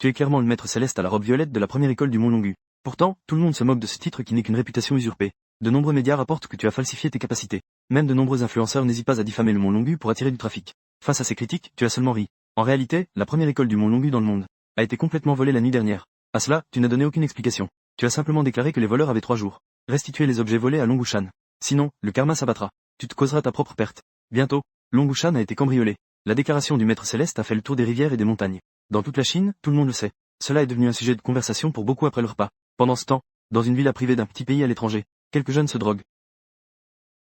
Tu es clairement le maître céleste à la robe violette de la première école du Mont Longu. Pourtant, tout le monde se moque de ce titre qui n'est qu'une réputation usurpée. De nombreux médias rapportent que tu as falsifié tes capacités. Même de nombreux influenceurs n'hésitent pas à diffamer le Mont Longu pour attirer du trafic. Face à ces critiques, tu as seulement ri. En réalité, la première école du Mont Longu dans le monde a été complètement volée la nuit dernière. À cela, tu n'as donné aucune explication. Tu as simplement déclaré que les voleurs avaient 3 jours. Restituer les objets volés à Longushan. Sinon, le karma s'abattra. Tu te causeras ta propre perte. Bientôt, Longushan a été cambriolé. La déclaration du maître céleste a fait le tour des rivières et des montagnes. Dans toute la Chine, tout le monde le sait. Cela est devenu un sujet de conversation pour beaucoup après le repas. Pendant ce temps, dans une villa privée d'un petit pays à l'étranger, quelques jeunes se droguent.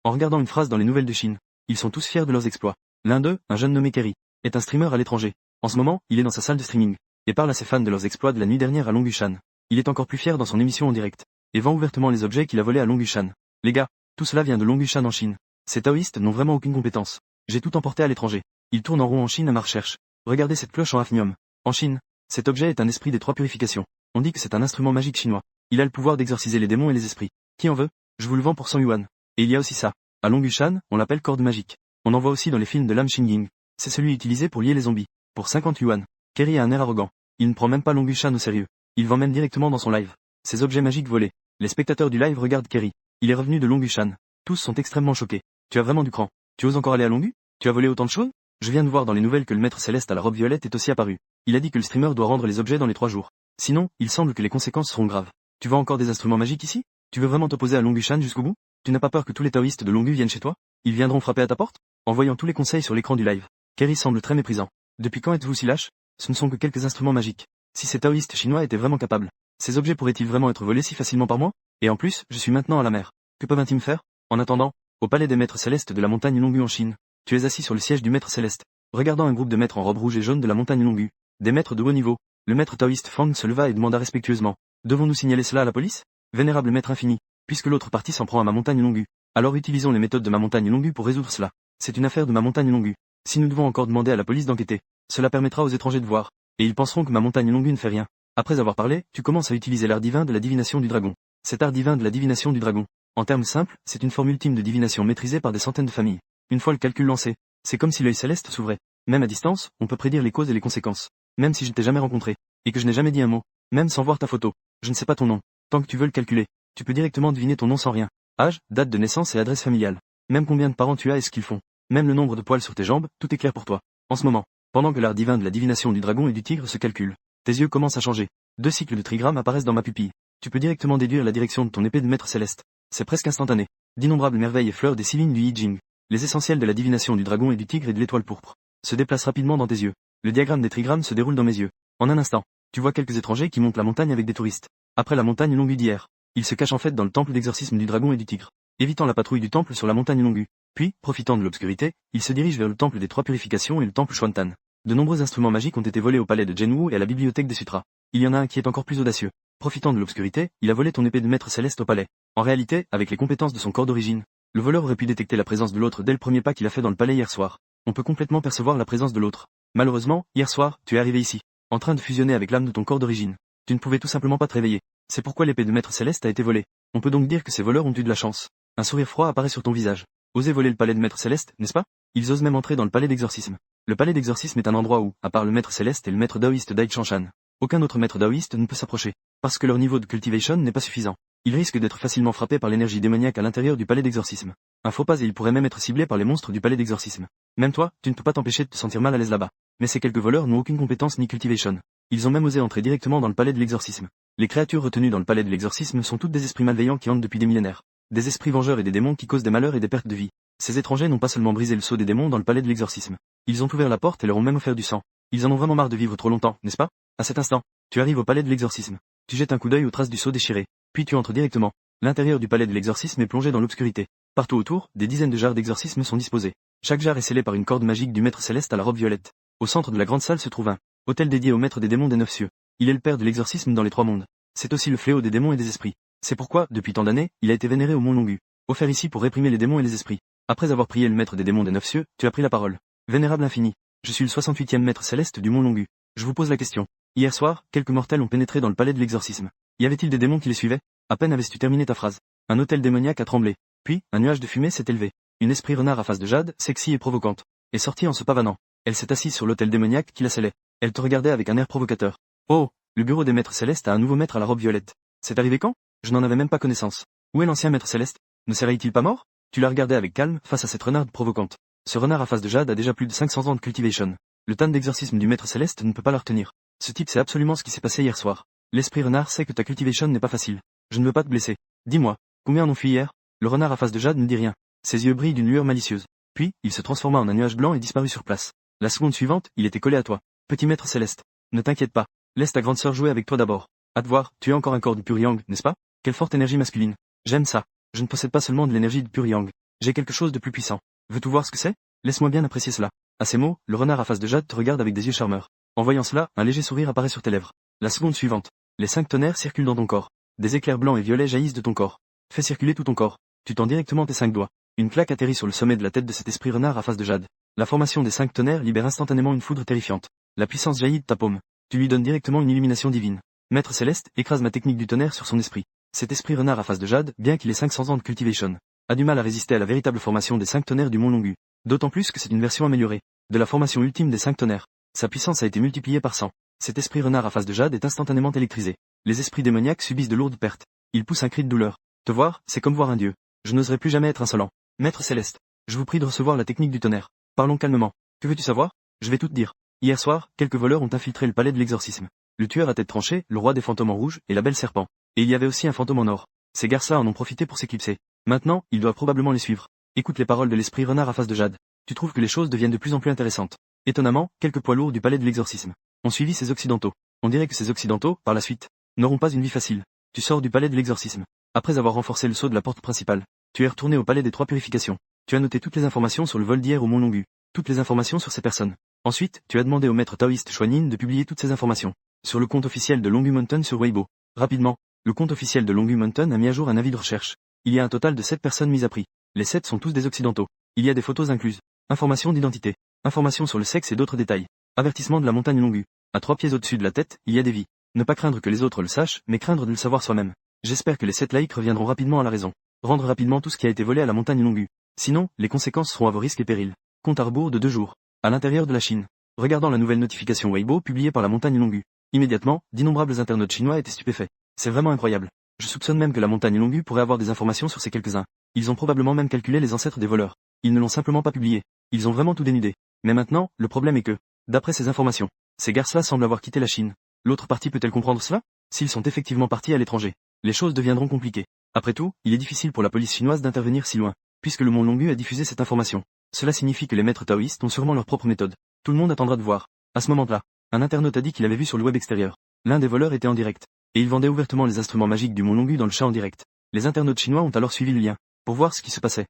En regardant une phrase dans les nouvelles de Chine, ils sont tous fiers de leurs exploits. L'un d'eux, un jeune nommé Kerry, est un streamer à l'étranger. En ce moment, il est dans sa salle de streaming, et parle à ses fans de leurs exploits de la nuit dernière à Longushan. Il est encore plus fier dans son émission en direct, et vend ouvertement les objets qu'il a volés à Longushan. Les gars, tout cela vient de Longushan en Chine. Ces taoïstes n'ont vraiment aucune compétence. J'ai tout emporté à l'étranger. Ils tournent en rond en Chine à ma recherche. Regardez cette cloche en hafnium. En Chine, cet objet est un esprit des 3 purifications. On dit que c'est un instrument magique chinois. Il a le pouvoir d'exorciser les démons et les esprits. Qui en veut? Je vous le vends pour 100 yuan. Et il y a aussi ça. À Longushan, on l'appelle corde magique. On en voit aussi dans les films de Lam Xingying. C'est celui utilisé pour lier les zombies. Pour 50 yuan. Kerry a un air arrogant. Il ne prend même pas Longushan au sérieux. Il vend même directement dans son live ces objets magiques volés. Les spectateurs du live regardent Kerry. Il est revenu de Longushan. Tous sont extrêmement choqués. Tu as vraiment du cran. Tu oses encore aller à Longu? Tu as volé autant de choses? Je viens de voir dans les nouvelles que le maître céleste à la robe violette est aussi apparu. Il a dit que le streamer doit rendre les objets dans les 3 jours. Sinon, il semble que les conséquences seront graves. Tu vois encore des instruments magiques ici? Tu veux vraiment t'opposer à Longushan jusqu'au bout? Tu n'as pas peur que tous les taoïstes de Longu viennent chez toi? Ils viendront frapper à ta porte? En voyant tous les conseils sur l'écran du live, Kerry semble très méprisant. Depuis quand êtes-vous si lâche? Ce ne sont que quelques instruments magiques. Si ces taoïstes chinois étaient vraiment capables, ces objets pourraient-ils vraiment être volés si facilement par moi? Et en plus, je suis maintenant à la mer. Que peuvent-ils me faire? En attendant, au palais des maîtres célestes de la montagne Longu en Chine, tu es assis sur le siège du maître céleste, regardant un groupe de maîtres en robe rouge et jaune de la montagne Longu, des maîtres de haut niveau. Le maître taoïste Fang se leva et demanda respectueusement: devons-nous signaler cela à la police? Vénérable maître infini, puisque l'autre partie s'en prend à ma montagne Longu, alors utilisons les méthodes de ma montagne Longu pour résoudre cela. C'est une affaire de ma montagne Longu. Si nous devons encore demander à la police d'enquêter, cela permettra aux étrangers de voir, et ils penseront que ma montagne Longu ne fait rien. Après avoir parlé, tu commences à utiliser l'art divin de la divination du dragon. Cet art divin de la divination du dragon, en termes simples, c'est une forme ultime de divination maîtrisée par des centaines de familles. Une fois le calcul lancé, c'est comme si l'œil céleste s'ouvrait. Même à distance, on peut prédire les causes et les conséquences. Même si je ne t'ai jamais rencontré, et que je n'ai jamais dit un mot, même sans voir ta photo, je ne sais pas ton nom. Tant que tu veux le calculer, tu peux directement deviner ton nom sans rien. Âge, date de naissance et adresse familiale. Même combien de parents tu as et ce qu'ils font. Même le nombre de poils sur tes jambes, tout est clair pour toi. En ce moment, pendant que l'art divin de la divination du dragon et du tigre se calcule, tes yeux commencent à changer. 2 cycles de trigrammes apparaissent dans ma pupille. Tu peux directement déduire la direction de ton épée de maître céleste. C'est presque instantané. D'innombrables merveilles et fleurs des 6 lignes du Yi Jing, les essentiels de la divination du dragon et du tigre et de l'étoile pourpre, se déplacent rapidement dans tes yeux. Le diagramme des trigrammes se déroule dans mes yeux. En un instant, tu vois quelques étrangers qui montent la montagne avec des touristes. Après la montagne Longu d'hier, ils se cachent en fait dans le temple d'exorcisme du dragon et du tigre, évitant la patrouille du temple sur la montagne Longu. Puis, profitant de l'obscurité, ils se dirigent vers le temple des 3 purifications et le temple Xuantan. De nombreux instruments magiques ont été volés au palais de Zhenwu et à la bibliothèque des sutras. Il y en a un qui est encore plus audacieux. Profitant de l'obscurité, il a volé ton épée de maître céleste au palais. En réalité, avec les compétences de son corps d'origine, le voleur aurait pu détecter la présence de l'autre dès le premier pas qu'il a fait dans le palais hier soir. On peut complètement percevoir la présence de l'autre. Malheureusement, hier soir, tu es arrivé ici, en train de fusionner avec l'âme de ton corps d'origine. Tu ne pouvais tout simplement pas te réveiller. C'est pourquoi l'épée de maître céleste a été volée. On peut donc dire que ces voleurs ont eu de la chance. Un sourire froid apparaît sur ton visage. Oser voler le palais de maître céleste, n'est-ce pas? Ils osent même entrer dans le palais d'exorcisme. Le palais d'exorcisme est un endroit où, à part le maître céleste et le maître daoïste Dai Chanshan, aucun autre maître daoïste ne peut s'approcher, parce que leur niveau de cultivation n'est pas suffisant. Ils risquent d'être facilement frappés par l'énergie démoniaque à l'intérieur du palais d'exorcisme. Un faux pas et ils pourraient même être ciblés par les monstres du palais d'exorcisme. Même toi, tu ne peux pas t'empêcher de te sentir mal à l'aise là-bas. Mais ces quelques voleurs n'ont aucune compétence ni cultivation. Ils ont même osé entrer directement dans le palais de l'exorcisme. Les créatures retenues dans le palais de l'exorcisme sont toutes des esprits malveillants qui hantent depuis des millénaires. Des esprits vengeurs et des démons qui causent des malheurs et des pertes de vie. Ces étrangers n'ont pas seulement brisé le sceau des démons dans le palais de l'exorcisme. Ils ont ouvert la porte et leur ont même offert du sang. Ils en ont vraiment marre de vivre trop longtemps, n'est-ce pas? À cet instant, tu arrives au palais de l'exorcisme. Tu jettes un coup d'œil aux traces du sceau déchiré. Puis tu entres directement. L'intérieur du palais de l'exorcisme est plongé dans l'obscurité. Partout autour, des dizaines de jarres d'exorcisme sont disposées. Chaque jarre est scellée par une corde magique du maître céleste à la robe violette. Au centre de la grande salle se trouve un hôtel dédié au maître des démons des 9 cieux. Il est le père de l'exorcisme dans les 3 mondes. C'est aussi le fléau des démons et des esprits. C'est pourquoi, depuis tant d'années, il a été vénéré au Mont Longu. Offert ici pour réprimer les démons et les esprits. Après avoir prié le maître des démons des 9 cieux, tu as pris la parole. Vénérable infini, je suis le 68e maître céleste du Mont Longu. Je vous pose la question. Hier soir, quelques mortels ont pénétré dans le palais de l'exorcisme. Y avait-il des démons qui les suivaient? À peine avais-tu terminé ta phrase. Un hôtel démoniaque a tremblé. Puis, un nuage de fumée s'est élevé. Une esprit renard à face de jade, sexy et provocante, est sortie en se pavanant. Elle s'est assise sur l'hôtel démoniaque qui la scellait. Elle te regardait avec un air provocateur. Oh, le bureau des maîtres célestes a un nouveau maître à la robe violette. C'est arrivé quand? Je n'en avais même pas connaissance. Où est l'ancien maître céleste? Ne serait-il pas mort? Tu l'as regardé avec calme, face à cette renarde provocante. Ce renard à face de jade a déjà plus de 500 ans de cultivation. Le tan d'exorcisme du maître céleste ne peut pas la retenir. Ce type sait absolument ce qui s'est passé hier soir. L'esprit renard sait que ta cultivation n'est pas facile. Je ne veux pas te blesser. Dis-moi, combien en ont fui hier? Le renard à face de jade ne dit rien. Ses yeux brillent d'une lueur malicieuse. Puis, il se transforma en un nuage blanc et disparut sur place. La seconde suivante, il était collé à toi. Petit maître céleste. Ne t'inquiète pas. Laisse ta grande sœur jouer avec toi d'abord. À te voir, tu es encore un corps du pur yang, n'est-ce pas? Quelle forte énergie masculine. J'aime ça. Je ne possède pas seulement de l'énergie du pur yang. J'ai quelque chose de plus puissant. Veux-tu voir ce que c'est? Laisse-moi bien apprécier cela. À ces mots, le renard à face de jade te regarde avec des yeux charmeurs. En voyant cela, un léger sourire apparaît sur tes lèvres. La seconde suivante. Les 5 tonnerres circulent dans ton corps. Des éclairs blancs et violets jaillissent de ton corps. Fais circuler tout ton corps. Tu tends directement tes 5 doigts. Une claque atterrit sur le sommet de la tête de cet esprit renard à face de jade. La formation des 5 tonnerres libère instantanément une foudre terrifiante. La puissance jaillit de ta paume. Tu lui donnes directement une illumination divine. Maître céleste écrase ma technique du tonnerre sur son esprit. Cet esprit renard à face de jade, bien qu'il ait 500 ans de cultivation, a du mal à résister à la véritable formation des 5 tonnerres du mont Longu. D'autant plus que c'est une version améliorée de la formation ultime des 5 tonnerres. Sa puissance a été multipliée par 100. Cet esprit renard à face de jade est instantanément électrisé. Les esprits démoniaques subissent de lourdes pertes. Ils poussent un cri de douleur. Te voir, c'est comme voir un dieu. Je n'oserais plus jamais être insolent. Maître céleste, je vous prie de recevoir la technique du tonnerre. Parlons calmement. Que veux-tu savoir? Je vais tout te dire. Hier soir, quelques voleurs ont infiltré le palais de l'exorcisme. Le tueur à tête tranchée, le roi des fantômes en rouge, et la belle serpent. Et il y avait aussi un fantôme en or. Ces garçons-là en ont profité pour s'éclipser. Maintenant, ils doivent probablement les suivre. Écoute les paroles de l'esprit renard à face de jade. Tu trouves que les choses deviennent de plus en plus intéressantes. Étonnamment, quelques poids lourds du palais de l'exorcisme ont suivi ces occidentaux. On dirait que ces occidentaux, par la suite, n'auront pas une vie facile. Tu sors du palais de l'exorcisme. Après avoir renforcé le sceau de la porte principale, tu es retourné au palais des 3 purifications. Tu as noté toutes les informations sur le vol d'hier au Mont Longu. Toutes les informations sur ces personnes. Ensuite, tu as demandé au maître taoïste Xuanyin de publier toutes ces informations sur le compte officiel de Longu Mountain sur Weibo. Rapidement, le compte officiel de Longu Mountain a mis à jour un avis de recherche. Il y a un total de 7 personnes mises à prix. Les 7 sont tous des occidentaux. Il y a des photos incluses. Informations d'identité. Informations sur le sexe et d'autres détails. Avertissement de la montagne Longu. À 3 pieds au-dessus de la tête, il y a des vies. Ne pas craindre que les autres le sachent, mais craindre de le savoir soi-même. J'espère que les 7 laïcs reviendront rapidement à la raison. Rendre rapidement tout ce qui a été volé à la montagne Longu. Sinon, les conséquences seront à vos risques et périls. Compte à rebours de 2 jours. À l'intérieur de la Chine. Regardant la nouvelle notification Weibo publiée par la montagne Longu. Immédiatement, d'innombrables internautes chinois étaient stupéfaits. C'est vraiment incroyable. Je soupçonne même que la montagne Longu pourrait avoir des informations sur ces quelques-uns. Ils ont probablement même calculé les ancêtres des voleurs. Ils ne l'ont simplement pas publié. Ils ont vraiment tout dénudé. Mais maintenant, le problème est que, d'après ces informations, ces garçons-là semblent avoir quitté la Chine. L'autre partie peut-elle comprendre cela? S'ils sont effectivement partis à l'étranger, les choses deviendront compliquées. Après tout, il est difficile pour la police chinoise d'intervenir si loin, puisque le Mont Longu a diffusé cette information. Cela signifie que les maîtres taoïstes ont sûrement leur propre méthode. Tout le monde attendra de voir. À ce moment-là, un internaute a dit qu'il avait vu sur le web extérieur. L'un des voleurs était en direct. Et il vendait ouvertement les instruments magiques du Mont Longu dans le chat en direct. Les internautes chinois ont alors suivi le lien, pour voir ce qui se passait.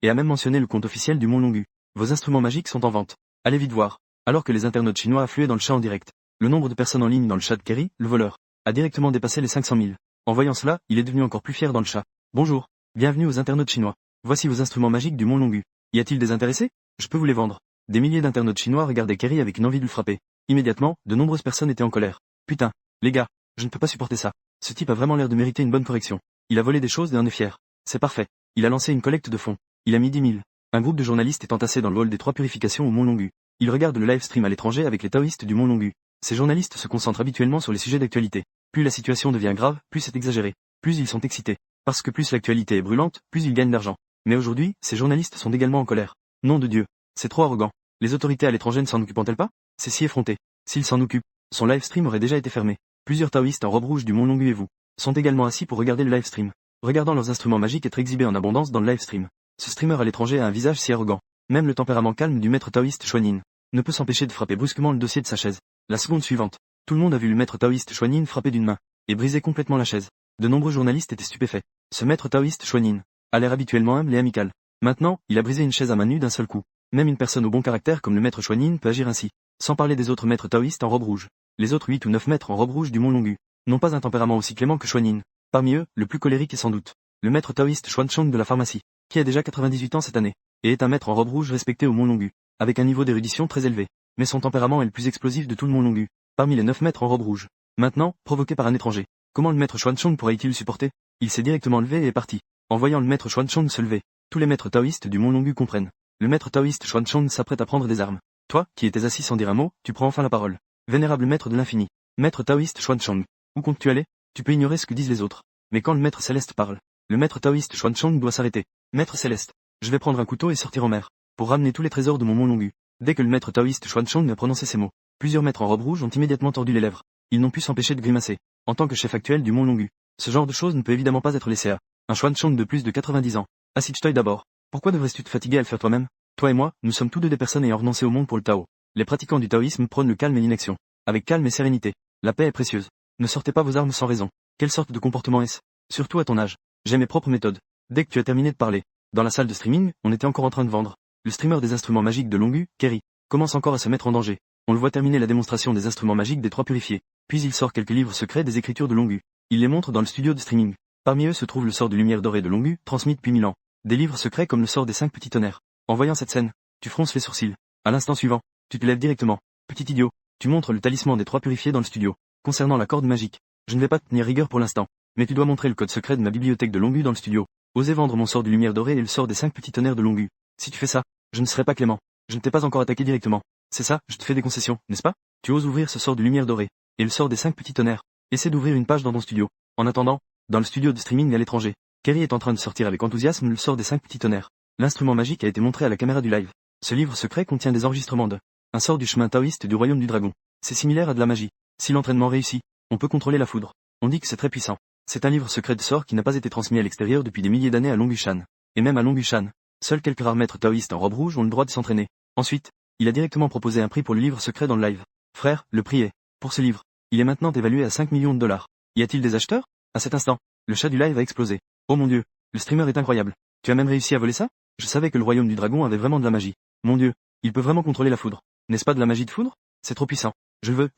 Et a même mentionné le compte officiel du Mont Longu. Vos instruments magiques sont en vente. Allez vite voir. Alors que les internautes chinois affluaient dans le chat en direct, le nombre de personnes en ligne dans le chat de Kerry, le voleur, a directement dépassé les 500 000. En voyant cela, il est devenu encore plus fier dans le chat. Bonjour. Bienvenue aux internautes chinois. Voici vos instruments magiques du Mont Longu. Y a-t-il des intéressés? Je peux vous les vendre. Des milliers d'internautes chinois regardaient Kerry avec une envie de le frapper. Immédiatement, de nombreuses personnes étaient en colère. Putain, les gars, je ne peux pas supporter ça. Ce type a vraiment l'air de mériter une bonne correction. Il a volé des choses et en est fier. C'est parfait. Il a lancé une collecte de fonds. Il a mis 10 000. Un groupe de journalistes est entassé dans le hall des 3 purifications au Mont Longu. Ils regardent le live stream à l'étranger avec les taoïstes du Mont Longu. Ces journalistes se concentrent habituellement sur les sujets d'actualité. Plus la situation devient grave, plus c'est exagéré. Plus ils sont excités. Parce que plus l'actualité est brûlante, plus ils gagnent d'argent. Mais aujourd'hui, ces journalistes sont également en colère. Nom de Dieu. C'est trop arrogant. Les autorités à l'étranger ne s'en occupent-elles pas? C'est si effronté. S'ils s'en occupent, son live stream aurait déjà été fermé. Plusieurs taoïstes en robe rouge du Mont Longu et vous sont également assis pour regarder le live stream. Regardant leurs instruments magiques être exhibés en abondance dans le live stream. Ce streamer à l'étranger a un visage si arrogant. Même le tempérament calme du maître taoïste Xuanyin ne peut s'empêcher de frapper brusquement le dossier de sa chaise. La seconde suivante, tout le monde a vu le maître taoïste Xuanyin frapper d'une main et briser complètement la chaise. De nombreux journalistes étaient stupéfaits. Ce maître taoïste Xuanyin a l'air habituellement humble et amical. Maintenant, il a brisé une chaise à main nue d'un seul coup. Même une personne au bon caractère comme le maître Xuanyin peut agir ainsi. Sans parler des autres maîtres taoïstes en robe rouge. Les autres 8 ou 9 maîtres en robe rouge du Mont Longu n'ont pas un tempérament aussi clément que Xuanyin. Parmi eux, le plus colérique est sans doute le maître taoïste Xuanchong de la pharmacie, qui a déjà 98 ans cette année, et est un maître en robe rouge respecté au Mont Longu, avec un niveau d'érudition très élevé. Mais son tempérament est le plus explosif de tout le Mont Longu, parmi les 9 maîtres en robe rouge. Maintenant, provoqué par un étranger, comment le maître Xuanchong pourrait-il le supporter? Il s'est directement levé et est parti. En voyant le maître Xuanchong se lever, tous les maîtres taoïstes du Mont Longu comprennent. Le maître taoïste Xuanchong s'apprête à prendre des armes. Toi, qui étais assis sans dire un mot, tu prends enfin la parole. Vénérable maître de l'infini, Maître taoïste Xuanchang. Où comptes-tu aller? Tu peux ignorer ce que disent les autres. Mais quand le maître céleste parle, le maître taoïste Xuanchang doit s'arrêter. Maître céleste. Je vais prendre un couteau et sortir en mer. Pour ramener tous les trésors de mon mont Longu. Dès que le maître taoïste Xuanchang a prononcé ces mots, plusieurs maîtres en robe rouge ont immédiatement tordu les lèvres. Ils n'ont pu s'empêcher de grimacer. En tant que chef actuel du mont Longu, ce genre de choses ne peut évidemment pas être laissé à un Xuanchang de plus de 90 ans. Assis-toi d'abord. Pourquoi devrais-tu te fatiguer à le faire toi-même? Toi et moi, nous sommes tous deux des personnes ayant renoncé au monde pour le Tao. Les pratiquants du taoïsme prônent le calme et l'inaction. Avec calme et sérénité. La paix est précieuse. Ne sortez pas vos armes sans raison. Quelle sorte de comportement est-ce? Surtout à ton âge. J'ai mes propres méthodes. Dès que tu as terminé de parler, dans la salle de streaming, on était encore en train de vendre. Le streamer des instruments magiques de Longu, Kerry, commence encore à se mettre en danger. On le voit terminer la démonstration des instruments magiques des trois purifiés. Puis il sort quelques livres secrets des écritures de Longu. Il les montre dans le studio de streaming. Parmi eux se trouve le sort de lumière dorée de Longu, transmis depuis 1000 ans. Des livres secrets comme le sort des 5 petits tonnerres. En voyant cette scène, tu fronces les sourcils. À l'instant suivant, tu te lèves directement. Petit idiot, tu montres le talisman des trois purifiés dans le studio. Concernant la corde magique, je ne vais pas te tenir rigueur pour l'instant, mais tu dois montrer le code secret de ma bibliothèque de Longu dans le studio. Osez vendre mon sort de lumière dorée et le sort des 5 petits tonnerres de Longu. Si tu fais ça, je ne serai pas clément. Je ne t'ai pas encore attaqué directement. C'est ça, je te fais des concessions, n'est-ce pas? Tu oses ouvrir ce sort de lumière dorée, et le sort des 5 petits tonnerres. Essaie d'ouvrir une page dans ton studio. En attendant, dans le studio de streaming à l'étranger, Kerry est en train de sortir avec enthousiasme le sort des 5 petits tonnerres. L'instrument magique a été montré à la caméra du live. Ce livre secret contient des enregistrements de un sort du chemin taoïste du royaume du dragon. C'est similaire à de la magie. Si l'entraînement réussit, on peut contrôler la foudre. On dit que c'est très puissant. C'est un livre secret de sorts qui n'a pas été transmis à l'extérieur depuis des milliers d'années à Longushan. Et même à Longushan, seuls quelques rares maîtres taoïstes en robe rouge ont le droit de s'entraîner. Ensuite, il a directement proposé un prix pour le livre secret dans le live. Frère, le prix est, pour ce livre, il est maintenant évalué à 5 millions de dollars. Y a-t-il des acheteurs? À cet instant, le chat du live a explosé. Oh mon dieu, le streamer est incroyable. Tu as même réussi à voler ça? Je savais que le royaume du dragon avait vraiment de la magie. Mon dieu, il peut vraiment contrôler la foudre. N'est-ce pas de la magie de foudre? C'est trop puissant. Je veux.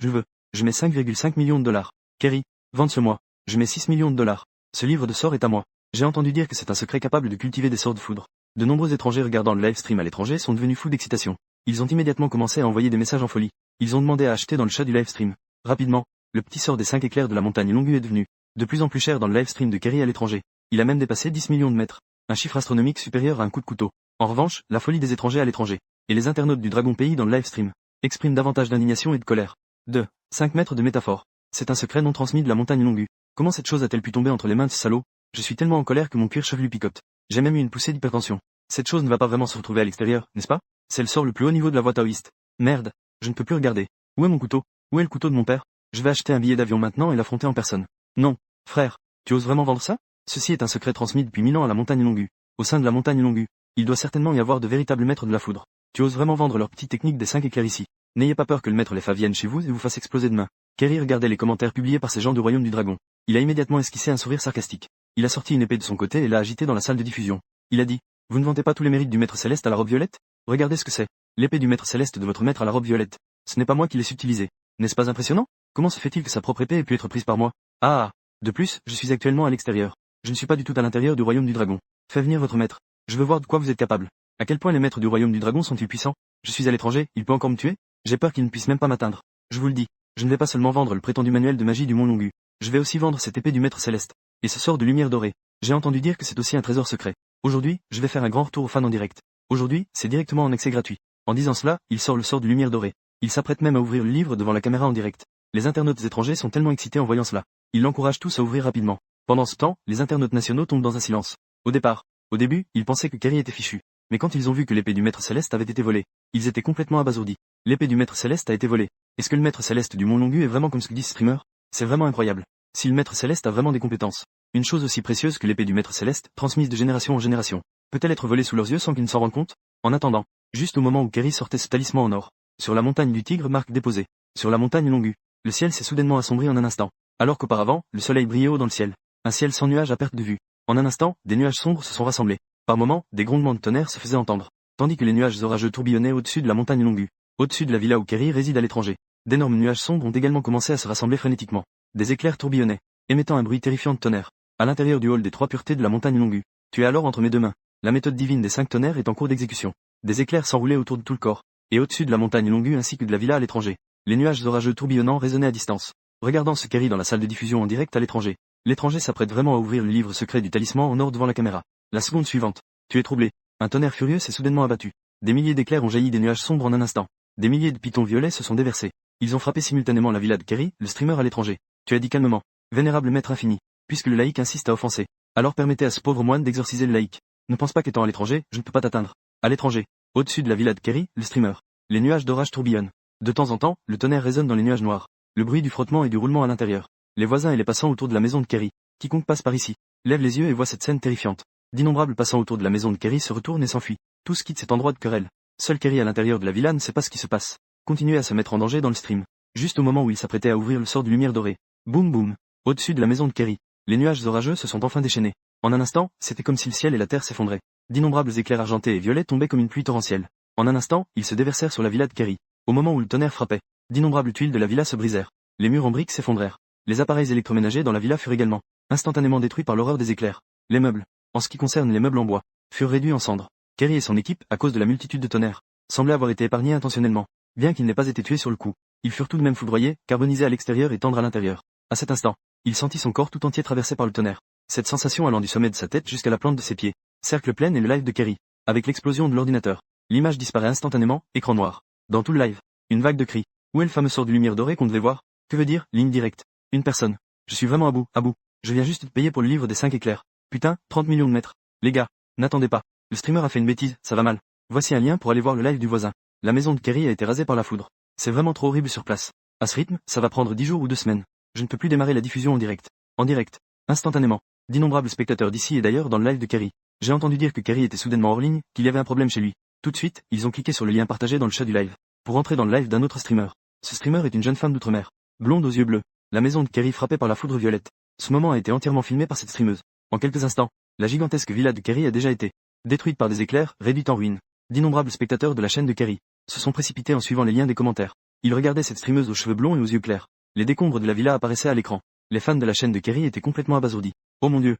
Je mets 5,5 millions de dollars. Kerry, vends-le-moi. Je mets 6 millions de dollars. Ce livre de sorts est à moi. J'ai entendu dire que c'est un secret capable de cultiver des sorts de foudre. De nombreux étrangers regardant le live stream à l'étranger sont devenus fous d'excitation. Ils ont immédiatement commencé à envoyer des messages en folie. Ils ont demandé à acheter dans le chat du live stream. Rapidement, le petit sort des 5 éclairs de la montagne Longu est devenu de plus en plus cher dans le live stream de Kerry à l'étranger. Il a même dépassé 10 millions de mètres. Un chiffre astronomique supérieur à un coup de couteau. En revanche, la folie des étrangers à l'étranger, et les internautes du Dragon Pays dans le live stream, expriment davantage d'indignation et de colère. 2. 5 mètres de métaphore. C'est un secret non transmis de la montagne Longu. Comment cette chose a-t-elle pu tomber entre les mains de ce salaud? Je suis tellement en colère que mon cuir chevelu picote. J'ai même eu une poussée d'hypertension. Cette chose ne va pas vraiment se retrouver à l'extérieur, n'est-ce pas? C'est le sort le plus haut niveau de la voie taoïste. Merde, je ne peux plus regarder. Où est mon couteau? Où est le couteau de mon père? Je vais acheter un billet d'avion maintenant et l'affronter en personne. Non, frère, tu oses vraiment vendre ça? Ceci est un secret transmis depuis 1000 ans à la montagne Longu. Au sein de la montagne Longu, il doit certainement y avoir de véritables maîtres de la foudre. Tu oses vraiment vendre leur petite technique des 5 éclairs ici. N'ayez pas peur que le maître les vienne chez vous et vous fasse exploser demain. Kerry regardait les commentaires publiés par ces gens du royaume du dragon. Il a immédiatement esquissé un sourire sarcastique. Il a sorti une épée de son côté et l'a agitée dans la salle de diffusion. Il a dit, vous ne vantez pas tous les mérites du maître céleste à la robe violette? Regardez ce que c'est. L'épée du maître céleste de votre maître à la robe violette. Ce n'est pas moi qui l'ai subtilisée. N'est-ce pas impressionnant? Comment se fait-il que sa propre épée ait pu être prise par moi? Ah. De plus, je suis actuellement à l'extérieur. Je ne suis pas du tout à l'intérieur du royaume du dragon. Faites venir votre maître. Je veux voir de quoi vous êtes capable. À quel point les maîtres du royaume du dragon sont-ils puissants? Je suis à l'étranger, il peut encore me tuer? J'ai peur qu'il ne puisse même pas m'atteindre. Je vous le dis, je ne vais pas seulement vendre le prétendu manuel de magie du mont Longu. Je vais aussi vendre cette épée du maître céleste. Et ce sort de lumière dorée. J'ai entendu dire que c'est aussi un trésor secret. Aujourd'hui, je vais faire un grand retour aux fans en direct. Aujourd'hui, c'est directement en accès gratuit. En disant cela, il sort le sort de lumière dorée. Il s'apprête même à ouvrir le livre devant la caméra en direct. Les internautes étrangers sont tellement excités en voyant cela. Ils l'encouragent tous à ouvrir rapidement. Pendant ce temps, les internautes nationaux tombent dans un silence. Au début, ils pensaient que Kerry était fichu. Mais quand ils ont vu que l'épée du maître céleste avait été volée, ils étaient complètement abasourdis. L'épée du maître céleste a été volée. Est-ce que le maître céleste du mont Longu est vraiment comme ce que dit ce streamer? C'est vraiment incroyable. Si le maître céleste a vraiment des compétences, une chose aussi précieuse que l'épée du maître céleste, transmise de génération en génération, peut-elle être volée sous leurs yeux sans qu'ils ne s'en rendent compte? En attendant, juste au moment où Kerry sortait ce talisman en or, sur la montagne du tigre marque déposée, sur la montagne Longu, le ciel s'est soudainement assombri en un instant, alors qu'auparavant, le soleil brillait haut dans le ciel. Un ciel sans nuages à perte de vue. En un instant, des nuages sombres se sont rassemblés. Par moments, des grondements de tonnerre se faisaient entendre, tandis que les nuages orageux tourbillonnaient au-dessus de la montagne Longu, au-dessus de la villa où Kerry réside à l'étranger. D'énormes nuages sombres ont également commencé à se rassembler frénétiquement. Des éclairs tourbillonnaient, émettant un bruit terrifiant de tonnerre. À l'intérieur du hall des trois puretés de la montagne Longu. Tu es alors entre mes deux mains. La méthode divine des 5 tonnerres est en cours d'exécution. Des éclairs s'enroulaient autour de tout le corps, et au-dessus de la montagne Longu ainsi que de la villa à l'étranger. Les nuages orageux tourbillonnants résonnaient à distance. Regardant ce Kerry dans la salle de diffusion en direct à l'étranger. L'étranger s'apprête vraiment à ouvrir le livre secret du talisman en or devant la caméra. La seconde suivante. Tu es troublé. Un tonnerre furieux s'est soudainement abattu. Des milliers d'éclairs ont jailli des nuages sombres en un instant. Des milliers de pitons violets se sont déversés. Ils ont frappé simultanément la villa de Kerry, le streamer à l'étranger. Tu as dit calmement. Vénérable maître infini. Puisque le laïc insiste à offenser. Alors permettez à ce pauvre moine d'exorciser le laïc. Ne pense pas qu'étant à l'étranger, je ne peux pas t'atteindre. À l'étranger. Au-dessus de la villa de Kerry, le streamer. Les nuages d'orage tourbillonnent. De temps en temps, le tonnerre résonne dans les nuages noirs. Le bruit du frottement et du roulement à l'intérieur. Les voisins et les passants autour de la maison de Kerry. Quiconque passe par ici, lève les yeux et voit cette scène terrifiante. D'innombrables passants autour de la maison de Kerry se retournent et s'enfuient. Tous quittent cet endroit de querelle. Seul Kerry à l'intérieur de la villa ne sait pas ce qui se passe. Continuez à se mettre en danger dans le stream. Juste au moment où il s'apprêtait à ouvrir le sort de lumière dorée. Boum boum. Au-dessus de la maison de Kerry. Les nuages orageux se sont enfin déchaînés. En un instant, c'était comme si le ciel et la terre s'effondraient. D'innombrables éclairs argentés et violets tombaient comme une pluie torrentielle. En un instant, ils se déversèrent sur la villa de Kerry. Au moment où le tonnerre frappait, d'innombrables tuiles de la villa se brisèrent. Les murs en briques s'effondrèrent. Les appareils électroménagers dans la villa furent également instantanément détruits par l'horreur des éclairs. Les meubles, en ce qui concerne les meubles en bois, furent réduits en cendres. Kerry et son équipe, à cause de la multitude de tonnerres, semblaient avoir été épargnés intentionnellement. Bien qu'ils n'aient pas été tués sur le coup, ils furent tout de même foudroyés, carbonisés à l'extérieur et tendres à l'intérieur. À cet instant, il sentit son corps tout entier traversé par le tonnerre. Cette sensation allant du sommet de sa tête jusqu'à la plante de ses pieds. Cercle plein et le live de Kerry. Avec l'explosion de l'ordinateur, l'image disparaît instantanément, écran noir. Dans tout le live, une vague de cris. Où est le fameux sort de lumière dorée qu'on devait voir? Que veut dire, ligne directe? Une personne. Je suis vraiment à bout. Je viens juste de payer pour le livre des 5 éclairs. Putain, 30 millions de mètres. Les gars, n'attendez pas. Le streamer a fait une bêtise, ça va mal. Voici un lien pour aller voir le live du voisin. La maison de Kerry a été rasée par la foudre. C'est vraiment trop horrible sur place. À ce rythme, ça va prendre 10 jours ou 2 semaines. Je ne peux plus démarrer la diffusion en direct. En direct. Instantanément. D'innombrables spectateurs d'ici et d'ailleurs dans le live de Kerry. J'ai entendu dire que Kerry était soudainement hors ligne, qu'il y avait un problème chez lui. Tout de suite, ils ont cliqué sur le lien partagé dans le chat du live. Pour entrer dans le live d'un autre streamer. Ce streamer est une jeune femme d'outre-mer. Blonde aux yeux bleus. La maison de Kerry frappée par la foudre violette. Ce moment a été entièrement filmé par cette streameuse. En quelques instants, la gigantesque villa de Kerry a déjà été détruite par des éclairs, réduite en ruines. D'innombrables spectateurs de la chaîne de Kerry se sont précipités en suivant les liens des commentaires. Ils regardaient cette streameuse aux cheveux blonds et aux yeux clairs. Les décombres de la villa apparaissaient à l'écran. Les fans de la chaîne de Kerry étaient complètement abasourdis. Oh mon Dieu,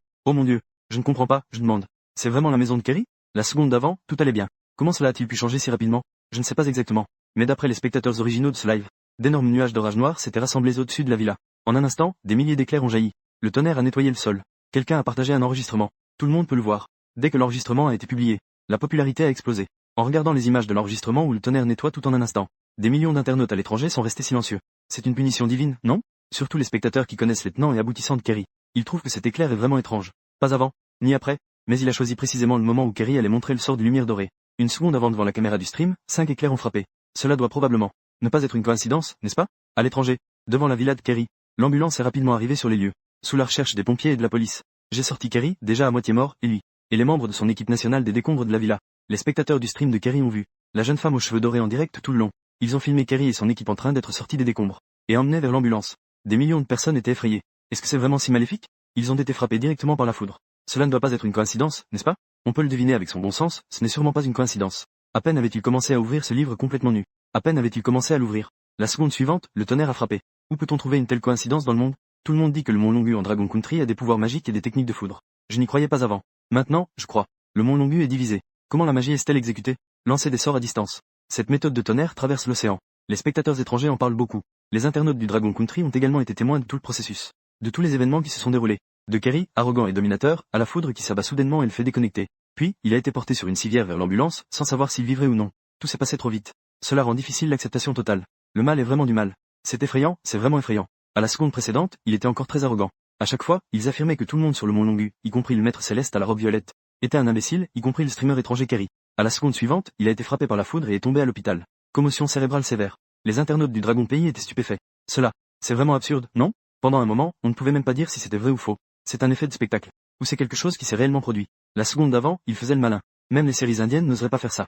je ne comprends pas, je demande. C'est vraiment la maison de Kerry? La seconde d'avant, tout allait bien. Comment cela a-t-il pu changer si rapidement? Je ne sais pas exactement. Mais d'après les spectateurs originaux de ce live, d'énormes nuages d'orage noir s'étaient rassemblés au-dessus de la villa. En un instant, des milliers d'éclairs ont jailli. Le tonnerre a nettoyé le sol. Quelqu'un a partagé un enregistrement. Tout le monde peut le voir. Dès que l'enregistrement a été publié, la popularité a explosé. En regardant les images de l'enregistrement où le tonnerre nettoie tout en un instant, des millions d'internautes à l'étranger sont restés silencieux. C'est une punition divine, non? Surtout les spectateurs qui connaissent les tenants et aboutissants de Kerry. Ils trouvent que cet éclair est vraiment étrange. Pas avant, ni après, mais il a choisi précisément le moment où Kerry allait montrer le sort de lumière dorée. Une seconde avant devant la caméra du stream, 5 éclairs ont frappé. Cela doit probablement ne pas être une coïncidence, n'est-ce pas? À l'étranger, devant la villa de Kerry, l'ambulance est rapidement arrivée sur les lieux, sous la recherche des pompiers et de la police. J'ai sorti Kerry, déjà à moitié mort, et lui, et les membres de son équipe nationale des décombres de la villa. Les spectateurs du stream de Kerry ont vu la jeune femme aux cheveux dorés en direct tout le long. Ils ont filmé Kerry et son équipe en train d'être sortis des décombres, et emmenés vers l'ambulance. Des millions de personnes étaient effrayées. Est-ce que c'est vraiment si maléfique? Ils ont été frappés directement par la foudre. Cela ne doit pas être une coïncidence, n'est-ce pas? On peut le deviner avec son bon sens, ce n'est sûrement pas une coïncidence. À peine avait-il commencé à ouvrir ce livre complètement nu. À peine avait-il commencé à l'ouvrir. La seconde suivante, le tonnerre a frappé. Où peut-on trouver une telle coïncidence dans le monde? Tout le monde dit que le mont Longu en Dragon Country a des pouvoirs magiques et des techniques de foudre. Je n'y croyais pas avant. Maintenant, je crois. Le mont Longu est divisé. Comment la magie est-elle exécutée? Lancer des sorts à distance. Cette méthode de tonnerre traverse l'océan. Les spectateurs étrangers en parlent beaucoup. Les internautes du Dragon Country ont également été témoins de tout le processus. De tous les événements qui se sont déroulés. De Kerry, arrogant et dominateur, à la foudre qui s'abat soudainement et le fait déconnecter. Puis, il a été porté sur une civière vers l'ambulance, sans savoir s'il vivrait ou non. Tout s'est passé trop vite. Cela rend difficile l'acceptation totale. Le mal est vraiment du mal. C'est effrayant, c'est vraiment effrayant. À la seconde précédente, il était encore très arrogant. À chaque fois, ils affirmaient que tout le monde sur le mont Longu, y compris le maître céleste à la robe violette, était un imbécile, y compris le streamer étranger Kerry. À la seconde suivante, il a été frappé par la foudre et est tombé à l'hôpital. Commotion cérébrale sévère. Les internautes du Dragon Pays étaient stupéfaits. Cela, c'est vraiment absurde, non? Pendant un moment, on ne pouvait même pas dire si c'était vrai ou faux. C'est un effet de spectacle. Ou c'est quelque chose qui s'est réellement produit. La seconde d'avant, il faisait le malin. Même les séries indiennes n'oseraient pas faire ça.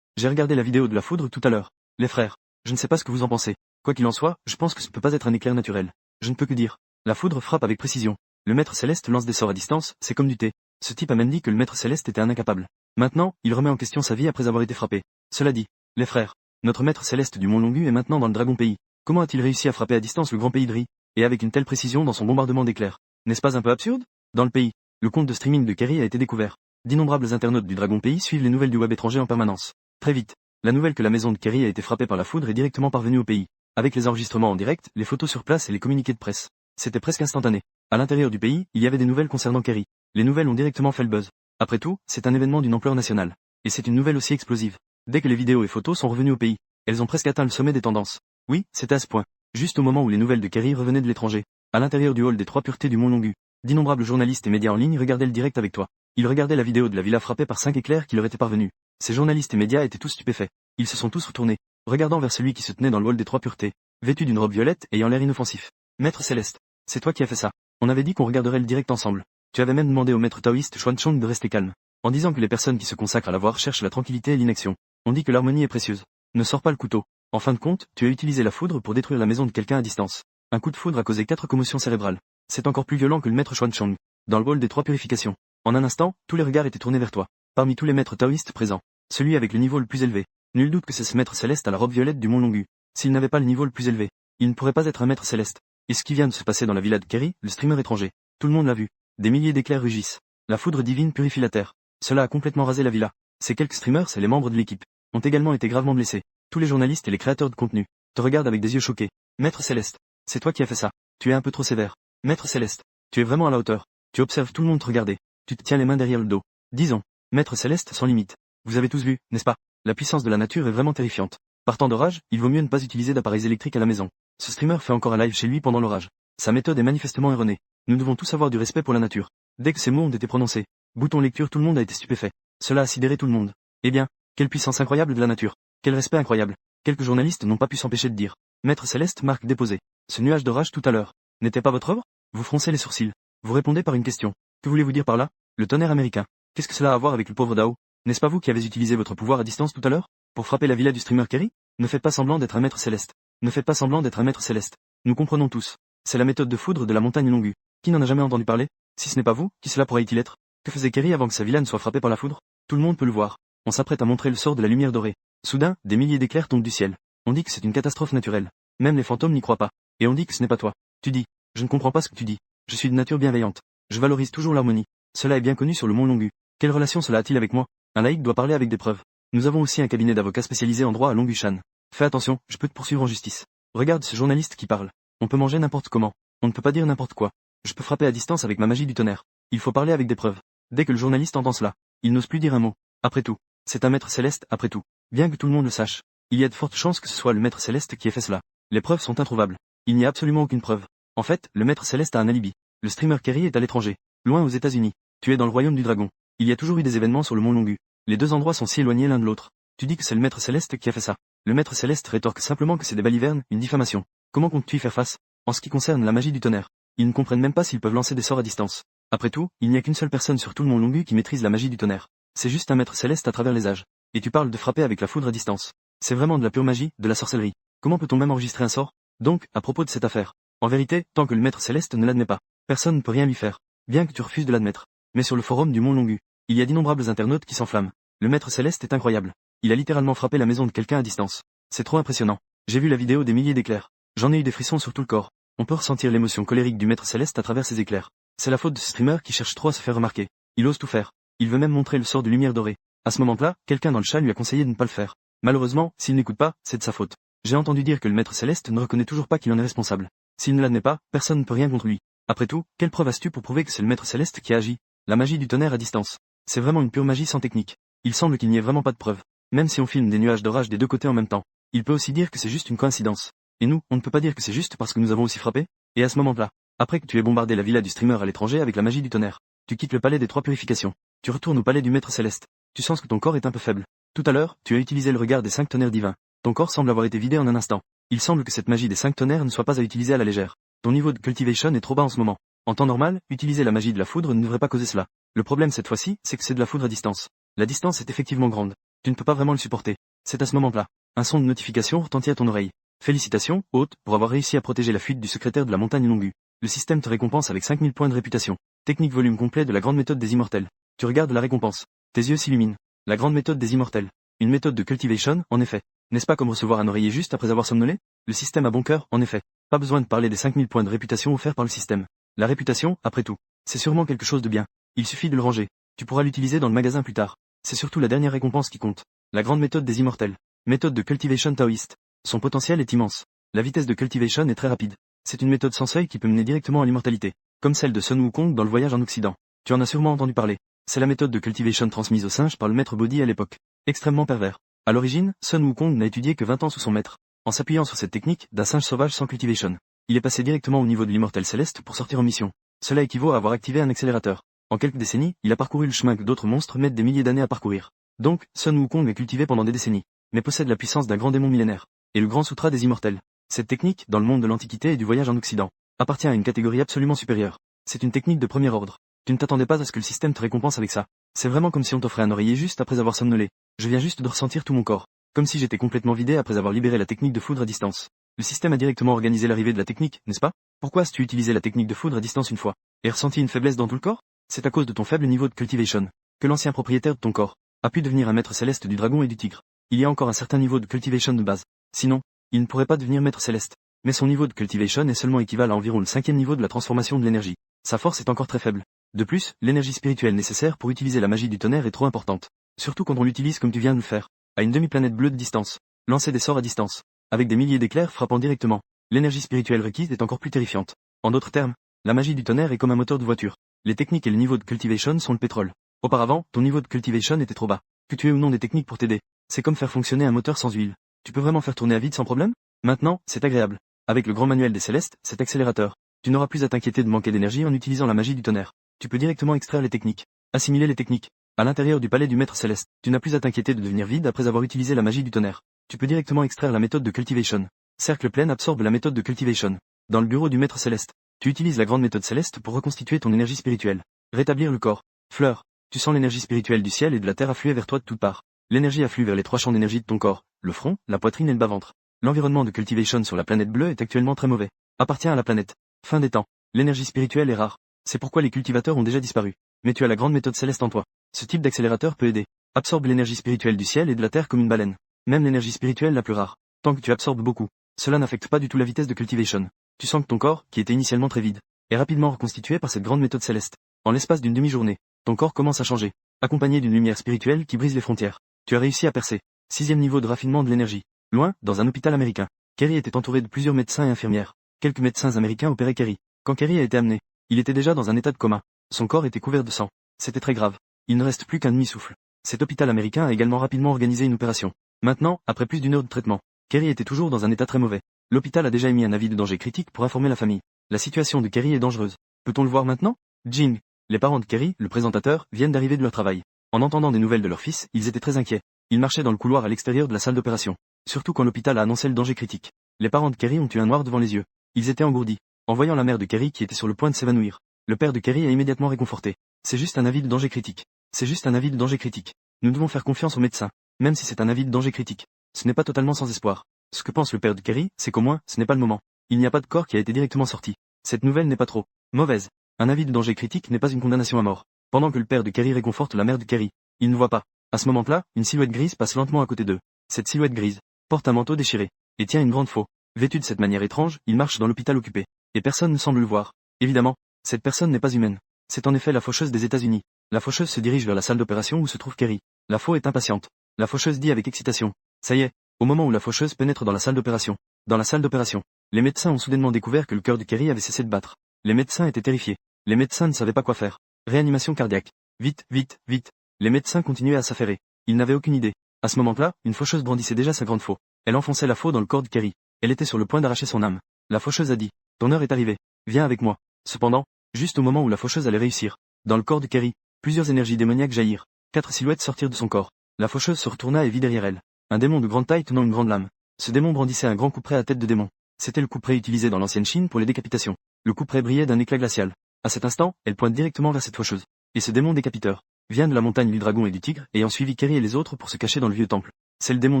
J'ai regardé la vidéo de la foudre tout à l'heure. Les frères, je ne sais pas ce que vous en pensez. Quoi qu'il en soit, je pense que ce ne peut pas être un éclair naturel. Je ne peux que dire. La foudre frappe avec précision. Le maître céleste lance des sorts à distance, c'est comme du thé. Ce type a même dit que le maître céleste était un incapable. Maintenant, il remet en question sa vie après avoir été frappé. Cela dit, les frères, notre maître céleste du Mont Longu est maintenant dans le Dragon Pays. Comment a-t-il réussi à frapper à distance le grand pays de Ri, et avec une telle précision dans son bombardement d'éclairs? N'est-ce pas un peu absurde? Dans le pays, le compte de streaming de Kerry a été découvert. D'innombrables internautes du Dragon Pays suivent les nouvelles du web étranger en permanence. Très vite, la nouvelle que la maison de Kerry a été frappée par la foudre est directement parvenue au pays. Avec les enregistrements en direct, les photos sur place et les communiqués de presse. C'était presque instantané. À l'intérieur du pays, il y avait des nouvelles concernant Kerry. Les nouvelles ont directement fait le buzz. Après tout, c'est un événement d'une ampleur nationale. Et c'est une nouvelle aussi explosive. Dès que les vidéos et photos sont revenues au pays, Elles ont presque atteint le sommet des tendances. Oui, c'était à ce point. Juste au moment où les nouvelles de Kerry revenaient de l'étranger. À l'intérieur du hall des Trois Puretés du Mont Longu, d'innombrables journalistes et médias en ligne regardaient le direct avec toi. Ils regardaient la vidéo de la villa frappée par 5 éclairs qui leur étaient parvenus. Ces journalistes et médias étaient tous stupéfaits. Ils se sont tous retournés, regardant vers celui qui se tenait dans le hall des Trois Puretés, vêtu d'une robe violette ayant l'air inoffensif. Maître Céleste, c'est toi qui as fait ça. On avait dit qu'on regarderait le direct ensemble. Tu avais même demandé au maître taoïste Xuanchong de rester calme, en disant que les personnes qui se consacrent à la voir cherchent la tranquillité et l'inaction. On dit que l'harmonie est précieuse. Ne sors pas le couteau. En fin de compte, tu as utilisé la foudre pour détruire la maison de quelqu'un à distance. Un coup de foudre a causé 4 commotions cérébrales. C'est encore plus violent que le maître Xuanchong. Dans le bol des 3 purifications. En un instant, tous les regards étaient tournés vers toi. Parmi tous les maîtres taoïstes présents, celui avec le niveau le plus élevé. Nul doute que c'est ce maître céleste à la robe violette du Mont Longu. S'il n'avait pas le niveau le plus élevé, il ne pourrait pas être un maître céleste. Et ce qui vient de se passer dans la villa de Kerry, le streamer étranger. Tout le monde l'a vu. Des milliers d'éclairs rugissent. La foudre divine purifie la terre. Cela a complètement rasé la villa. Ces quelques streamers et les membres de l'équipe ont également été gravement blessés. Tous les journalistes et les créateurs de contenu te regardent avec des yeux choqués. Maître Céleste, c'est toi qui as fait ça. Tu es un peu trop sévère. Maître Céleste, tu es vraiment à la hauteur. Tu observes tout le monde te regarder. Tu te tiens les mains derrière le dos. Disons, Maître Céleste sans limite. Vous avez tous vu, n'est-ce pas? La puissance de la nature est vraiment terrifiante. Partant d'orage, il vaut mieux ne pas utiliser d'appareils électriques à la maison. Ce streamer fait encore un live chez lui pendant l'orage. Sa méthode est manifestement erronée. Nous devons tous avoir du respect pour la nature. Dès que ces mots ont été prononcés, bouton lecture, tout le monde a été stupéfait. Cela a sidéré tout le monde. Eh bien, quelle puissance incroyable de la nature. Quel respect incroyable. Quelques journalistes n'ont pas pu s'empêcher de dire. Maître Céleste, marque déposée. Ce nuage d'orage tout à l'heure n'était pas votre œuvre? Vous froncez les sourcils. Vous répondez par une question. Que voulez-vous dire par là? Le tonnerre américain. Qu'est-ce que cela a à voir avec le pauvre Dao? N'est-ce pas vous qui avez utilisé votre pouvoir à distance tout à l'heure pour frapper la villa du streamer Kerry? Ne faites pas semblant d'être un maître céleste. Ne faites pas semblant d'être un maître céleste. Nous comprenons tous. C'est la méthode de foudre de la montagne Longu. Qui n'en a jamais entendu parler? Si ce n'est pas vous, qui cela pourrait-il être? Que faisait Kerry avant que sa villa ne soit frappée par la foudre? Tout le monde peut le voir. On s'apprête à montrer le sort de la lumière dorée. Soudain, des milliers d'éclairs tombent du ciel. On dit que c'est une catastrophe naturelle. Même les fantômes n'y croient pas. Et on dit que ce n'est pas toi. Tu dis. Je ne comprends pas ce que tu dis. Je suis de nature bienveillante. Je valorise toujours l'harmonie. Cela est bien connu sur le Mont Longu. Quelle relation cela a-t-il avec moi? Un laïc doit parler avec des preuves. Nous avons aussi un cabinet d'avocats spécialisé en droit à Longushan. Fais attention, je peux te poursuivre en justice. Regarde ce journaliste qui parle. On peut manger n'importe comment. On ne peut pas dire n'importe quoi. Je peux frapper à distance avec ma magie du tonnerre. Il faut parler avec des preuves. Dès que le journaliste entend cela, il n'ose plus dire un mot. Après tout, c'est un maître céleste, après tout. Bien que tout le monde le sache, il y a de fortes chances que ce soit le maître céleste qui ait fait cela. Les preuves sont introuvables. Il n'y a absolument aucune preuve. En fait, le maître céleste a un alibi. Le streamer Kerry est à l'étranger, loin aux États-Unis. Tu es dans le royaume du dragon. Il y a toujours eu des événements sur le Mont Longu. Les deux endroits sont si éloignés l'un de l'autre. Tu dis que c'est le maître céleste qui a fait ça. Le maître céleste rétorque simplement que c'est des balivernes, une diffamation. Comment comptes-tu y faire face? En ce qui concerne la magie du tonnerre, ils ne comprennent même pas s'ils peuvent lancer des sorts à distance. Après tout, il n'y a qu'une seule personne sur tout le Mont Longu qui maîtrise la magie du tonnerre. C'est juste un maître céleste à travers les âges. Et tu parles de frapper avec la foudre à distance. C'est vraiment de la pure magie, de la sorcellerie. Comment peut-on même enregistrer un sort? Donc, à propos de cette affaire. En vérité, tant que le maître céleste ne l'admet pas, personne ne peut rien lui faire. Bien que tu refuses de l'admettre. Mais sur le forum du Mont Longu, il y a d'innombrables internautes qui s'enflamment. Le maître céleste est incroyable. Il a littéralement frappé la maison de quelqu'un à distance. C'est trop impressionnant. J'ai vu la vidéo des milliers d'éclairs. J'en ai eu des frissons sur tout le corps. On peut ressentir l'émotion colérique du maître céleste à travers ces éclairs. C'est la faute de ce streamer qui cherche trop à se faire remarquer. Il ose tout faire. Il veut même montrer le sort de lumière dorée. À ce moment-là, quelqu'un dans le chat lui a conseillé de ne pas le faire. Malheureusement, s'il n'écoute pas, c'est de sa faute. J'ai entendu dire que le maître céleste ne reconnaît toujours pas qu'il en est responsable. S'il ne l'admet pas, personne ne peut rien contre lui. Après tout, quelle preuve as-tu pour prouver que c'est le maître céleste qui a agi? La magie du tonnerre à distance. C'est vraiment une pure magie sans technique. Il semble qu'il n'y ait vraiment pas de preuve. Même si on filme des nuages d'orage des deux côtés en même temps. Il peut aussi dire que c'est juste une coïncidence. Et nous, on ne peut pas dire que c'est juste parce que nous avons aussi frappé? Et à ce moment-là, après que tu aies bombardé la villa du streamer à l'étranger avec la magie du tonnerre, tu quittes le palais des 3 purifications. Tu retournes au palais du maître céleste. Tu sens que ton corps est un peu faible. Tout à l'heure, tu as utilisé le regard des 5 tonnerres divins. Ton corps semble avoir été vidé en un instant. Il semble que cette magie des 5 tonnerres ne soit pas à utiliser à la légère. Ton niveau de cultivation est trop bas en ce moment. En temps normal, utiliser la magie de la foudre ne devrait pas causer cela. Le problème cette fois-ci, c'est que c'est de la foudre à distance. La distance est effectivement grande. Tu ne peux pas vraiment le supporter. C'est à ce moment-là. Un son de notification retentit à ton oreille. Félicitations, hôte, pour avoir réussi à protéger la fuite du secrétaire de la montagne Longu. Le système te récompense avec 5000 points de réputation. Technique volume complet de la grande méthode des immortels. Tu regardes la récompense. Tes yeux s'illuminent. La grande méthode des immortels. Une méthode de cultivation, en effet. N'est-ce pas comme recevoir un oreiller juste après avoir somnolé? Le système a bon cœur, en effet. Pas besoin de parler des 5000 points de réputation offerts par le système. La réputation, après tout, c'est sûrement quelque chose de bien. Il suffit de le ranger. Tu pourras l'utiliser dans le magasin plus tard. C'est surtout la dernière récompense qui compte. La grande méthode des immortels. Méthode de cultivation taoïste. Son potentiel est immense. La vitesse de cultivation est très rapide. C'est une méthode sans seuil qui peut mener directement à l'immortalité. Comme celle de Sun Wukong dans le voyage en Occident. Tu en as sûrement entendu parler. C'est la méthode de cultivation transmise aux singes par le maître Bodhi à l'époque. Extrêmement pervers. À l'origine, Sun Wukong n'a étudié que 20 ans sous son maître. En s'appuyant sur cette technique d'un singe sauvage sans cultivation, il est passé directement au niveau de l'immortel céleste pour sortir en mission. Cela équivaut à avoir activé un accélérateur. En quelques décennies, il a parcouru le chemin que d'autres monstres mettent des milliers d'années à parcourir. Donc, Sun Wukong est cultivé pendant des décennies, mais possède la puissance d'un grand démon millénaire, et le grand sutra des immortels. Cette technique, dans le monde de l'Antiquité et du voyage en Occident, appartient à une catégorie absolument supérieure. C'est une technique de premier ordre. Tu ne t'attendais pas à ce que le système te récompense avec ça. C'est vraiment comme si on t'offrait un oreiller juste après avoir somnolé. Je viens juste de ressentir tout mon corps. Comme si j'étais complètement vidé après avoir libéré la technique de foudre à distance. Le système a directement organisé l'arrivée de la technique, n'est-ce pas? Pourquoi as-tu utilisé la technique de foudre à distance une fois, et ressenti une faiblesse dans tout le corps? C'est à cause de ton faible niveau de cultivation, que l'ancien propriétaire de ton corps a pu devenir un maître céleste du dragon et du tigre. Il y a encore un certain niveau de cultivation de base. Sinon, il ne pourrait pas devenir maître céleste. Mais son niveau de cultivation est seulement équivalent à environ le 5e niveau de la transformation de l'énergie. Sa force est encore très faible. De plus, l'énergie spirituelle nécessaire pour utiliser la magie du tonnerre est trop importante. Surtout quand on l'utilise comme tu viens de le faire, à une demi-planète bleue de distance. Lancer des sorts à distance, avec des milliers d'éclairs frappant directement. L'énergie spirituelle requise est encore plus terrifiante. En d'autres termes, la magie du tonnerre est comme un moteur de voiture. Les techniques et le niveau de cultivation sont le pétrole. Auparavant, ton niveau de cultivation était trop bas. Que tu aies ou non des techniques pour t'aider, c'est comme faire fonctionner un moteur sans huile. Tu peux vraiment faire tourner à vide sans problème? Maintenant, c'est agréable. Avec le grand manuel des célestes, cet accélérateur, tu n'auras plus à t'inquiéter de manquer d'énergie en utilisant la magie du tonnerre. Tu peux directement extraire les techniques, assimiler les techniques. À l'intérieur du palais du maître céleste, tu n'as plus à t'inquiéter de devenir vide après avoir utilisé la magie du tonnerre. Tu peux directement extraire la méthode de cultivation. Cercle plein absorbe la méthode de cultivation. Dans le bureau du maître céleste, tu utilises la grande méthode céleste pour reconstituer ton énergie spirituelle. Rétablir le corps. Fleur. Tu sens l'énergie spirituelle du ciel et de la terre affluer vers toi de toutes parts. L'énergie afflue vers les 3 champs d'énergie de ton corps, le front, la poitrine et le bas-ventre. L'environnement de cultivation sur la planète bleue est actuellement très mauvais. Appartient à la planète. Fin des temps. L'énergie spirituelle est rare. C'est pourquoi les cultivateurs ont déjà disparu. Mais tu as la grande méthode céleste en toi. Ce type d'accélérateur peut aider. Absorbe l'énergie spirituelle du ciel et de la terre comme une baleine. Même l'énergie spirituelle la plus rare. Tant que tu absorbes beaucoup, cela n'affecte pas du tout la vitesse de cultivation. Tu sens que ton corps, qui était initialement très vide, est rapidement reconstitué par cette grande méthode céleste. En l'espace d'une demi-journée, ton corps commence à changer, accompagné d'une lumière spirituelle qui brise les frontières. Tu as réussi à percer. 6e niveau de raffinement de l'énergie. Loin, dans un hôpital américain, Kerry était entouré de plusieurs médecins et infirmières. Quelques médecins américains opéraient Kerry. Quand Kerry a été amené, il était déjà dans un état de coma. Son corps était couvert de sang. C'était très grave. Il ne reste plus qu'un demi-souffle. Cet hôpital américain a également rapidement organisé une opération. Maintenant, après plus d'1 heure de traitement, Kerry était toujours dans un état très mauvais. L'hôpital a déjà émis un avis de danger critique pour informer la famille. La situation de Kerry est dangereuse. Peut-on le voir maintenant? Jing. Les parents de Kerry, le présentateur, viennent d'arriver de leur travail. En entendant des nouvelles de leur fils, ils étaient très inquiets. Ils marchaient dans le couloir à l'extérieur de la salle d'opération. Surtout quand l'hôpital a annoncé le danger critique. Les parents de Kerry ont eu un noir devant les yeux. Ils étaient engourdis. En voyant la mère de Kerry qui était sur le point de s'évanouir, le père de Kerry a immédiatement réconforté. C'est juste un avis de danger critique. C'est juste un avis de danger critique. Nous devons faire confiance aux médecins, même si c'est un avis de danger critique. Ce n'est pas totalement sans espoir. Ce que pense le père de Kerry, c'est qu'au moins, ce n'est pas le moment. Il n'y a pas de corps qui a été directement sorti. Cette nouvelle n'est pas trop mauvaise. Un avis de danger critique n'est pas une condamnation à mort. Pendant que le père de Kerry réconforte la mère de Kerry, il ne voit pas. À ce moment-là, une silhouette grise passe lentement à côté d'eux. Cette silhouette grise porte un manteau déchiré et tient une grande faux. Vêtu de cette manière étrange, il marche dans l'hôpital occupé. Et personne ne semble le voir. Évidemment, cette personne n'est pas humaine. C'est en effet la faucheuse des États-Unis. La faucheuse se dirige vers la salle d'opération où se trouve Kerry. La faux est impatiente. La faucheuse dit avec excitation. Ça y est, au moment où la faucheuse pénètre dans la salle d'opération. Dans la salle d'opération, les médecins ont soudainement découvert que le cœur de Kerry avait cessé de battre. Les médecins étaient terrifiés. Les médecins ne savaient pas quoi faire. Réanimation cardiaque. Vite, vite, vite. Les médecins continuaient à s'affairer. Ils n'avaient aucune idée. À ce moment-là, une faucheuse brandissait déjà sa grande faux. Elle enfonçait la faux dans le corps de Kerry. Elle était sur le point d'arracher son âme. La faucheuse a dit. Ton heure est arrivée. Viens avec moi. Cependant, juste au moment où la faucheuse allait réussir, dans le corps de Kerry, plusieurs énergies démoniaques jaillirent. 4 silhouettes sortirent de son corps. La faucheuse se retourna et vit derrière elle un démon de grande taille tenant une grande lame. Ce démon brandissait un grand couperet à tête de démon. C'était le couperet utilisé dans l'ancienne Chine pour les décapitations. Le couperet brillait d'un éclat glacial. À cet instant, elle pointe directement vers cette faucheuse. Et ce démon décapiteur vient de la montagne du dragon et du tigre, ayant suivi Kerry et les autres pour se cacher dans le vieux temple. C'est le démon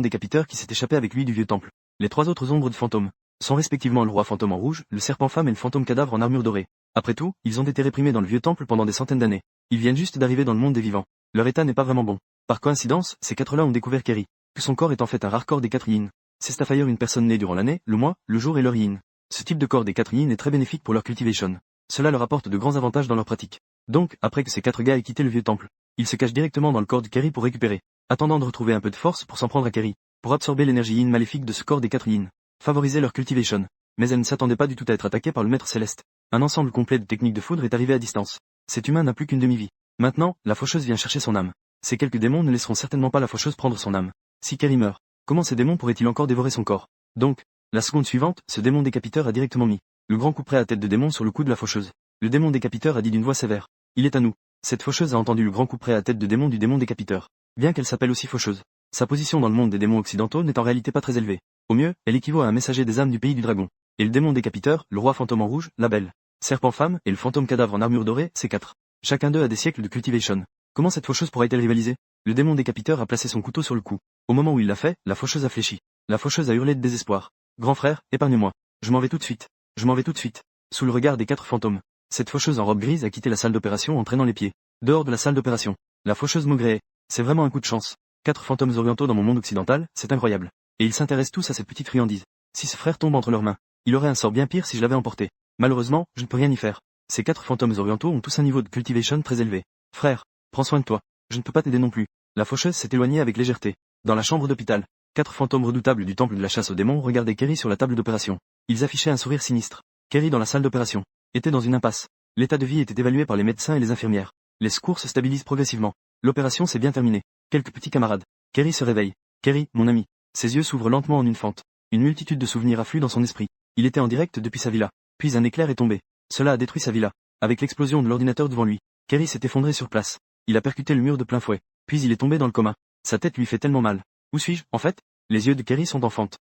décapiteur qui s'est échappé avec lui du vieux temple. Les 3 autres ombres de fantômes sont respectivement le roi fantôme en rouge, le serpent femme et le fantôme cadavre en armure dorée. Après tout, ils ont été réprimés dans le vieux temple pendant des centaines d'années. Ils viennent juste d'arriver dans le monde des vivants. Leur état n'est pas vraiment bon. Par coïncidence, ces 4-là ont découvert Kerry, que son corps est en fait un rare corps des 4 yin. C'est Starfire, une personne née durant l'année, le mois, le jour et l'heure yin. Ce type de corps des 4 yin est très bénéfique pour leur cultivation. Cela leur apporte de grands avantages dans leur pratique. Donc, après que ces 4 gars aient quitté le vieux temple, ils se cachent directement dans le corps de Kerry pour récupérer, attendant de retrouver un peu de force pour s'en prendre à Kerry, pour absorber l'énergie yin maléfique de ce corps des 4 yin, favoriser leur cultivation. Mais elle ne s'attendait pas du tout à être attaquée par le maître céleste. Un ensemble complet de techniques de foudre est arrivé à distance. Cet humain n'a plus qu'une demi-vie. Maintenant, la faucheuse vient chercher son âme. Ces quelques démons ne laisseront certainement pas la faucheuse prendre son âme. Si Kerry meurt, comment ces démons pourraient-ils encore dévorer son corps? Donc, la seconde suivante, ce démon décapiteur a directement mis le grand couperet à tête de démon sur le cou de la faucheuse. Le démon décapiteur a dit d'une voix sévère. Il est à nous. Cette faucheuse a entendu le grand couperet à tête de démon du démon décapiteur. Bien qu'elle s'appelle aussi faucheuse, sa position dans le monde des démons occidentaux n'est en réalité pas très élevée. Au mieux, elle équivaut à un messager des âmes du pays du dragon. Et le démon décapiteur, le roi fantôme en rouge, la belle serpent femme et le fantôme cadavre en armure dorée, ces quatre. Chacun d'eux a des siècles de cultivation. Comment cette faucheuse pourrait-elle rivaliser? Le démon décapiteur a placé son couteau sur le cou. Au moment où il l'a fait, la faucheuse a fléchi. La faucheuse a hurlé de désespoir. Grand frère, épargne-moi. Je m'en vais tout de suite. Je m'en vais tout de suite. Sous le regard des quatre fantômes, cette faucheuse en robe grise a quitté la salle d'opération en traînant les pieds. Dehors de la salle d'opération, la faucheuse maugréait. C'est vraiment un coup de chance. 4 fantômes orientaux dans mon monde occidental, c'est incroyable. Et ils s'intéressent tous à cette petite friandise. Si ce frère tombe entre leurs mains, il aurait un sort bien pire si je l'avais emporté. Malheureusement, je ne peux rien y faire. Ces 4 fantômes orientaux ont tous un niveau de cultivation très élevé. Frère, prends soin de toi. Je ne peux pas t'aider non plus. La faucheuse s'est éloignée avec légèreté. Dans la chambre d'hôpital, 4 fantômes redoutables du temple de la chasse aux démons regardaient Kerry sur la table d'opération. Ils affichaient un sourire sinistre. Kerry dans la salle d'opération était dans une impasse. L'état de vie était évalué par les médecins et les infirmières. Les secours se stabilisent progressivement. L'opération s'est bien terminée. Quelques petits camarades. Kerry se réveille. Kerry, mon ami. Ses yeux s'ouvrent lentement en une fente. Une multitude de souvenirs affluent dans son esprit. Il était en direct depuis sa villa. Puis un éclair est tombé. Cela a détruit sa villa. Avec l'explosion de l'ordinateur devant lui, Kerry s'est effondré sur place. Il a percuté le mur de plein fouet. Puis il est tombé dans le coma. Sa tête lui fait tellement mal. Où suis-je, en fait? Les yeux de Kerry sont en fente.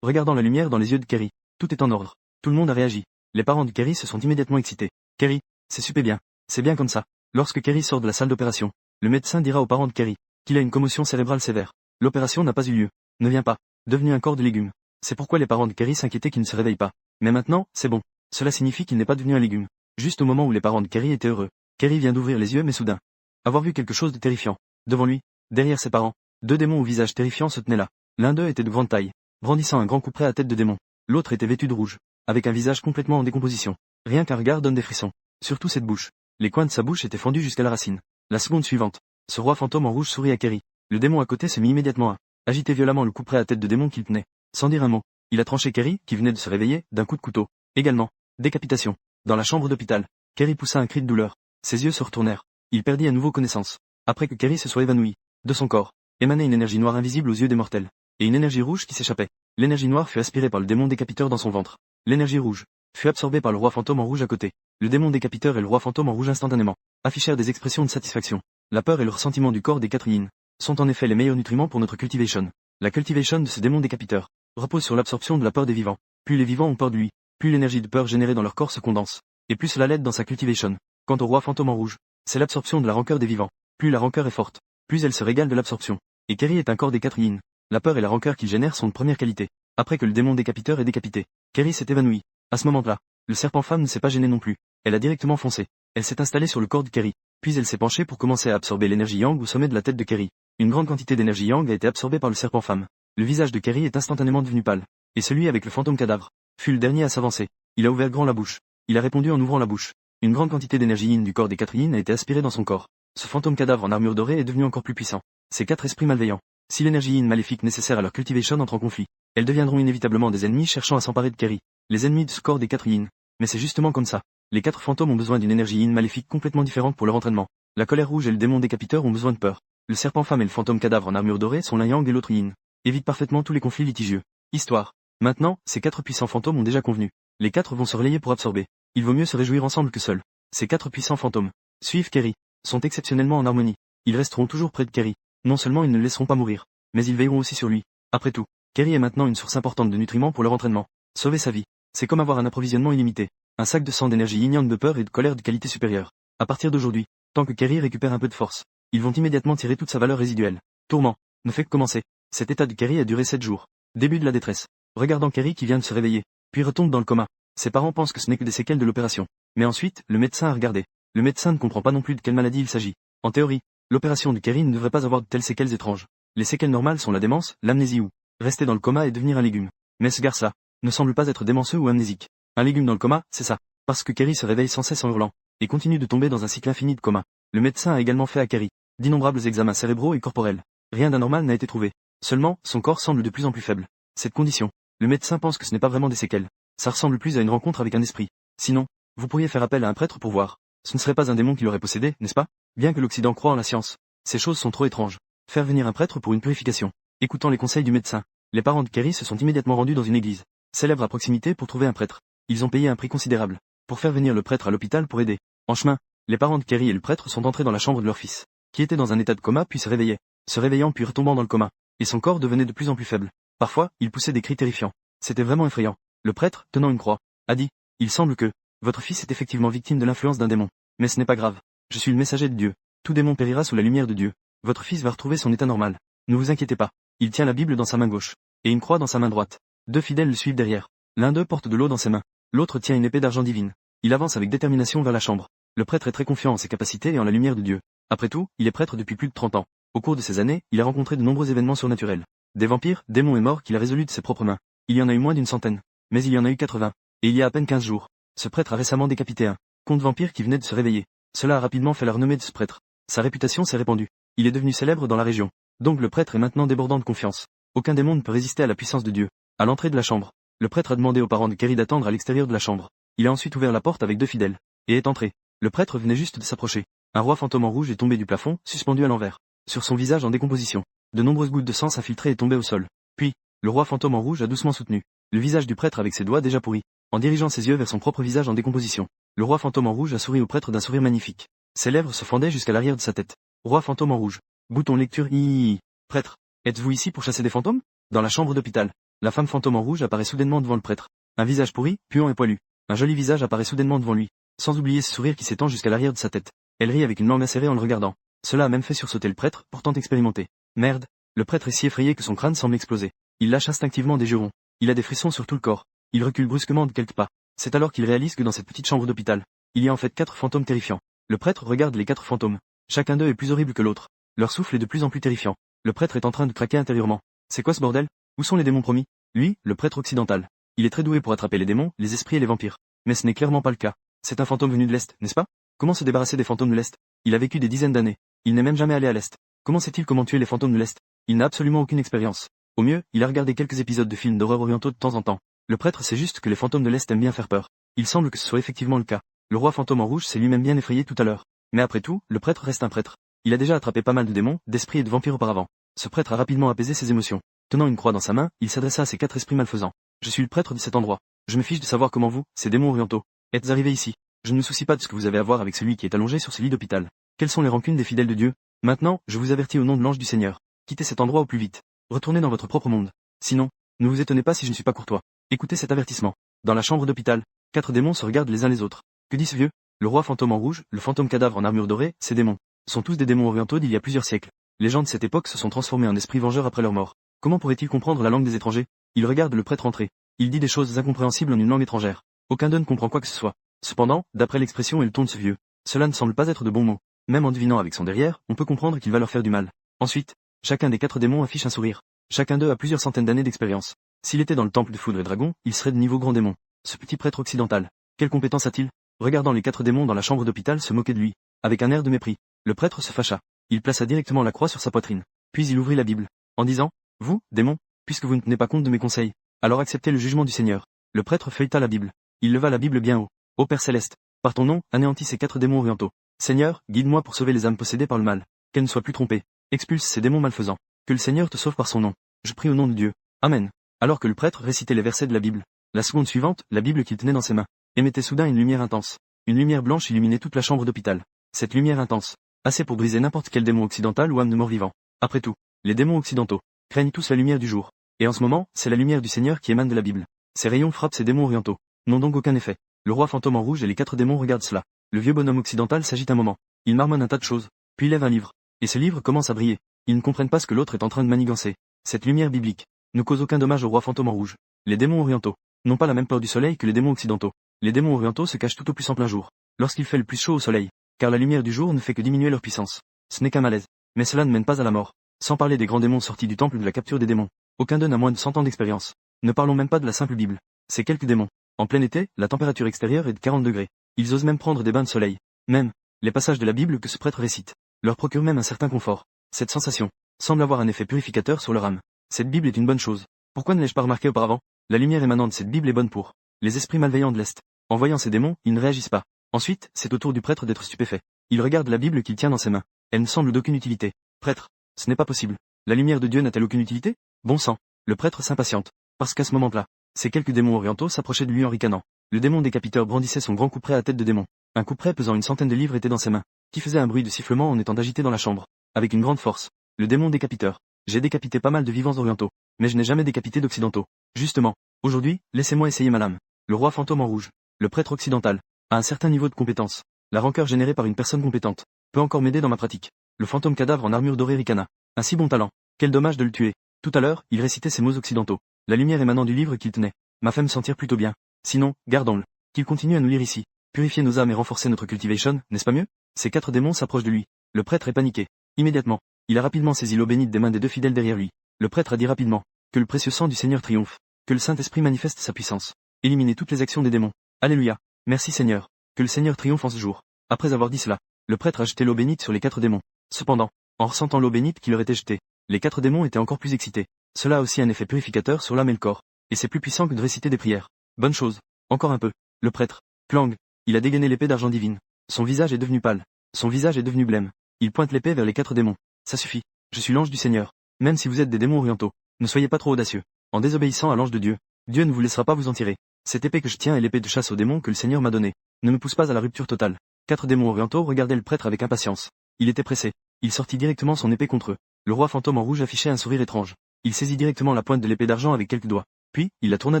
Regardant la lumière dans les yeux de Kerry, tout est en ordre. Tout le monde a réagi. Les parents de Kerry se sont immédiatement excités. Kerry, c'est super bien. C'est bien comme ça. Lorsque Kerry sort de la salle d'opération, le médecin dira aux parents de Kerry qu'il a une commotion cérébrale sévère. L'opération n'a pas eu lieu. Ne vient pas. Devenu un corps de légumes. C'est pourquoi les parents de Kerry s'inquiétaient qu'il ne se réveille pas. Mais maintenant, c'est bon. Cela signifie qu'il n'est pas devenu un légume. Juste au moment où les parents de Kerry étaient heureux, Kerry vient d'ouvrir les yeux mais soudain, avoir vu quelque chose de terrifiant. Devant lui, derrière ses parents, 2 démons au visage terrifiant se tenaient là. L'un d'eux était de grande taille, brandissant un grand couperet à tête de démon. L'autre était vêtu de rouge, avec un visage complètement en décomposition. Rien qu'un regard donne des frissons. Surtout cette bouche. Les coins de sa bouche étaient fendus jusqu'à la racine. La seconde suivante, ce roi fantôme en rouge sourit à Kerry. Le démon à côté se mit immédiatement à agiter violemment le couperet à tête de démon qu'il tenait. Sans dire un mot, il a tranché Kerry, qui venait de se réveiller, d'un coup de couteau. Également, décapitation. Dans la chambre d'hôpital, Kerry poussa un cri de douleur. Ses yeux se retournèrent. Il perdit à nouveau connaissance. Après que Kerry se soit évanoui, de son corps, émanait une énergie noire invisible aux yeux des mortels. Et une énergie rouge qui s'échappait. L'énergie noire fut aspirée par le démon décapiteur dans son ventre. L'énergie rouge fut absorbée par le roi fantôme en rouge à côté. Le démon décapiteur et le roi fantôme en rouge instantanément affichèrent des expressions de satisfaction. La peur et le ressentiment du corps des 4 yin sont en effet les meilleurs nutriments pour notre cultivation. La cultivation de ce démon décapiteur repose sur l'absorption de la peur des vivants. Plus les vivants ont peur de lui, plus l'énergie de peur générée dans leur corps se condense, et plus cela l'aide dans sa cultivation. Quant au roi fantôme en rouge, c'est l'absorption de la rancœur des vivants. Plus la rancœur est forte, plus elle se régale de l'absorption. Et Kerry est un corps des 4 yin. La peur et la rancœur qu'il génère sont de première qualité. Après que le démon décapiteur est décapité, Kerry s'est évanoui. À ce moment-là, le serpent femme ne s'est pas gêné non plus. Elle a directement foncé. Elle s'est installée sur le corps de Kerry. Puis elle s'est penchée pour commencer à absorber l'énergie yang au sommet de la tête de Kerry. Une grande quantité d'énergie yang a été absorbée par le serpent femme. Le visage de Kerry est instantanément devenu pâle. Et celui avec le fantôme cadavre fut le dernier à s'avancer. Il a ouvert grand la bouche. Il a répondu en ouvrant la bouche. Une grande quantité d'énergie yin du corps des 4 yin a été aspirée dans son corps. Ce fantôme cadavre en armure dorée est devenu encore plus puissant. Ces 4 esprits malveillants, si l'énergie yin maléfique nécessaire à leur cultivation entre en conflit, elles deviendront inévitablement des ennemis cherchant à s'emparer de Kerry. Les ennemis de ce corps des 4 yin. Mais c'est justement comme ça. Les 4 fantômes ont besoin d'une énergie yin maléfique complètement différente pour leur entraînement. La colère rouge et le démon décapiteur ont besoin de peur. Le serpent femme et le fantôme cadavre en armure dorée sont l'un yang et l'autre yin. Évite parfaitement tous les conflits litigieux. Histoire. Maintenant, ces 4 puissants fantômes ont déjà convenu. Les 4 vont se relayer pour absorber. Il vaut mieux se réjouir ensemble que seuls. Ces 4 puissants fantômes suivent Kerry, sont exceptionnellement en harmonie. Ils resteront toujours près de Kerry. Non seulement ils ne le laisseront pas mourir, mais ils veilleront aussi sur lui. Après tout, Kerry est maintenant une source importante de nutriments pour leur entraînement. Sauver sa vie, c'est comme avoir un approvisionnement illimité. Un sac de sang d'énergie yin-yang de peur et de colère de qualité supérieure. À partir d'aujourd'hui, tant que Kerry récupère un peu de force, ils vont immédiatement tirer toute sa valeur résiduelle. Tourment ne fait que commencer. Cet état de Kerry a duré 7 jours. Début de la détresse. Regardant Kerry qui vient de se réveiller, puis retombe dans le coma. Ses parents pensent que ce n'est que des séquelles de l'opération. Mais ensuite, le médecin a regardé. Le médecin ne comprend pas non plus de quelle maladie il s'agit. En théorie, l'opération de Kerry ne devrait pas avoir de telles séquelles étranges. Les séquelles normales sont la démence, l'amnésie ou rester dans le coma et devenir un légume. Mais ce garçon ne semble pas être démenceux ou amnésique. Un légume dans le coma, c'est ça. Parce que Kerry se réveille sans cesse en hurlant, et continue de tomber dans un cycle infini de coma. Le médecin a également fait à Kerry d'innombrables examens cérébraux et corporels. Rien d'anormal n'a été trouvé. Seulement, son corps semble de plus en plus faible. Cette condition, le médecin pense que ce n'est pas vraiment des séquelles. Ça ressemble plus à une rencontre avec un esprit. Sinon, vous pourriez faire appel à un prêtre pour voir. Ce ne serait pas un démon qui l'aurait possédé, n'est-ce pas? Bien que l'Occident croit en la science, ces choses sont trop étranges. Faire venir un prêtre pour une purification. Écoutant les conseils du médecin, les parents de Kerry se sont immédiatement rendus dans une église, célèbre à proximité pour trouver un prêtre. Ils ont payé un prix considérable pour faire venir le prêtre à l'hôpital pour aider. En chemin, les parents de Kerry et le prêtre sont entrés dans la chambre de leur fils, qui était dans un état de coma puis se réveillait, se réveillant puis retombant dans le coma, et son corps devenait de plus en plus faible. Parfois, il poussait des cris terrifiants. C'était vraiment effrayant. Le prêtre, tenant une croix, a dit, « Il semble que votre fils est effectivement victime de l'influence d'un démon. Mais ce n'est pas grave. Je suis le messager de Dieu. Tout démon périra sous la lumière de Dieu. Votre fils va retrouver son état normal. Ne vous inquiétez pas. » Il tient la Bible dans sa main gauche, et une croix dans sa main droite. Deux fidèles le suivent derrière. L'un d'eux porte de l'eau dans ses mains. L'autre tient une épée d'argent divine. Il avance avec détermination vers la chambre. Le prêtre est très confiant en ses capacités et en la lumière de Dieu. Après tout, il est prêtre depuis plus de 30 ans. Au cours de ces années, il a rencontré de nombreux événements surnaturels. Des vampires, démons et morts qu'il a résolus de ses propres mains. Il y en a eu moins d'une centaine. Mais il y en a eu 80. Et il y a à peine 15 jours, ce prêtre a récemment décapité un comte vampire qui venait de se réveiller. Cela a rapidement fait la renommée de ce prêtre. Sa réputation s'est répandue. Il est devenu célèbre dans la région. Donc le prêtre est maintenant débordant de confiance. Aucun démon ne peut résister à la puissance de Dieu. À l'entrée de la chambre, le prêtre a demandé aux parents de Kerry d'attendre à l'extérieur de la chambre. Il a ensuite ouvert la porte avec deux fidèles, et est entré. Le prêtre venait juste de s'approcher. Un roi fantôme en rouge est tombé du plafond, suspendu à l'envers. Sur son visage en décomposition, de nombreuses gouttes de sang infiltrées est tombé au sol. Puis, le roi fantôme en rouge a doucement soutenu le visage du prêtre avec ses doigts déjà pourris, en dirigeant ses yeux vers son propre visage en décomposition. Le roi fantôme en rouge a souri au prêtre d'un sourire magnifique. Ses lèvres se fendaient jusqu'à l'arrière de sa tête. Roi fantôme en rouge. Bouton lecture I. Prêtre. Êtes-vous ici pour chasser des fantômes? Dans la chambre d'hôpital, la femme fantôme en rouge apparaît soudainement devant le prêtre. Un visage pourri, puant et poilu. Un joli visage apparaît soudainement devant lui, sans oublier ce sourire qui s'étend jusqu'à l'arrière de sa tête. Elle rit avec une langue acérée en le regardant. Cela a même fait sursauter le prêtre, pourtant expérimenté. Merde. Le prêtre est si effrayé que son crâne semble exploser. Il lâche instinctivement des jurons. Il a des frissons sur tout le corps. Il recule brusquement de quelques pas. C'est alors qu'il réalise que dans cette petite chambre d'hôpital, il y a en fait 4 fantômes terrifiants. Le prêtre regarde les 4 fantômes. Chacun d'eux est plus horrible que l'autre. Leur souffle est de plus en plus terrifiant. Le prêtre est en train de craquer intérieurement. C'est quoi ce bordel? Où sont les démons promis? Lui, le prêtre occidental. Il est très doué pour attraper les démons, les esprits et les vampires. Mais ce n'est clairement pas le cas. C'est un fantôme venu de l'Est, n'est-ce pas? Comment se débarrasser des fantômes de l'Est? Il a vécu des dizaines d'années. Il n'est même jamais allé à l'Est. Comment sait-il comment tuer les fantômes de l'Est? Il n'a absolument aucune expérience. Au mieux, il a regardé quelques épisodes de films d'horreur orientaux de temps en temps. Le prêtre sait juste que les fantômes de l'Est aiment bien faire peur. Il semble que ce soit effectivement le cas. Le roi fantôme en rouge s'est lui-même bien effrayé tout à l'heure. Mais après tout, le prêtre reste un prêtre. Il a déjà attrapé pas mal de démons, d'esprits et de vampires auparavant. Ce prêtre a rapidement apaisé ses émotions. Tenant une croix dans sa main, il s'adressa à ses 4 esprits malfaisants. Je suis le prêtre de cet endroit. Je me fiche de savoir comment vous, ces démons orientaux, êtes arrivés ici. Je ne me soucie pas de ce que vous avez à voir avec celui qui est allongé sur ce lit d'hôpital. Quelles sont les rancunes des fidèles de Dieu? Maintenant, je vous avertis au nom de l'ange du Seigneur. Quittez cet endroit au plus vite. Retournez dans votre propre monde. Sinon, ne vous étonnez pas si je ne suis pas courtois. Écoutez cet avertissement. Dans la chambre d'hôpital, 4 démons se regardent les uns les autres. Que dit ce vieux? Le roi fantôme en rouge, le fantôme cadavre en armure dorée, ces démons sont tous des démons orientaux d'il y a plusieurs siècles. Les gens de cette époque se sont transformés en esprits vengeurs après leur mort. Comment pourraient-ils comprendre la langue des étrangers? Ils regardent le prêtre entrer. Il dit des choses incompréhensibles en une langue étrangère. Aucun d'eux ne comprend quoi que ce soit. Cependant, d'après l'expression et le ton de ce vieux, cela ne semble pas être de bons mots. Même en devinant avec son derrière, on peut comprendre qu'il va leur faire du mal. Ensuite, chacun des 4 démons affiche un sourire. Chacun d'eux a plusieurs centaines d'années d'expérience. S'il était dans le temple de Foudre et Dragon, il serait de niveau grand démon. Ce petit prêtre occidental, quelle compétence a-t-il? Regardant les 4 démons dans la chambre d'hôpital se moquer de lui, avec un air de mépris, le prêtre se fâcha. Il plaça directement la croix sur sa poitrine. Puis il ouvrit la Bible, en disant, « Vous, démons, puisque vous ne tenez pas compte de mes conseils, alors acceptez le jugement du Seigneur. » Le prêtre feuilleta la Bible. Il leva la Bible bien haut. « Ô Père Céleste, par ton nom, anéantis ces 4 démons orientaux. Seigneur, guide-moi pour sauver les âmes possédées par le mal. Qu'elles ne soient plus trompées. Expulse ces démons malfaisants. Que le Seigneur te sauve par son nom. Je prie au nom de Dieu. Amen. » Alors que le prêtre récitait les versets de la Bible, la seconde suivante, la Bible qu'il tenait dans ses mains, émettait soudain une lumière intense. Une lumière blanche illuminait toute la chambre d'hôpital. Cette lumière intense, assez pour briser n'importe quel démon occidental ou âme de mort-vivant. Après tout, les démons occidentaux craignent tous la lumière du jour. Et en ce moment, c'est la lumière du Seigneur qui émane de la Bible. Ces rayons frappent ces démons orientaux, n'ont donc aucun effet. Le roi fantôme en rouge et les 4 démons regardent cela. Le vieux bonhomme occidental s'agite un moment. Il marmonne un tas de choses, puis lève un livre. Et ce livre commence à briller. Ils ne comprennent pas ce que l'autre est en train de manigancer. Cette lumière biblique ne cause aucun dommage au roi fantôme en rouge. Les démons orientaux n'ont pas la même peur du soleil que les démons occidentaux. Les démons orientaux se cachent tout au plus en plein jour, lorsqu'il fait le plus chaud au soleil, car la lumière du jour ne fait que diminuer leur puissance. Ce n'est qu'un malaise. Mais cela ne mène pas à la mort. Sans parler des grands démons sortis du temple de la capture des démons. Aucun d'eux n'a moins de 100 ans d'expérience. Ne parlons même pas de la simple Bible. Ces quelques démons. En plein été, la température extérieure est de 40 degrés. Ils osent même prendre des bains de soleil. Même, les passages de la Bible que ce prêtre récite, leur procurent même un certain confort. Cette sensation semble avoir un effet purificateur sur leur âme. Cette Bible est une bonne chose. Pourquoi ne l'ai-je pas remarqué auparavant? La lumière émanant de cette Bible est bonne pour les esprits malveillants de l'Est. En voyant ces démons, ils ne réagissent pas. Ensuite, c'est au tour du prêtre d'être stupéfait. Il regarde la Bible qu'il tient dans ses mains. Elle ne semble d'aucune utilité. Prêtre, Ce n'est pas possible. La lumière de Dieu n'a-t-elle aucune utilité? Bon sang. Le prêtre s'impatiente. Parce qu'à ce moment-là, ces quelques démons orientaux s'approchaient de lui en ricanant. Le démon décapiteur brandissait son grand couperet à tête de démon. Un couperet pesant une centaine de livres était dans ses mains, qui faisait un bruit de sifflement en étant agité dans la chambre. Avec une grande force. Le démon décapiteur. J'ai décapité pas mal de vivants orientaux, mais je n'ai jamais décapité d'occidentaux. Justement, aujourd'hui, laissez-moi essayer ma lame. Le roi fantôme en rouge, le prêtre occidental, a un certain niveau de compétence. La rancœur générée par une personne compétente peut encore m'aider dans ma pratique. Le fantôme cadavre en armure dorée ricana. Un si bon talent. Quel dommage de le tuer. Tout à l'heure, il récitait ses mots occidentaux. La lumière émanant du livre qu'il tenait m'a fait me sentir plutôt bien. Sinon, gardons-le. Qu'il continue à nous lire ici. Purifier nos âmes et renforcer notre cultivation, n'est-ce pas mieux? Ces 4 démons s'approchent de lui. Le prêtre est paniqué. Immédiatement, il a rapidement saisi l'eau bénite des mains des 2 fidèles derrière lui. Le prêtre a dit rapidement que le précieux sang du Seigneur triomphe, que le Saint-Esprit manifeste sa puissance. Éliminer toutes les actions des démons. Alléluia. Merci Seigneur. Que le Seigneur triomphe en ce jour. Après avoir dit cela, le prêtre a jeté l'eau bénite sur les 4 démons. Cependant, en ressentant l'eau bénite qui leur était jetée, les 4 démons étaient encore plus excités. Cela a aussi un effet purificateur sur l'âme et le corps. Et c'est plus puissant que de réciter des prières. Bonne chose. Encore un peu. Le prêtre. Clang. Il a dégainé l'épée d'argent divine. Son visage est devenu pâle. Son visage est devenu blême. Il pointe l'épée vers les 4 démons. Ça suffit. Je suis l'ange du Seigneur. Même si vous êtes des démons orientaux, ne soyez pas trop audacieux. En désobéissant à l'ange de Dieu, Dieu ne vous laissera pas vous en tirer. Cette épée que je tiens est l'épée de chasse aux démons que le Seigneur m'a donnée. Ne me pousse pas à la rupture totale. 4 démons orientaux regardaient le prêtre avec impatience. Il était pressé. Il sortit directement son épée contre eux. Le roi fantôme en rouge affichait un sourire étrange. Il saisit directement la pointe de l'épée d'argent avec quelques doigts. Puis, il la tourna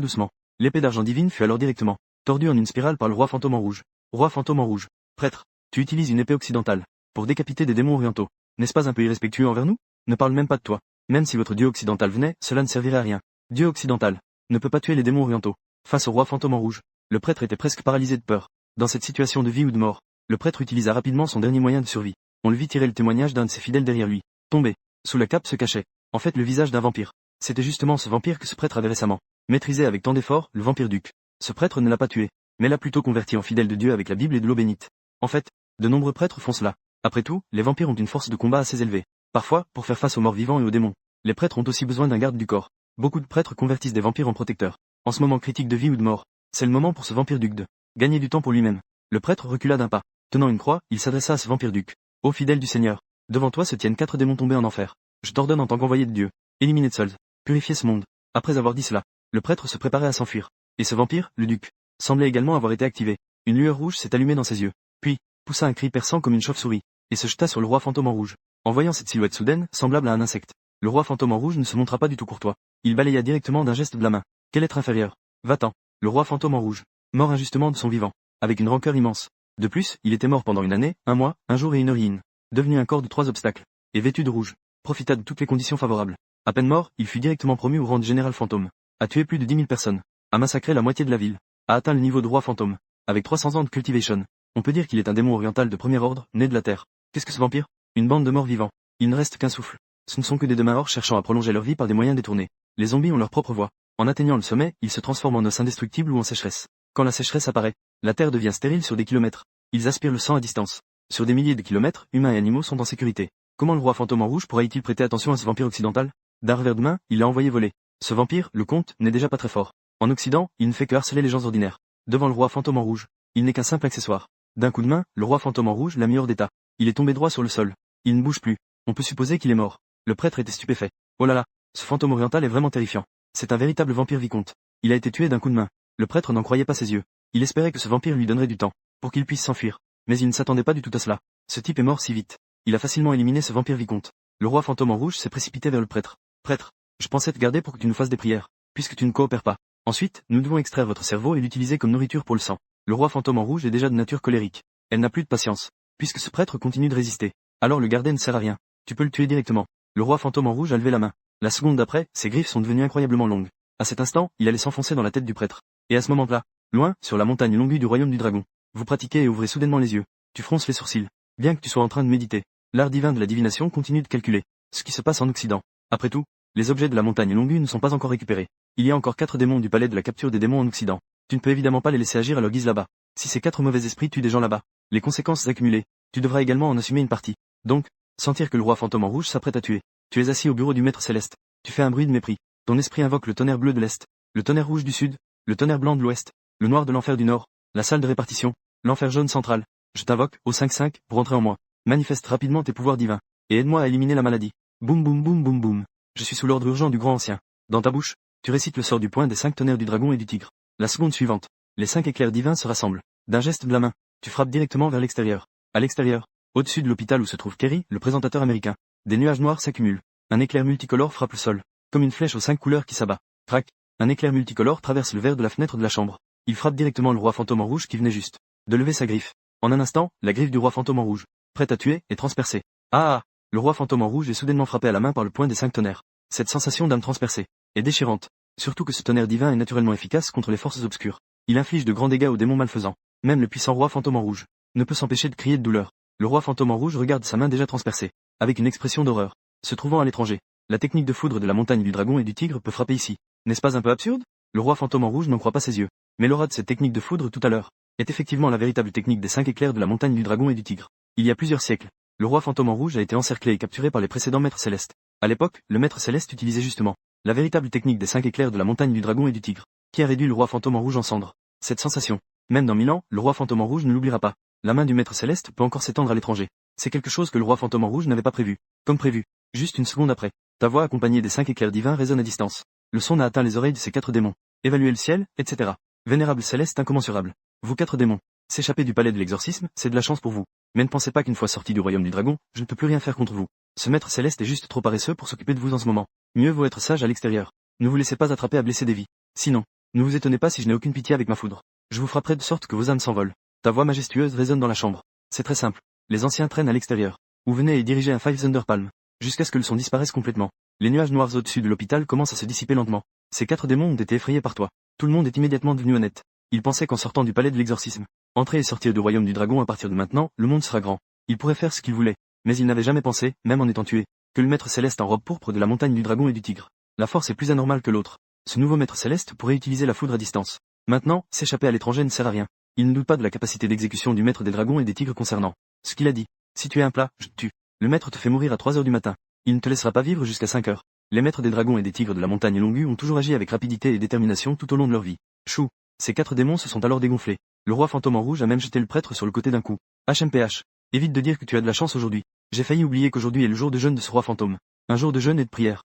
doucement. L'épée d'argent divine fut alors directement tordue en une spirale par le roi fantôme en rouge. Roi fantôme en rouge. Prêtre, tu utilises une épée occidentale pour décapiter des démons orientaux. N'est-ce pas un peu irrespectueux envers nous? Ne parle même pas de toi. Même si votre dieu occidental venait, cela ne servirait à rien. Dieu occidental ne peut pas tuer les démons orientaux. Face au roi fantôme en rouge, le prêtre était presque paralysé de peur. Dans cette situation de vie ou de mort, le prêtre utilisa rapidement son dernier moyen de survie. On le vit tirer le témoignage d'un de ses fidèles derrière lui. Tombé. Sous la cape se cachait, en fait, le visage d'un vampire. C'était justement ce vampire que ce prêtre avait récemment maîtrisé avec tant d'efforts, le vampire duc. Ce prêtre ne l'a pas tué, mais l'a plutôt converti en fidèle de Dieu avec la Bible et de l'eau bénite. En fait, de nombreux prêtres font cela. Après tout, les vampires ont une force de combat assez élevée. Parfois, pour faire face aux morts vivants et aux démons, les prêtres ont aussi besoin d'un garde du corps. Beaucoup de prêtres convertissent des vampires en protecteurs. En ce moment critique de vie ou de mort, c'est le moment pour ce vampire duc de gagner du temps pour lui-même. Le prêtre recula d'un pas. Tenant une croix, il s'adressa à ce vampire duc. Ô fidèle du Seigneur, devant toi se tiennent 4 démons tombés en enfer. Je t'ordonne en tant qu'envoyé de Dieu, éliminer Tsols, purifier ce monde. Après avoir dit cela, le prêtre se préparait à s'enfuir. Et ce vampire, le duc, semblait également avoir été activé. Une lueur rouge s'est allumée dans ses yeux. Puis, poussa un cri perçant comme une chauve-souris, et se jeta sur le roi fantôme en rouge. En voyant cette silhouette soudaine, semblable à un insecte, le roi fantôme en rouge ne se montra pas du tout courtois. Il balaya directement d'un geste de la main. Quel être inférieur. Va-t'en. Le roi fantôme en rouge, mort injustement de son vivant, avec une rancœur immense. De plus, il était mort pendant une année, un mois, un jour et une heure devenu un corps de 3 obstacles, et vêtu de rouge, profita de toutes les conditions favorables. À peine mort, il fut directement promu au rang de général fantôme, a tué plus de 10 000 personnes, a massacré la moitié de la ville, a atteint le niveau de roi fantôme, avec 300 ans de cultivation. On peut dire qu'il est un démon oriental de premier ordre, né de la terre. Qu'est-ce que ce vampire? Une bande de morts vivants. Il ne reste qu'un souffle. Ce ne sont que des demi-orques cherchant à prolonger leur vie par des moyens détournés. Les zombies ont leur propre voie. En atteignant le sommet, ils se transforment en os indestructibles ou en sécheresse. Quand la sécheresse apparaît, la terre devient stérile sur des kilomètres. Ils aspirent le sang à distance. Sur des milliers de kilomètres, humains et animaux sont en sécurité. Comment le roi fantôme en rouge pourra-t-il prêter attention à ce vampire occidental? D'un revers de main, il l'a envoyé voler. Ce vampire, le comte, n'est déjà pas très fort. En Occident, il ne fait que harceler les gens ordinaires. Devant le roi fantôme en rouge, il n'est qu'un simple accessoire. D'un coup de main, le roi fantôme en rouge l'a mis hors d'état. Il est tombé droit sur le sol. Il ne bouge plus. On peut supposer qu'il est mort. Le prêtre était stupéfait. Oh là là, ce fantôme oriental est vraiment terrifiant. C'est un véritable vampire vicomte. Il a été tué d'un coup de main. Le prêtre n'en croyait pas ses yeux. Il espérait que ce vampire lui donnerait du temps, pour qu'il puisse s'enfuir. Mais il ne s'attendait pas du tout à cela. Ce type est mort si vite. Il a facilement éliminé ce vampire vicomte. Le roi fantôme en rouge s'est précipité vers le prêtre. Prêtre, je pensais te garder pour que tu nous fasses des prières, puisque tu ne coopères pas. Ensuite, nous devons extraire votre cerveau et l'utiliser comme nourriture pour le sang. Le roi fantôme en rouge est déjà de nature colérique. Elle n'a plus de patience. Puisque ce prêtre continue de résister, alors le garder ne sert à rien. Tu peux le tuer directement. Le roi fantôme en rouge a levé la main. La seconde d'après, ses griffes sont devenues incroyablement longues. À cet instant, il allait s'enfoncer dans la tête du prêtre. Et à ce moment-là, loin, sur la montagne longue du royaume du dragon, vous pratiquez et ouvrez soudainement les yeux. Tu fronces les sourcils. Bien que tu sois en train de méditer, l'art divin de la divination continue de calculer ce qui se passe en Occident. Après tout, les objets de la montagne longue ne sont pas encore récupérés. Il y a encore 4 démons du palais de la capture des démons en Occident. Tu ne peux évidemment pas les laisser agir à leur guise là-bas. Si ces 4 mauvais esprits tuent des gens là-bas, les conséquences accumulées, tu devras également en assumer une partie. Donc, sentir que le roi fantôme en rouge s'apprête à tuer. Tu es assis au bureau du maître céleste. Tu fais un bruit de mépris. Ton esprit invoque le tonnerre bleu de l'Est, le tonnerre rouge du Sud, le tonnerre blanc de l'Ouest, le noir de l'enfer du Nord, la salle de répartition, l'enfer jaune central. Je t'invoque, au 5-5, pour entrer en moi. Manifeste rapidement tes pouvoirs divins, et aide-moi à éliminer la maladie. Boum boum boum boum boum. Je suis sous l'ordre urgent du grand ancien. Dans ta bouche, tu récites le sort du poing des 5 tonnerres du dragon et du tigre. La seconde suivante, les 5 éclairs divins se rassemblent. D'un geste de la main, tu frappes directement vers l'extérieur. À l'extérieur, au-dessus de l'hôpital où se trouve Kerry, le présentateur américain, des nuages noirs s'accumulent. Un éclair multicolore frappe le sol, comme une flèche aux 5 couleurs qui s'abat. Crac, un éclair multicolore traverse le verre de la fenêtre de la chambre. Il frappe directement le roi fantôme en rouge qui venait juste de lever sa griffe. En un instant, la griffe du roi fantôme en rouge, prête à tuer, est transpercée. Ah, le roi fantôme en rouge est soudainement frappé à la main par le poing des 5 tonnerres. Cette sensation d'âme transpercée est déchirante. Surtout que ce tonnerre divin est naturellement efficace contre les forces obscures. Il inflige de grands dégâts aux démons malfaisants. Même le puissant roi fantôme en rouge ne peut s'empêcher de crier de douleur. Le roi fantôme en rouge regarde sa main déjà transpercée, avec une expression d'horreur. Se trouvant à l'étranger, la technique de foudre de la montagne du dragon et du tigre peut frapper ici. N'est-ce pas un peu absurde? Le roi fantôme en rouge n'en croit pas ses yeux. Mais l'aura de cette technique de foudre tout à l'heure est effectivement la véritable technique des 5 éclairs de la montagne du dragon et du tigre. Il y a plusieurs siècles, le roi fantôme en rouge a été encerclé et capturé par les précédents maîtres célestes. À l'époque, le maître céleste utilisait justement la véritable technique des 5 éclairs de la montagne du dragon et du tigre, qui a réduit le roi fantôme en rouge en cendres. Cette sensation, même dans 1000 ans, le roi fantôme en rouge ne l'oubliera pas. La main du maître céleste peut encore s'étendre à l'étranger. C'est quelque chose que le roi fantôme en rouge n'avait pas prévu. Comme prévu, juste une seconde après, ta voix accompagnée des 5 éclairs divins résonne à distance. Le son a atteint les oreilles de ces 4 démons. Évaluer le ciel, etc. Vénérable céleste incommensurable. Vous 4 démons. S'échapper du palais de l'exorcisme, c'est de la chance pour vous. Mais ne pensez pas qu'une fois sorti du royaume du dragon, je ne peux plus rien faire contre vous. Ce maître céleste est juste trop paresseux pour s'occuper de vous en ce moment. Mieux vaut être sage à l'extérieur. Ne vous laissez pas attraper à blesser des vies. Sinon, ne vous étonnez pas si je n'ai aucune pitié avec ma foudre. Je vous frapperai de sorte que vos âmes s'envolent. Ta voix majestueuse résonne dans la chambre. C'est très simple. Les anciens traînent à l'extérieur. Où venez et dirigez un Five Thunder Palm. Jusqu'à ce que le son disparaisse complètement. Les nuages noirs au-dessus de l'hôpital commencent à se dissiper lentement. Ces 4 démons ont été effrayés par toi. Tout le monde est immédiatement devenu honnête. Ils pensaient qu'en sortant du palais de l'exorcisme, entrer et sortir du royaume du dragon à partir de maintenant, le monde sera grand. Ils pourraient faire ce qu'ils voulaient. Mais ils n'avaient jamais pensé, même en étant tués, que le maître céleste en robe pourpre de la montagne du dragon et du tigre. La force est plus anormale que l'autre. Ce nouveau maître céleste pourrait utiliser la foudre à distance. Maintenant, s'échapper à l'étranger ne sert à rien. Il ne doute pas de la capacité d'exécution du maître des dragons et des tigres concernant ce qu'il a dit. Si tu es un plat, je te tue. Le maître te fait mourir à 3 heures du matin. Il ne te laissera pas vivre jusqu'à 5 heures. Les maîtres des dragons et des tigres de la montagne longue ont toujours agi avec rapidité et détermination tout au long de leur vie. Chou. Ces 4 démons se sont alors dégonflés. Le roi fantôme en rouge a même jeté le prêtre sur le côté d'un coup. HMPH. Évite de dire que tu as de la chance aujourd'hui. J'ai failli oublier qu'aujourd'hui est le jour de jeûne de ce roi fantôme. Un jour de jeûne et de prière.